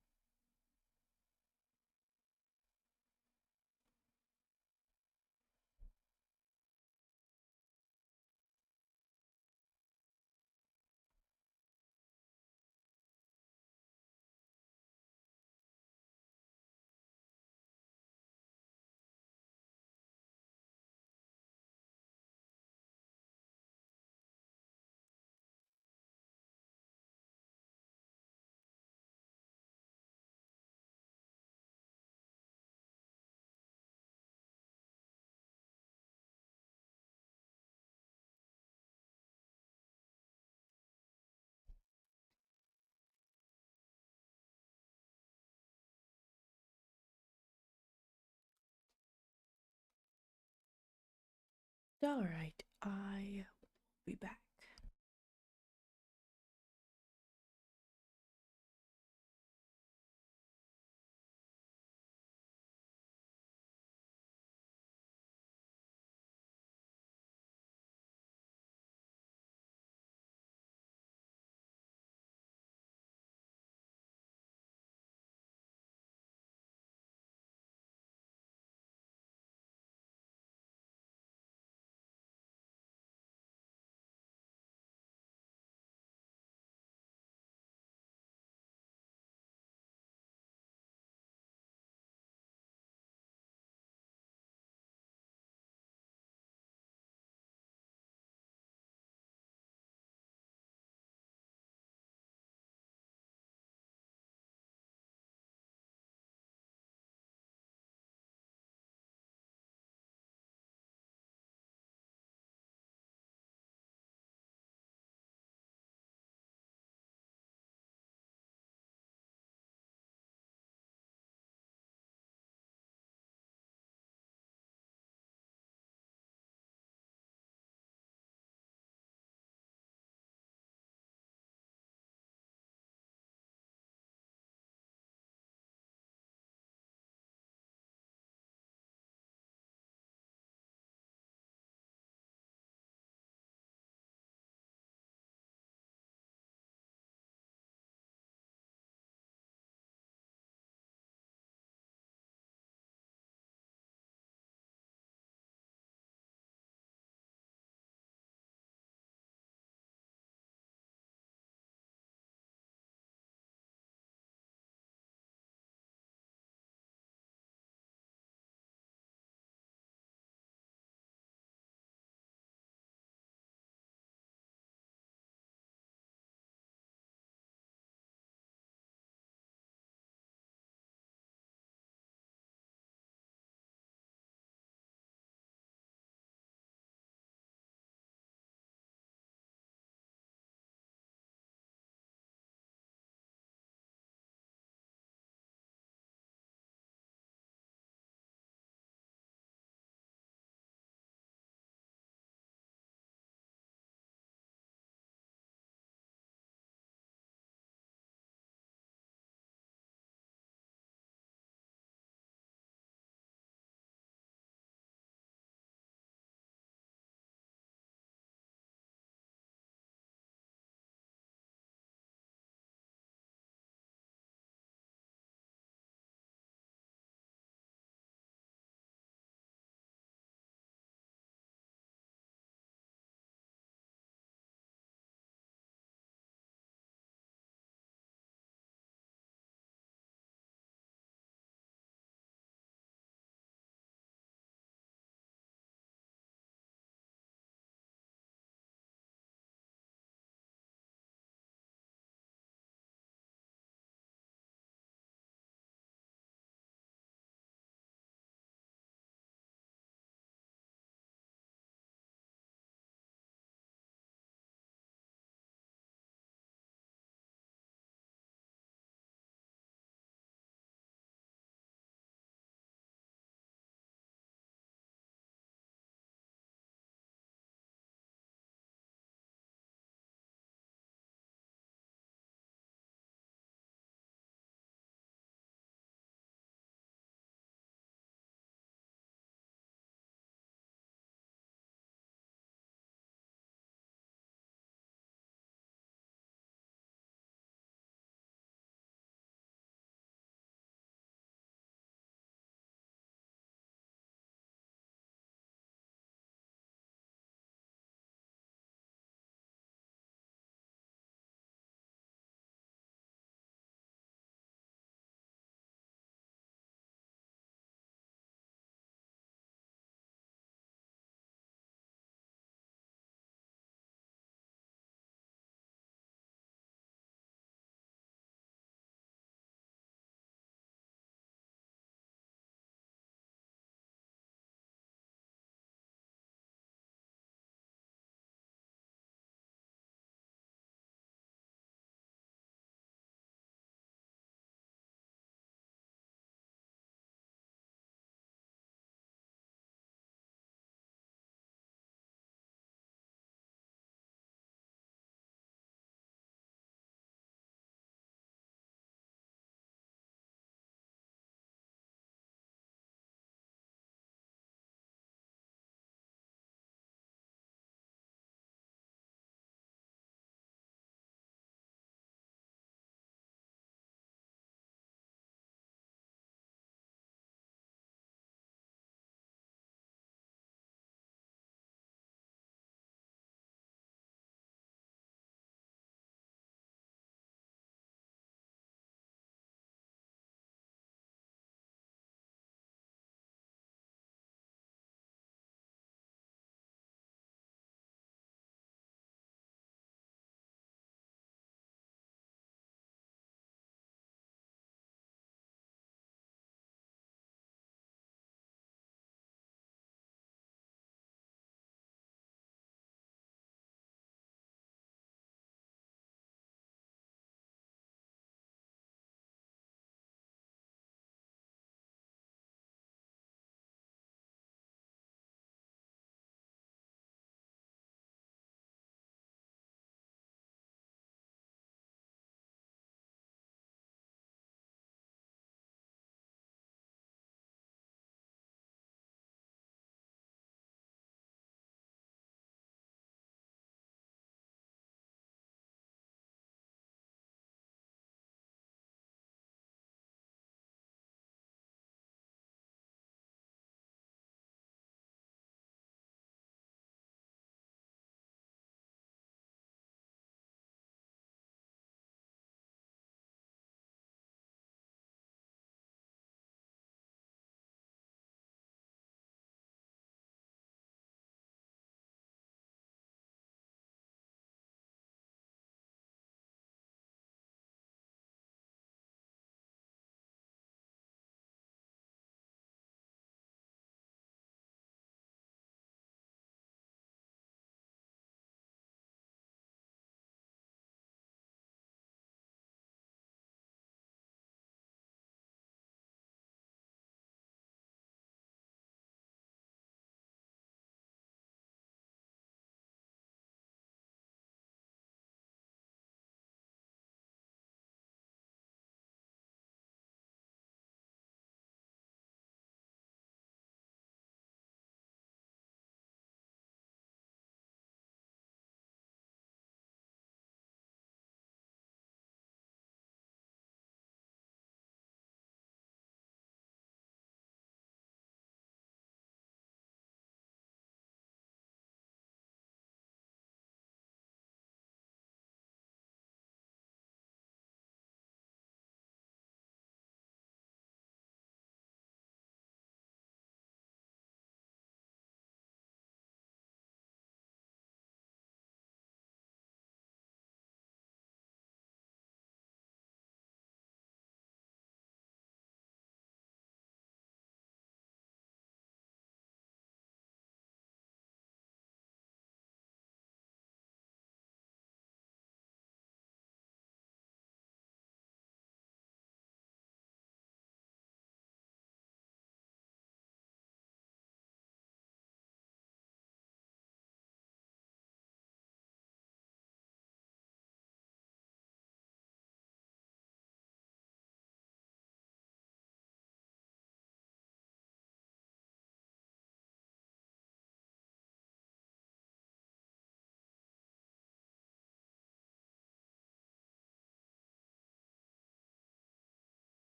All right, I will be back.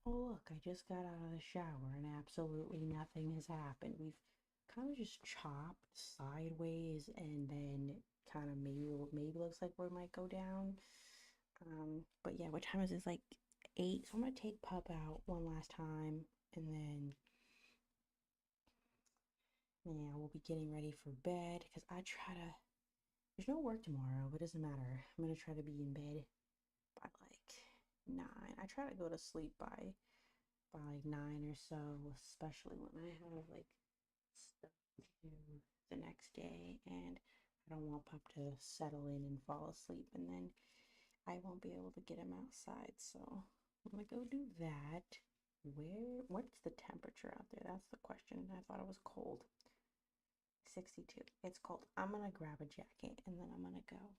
Oh, look, I just got out of the shower and absolutely nothing has happened. We've kind of just chopped sideways and then kind of maybe looks like we might go down. But yeah, what time is this? Like 8. So I'm gonna take Pup out one last time and then yeah, we'll be getting ready for bed because there's no work tomorrow, but it doesn't matter. I'm gonna try to be in bed by like 9. I try to go to sleep by like 9 or so, especially when I have like stuff to do the next day and I don't want Pup to settle in and fall asleep and then I won't be able to get him outside. So I'm gonna go do that. What's the temperature out there? That's the question. I thought it was cold. 62. It's cold. I'm gonna grab a jacket and then I'm gonna go.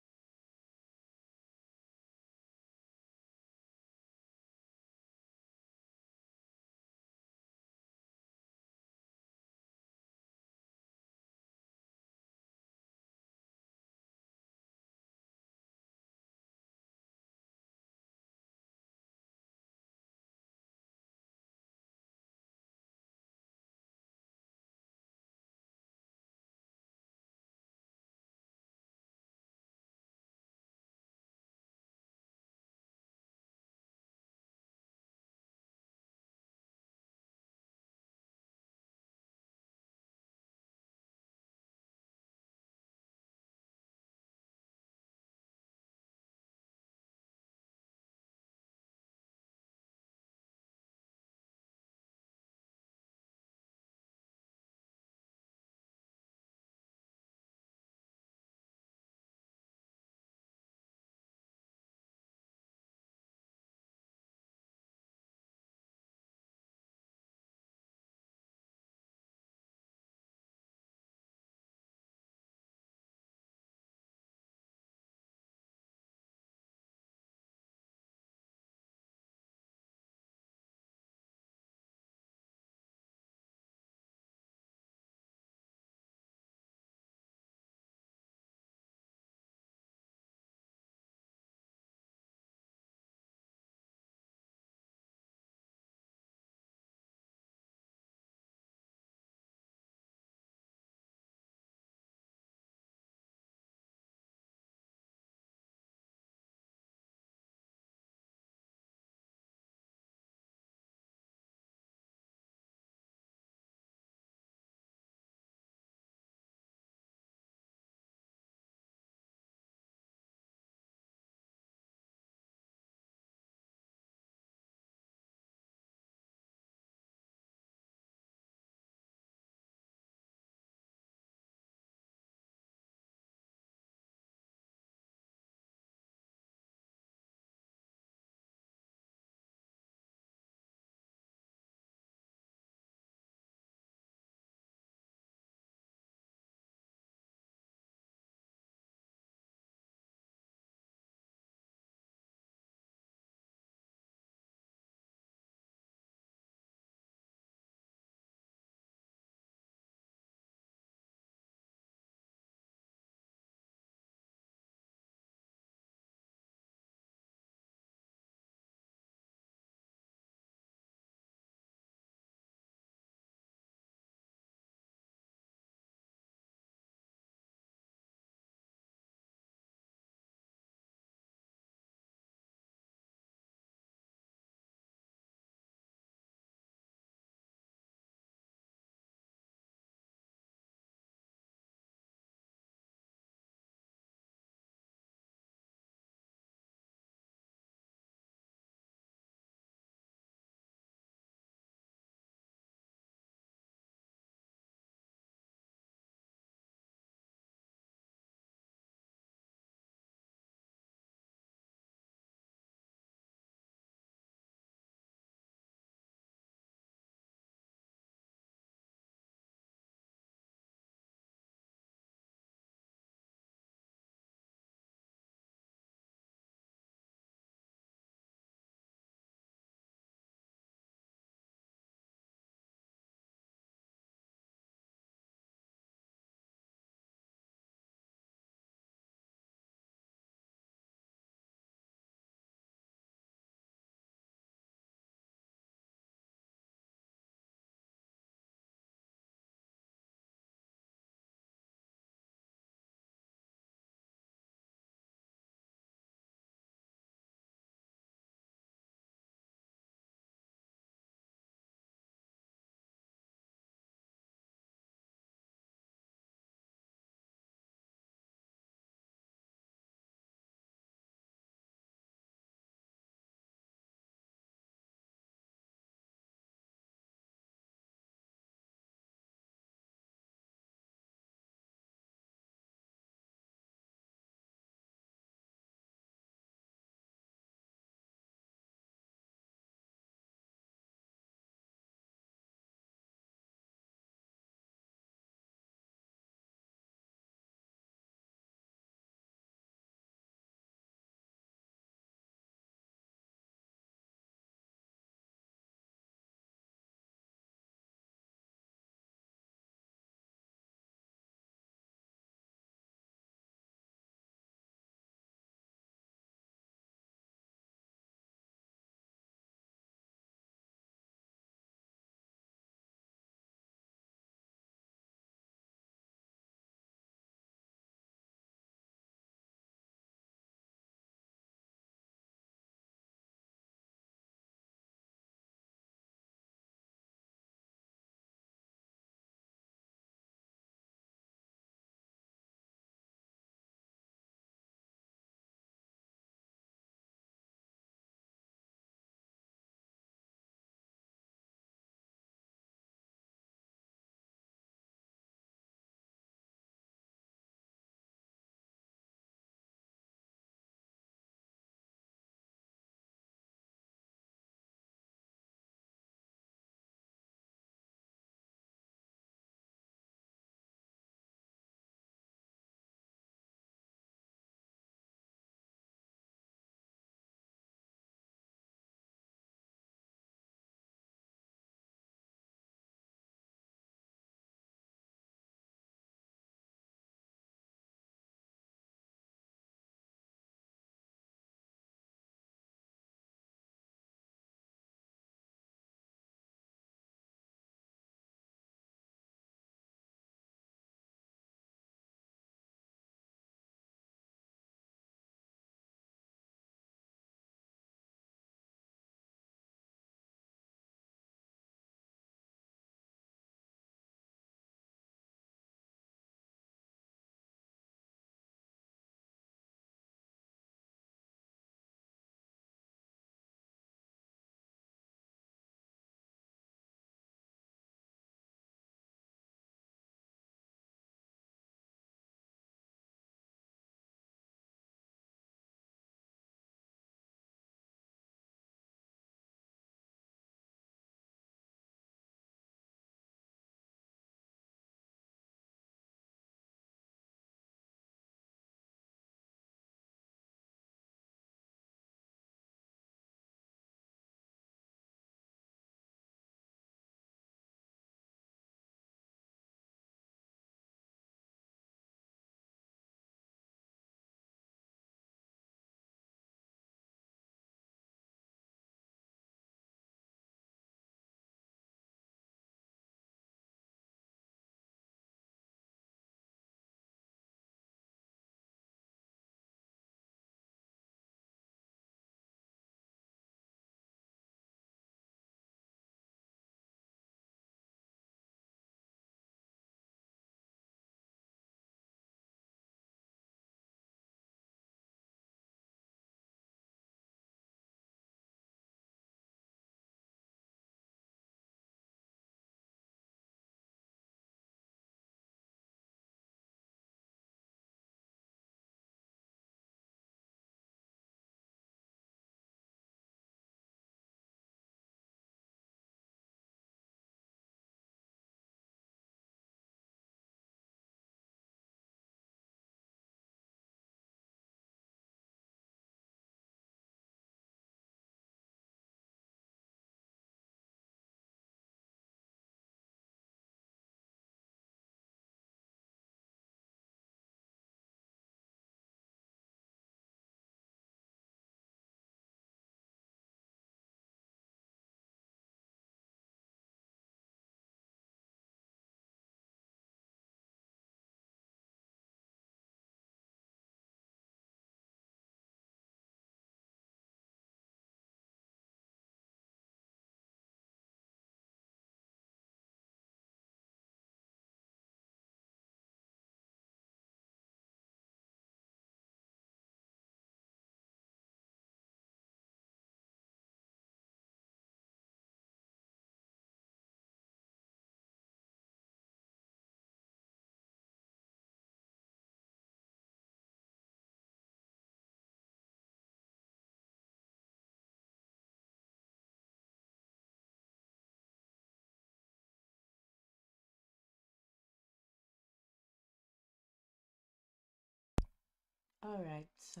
All right, so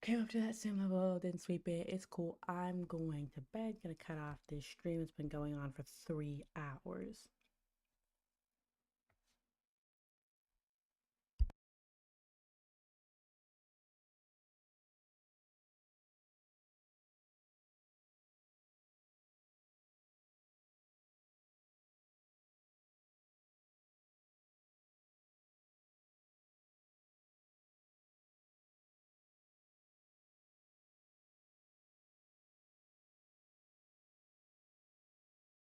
came up to that same level, didn't sweep it. It's cool. I'm going to bed, gonna cut off this stream. It's been going on for 3 hours.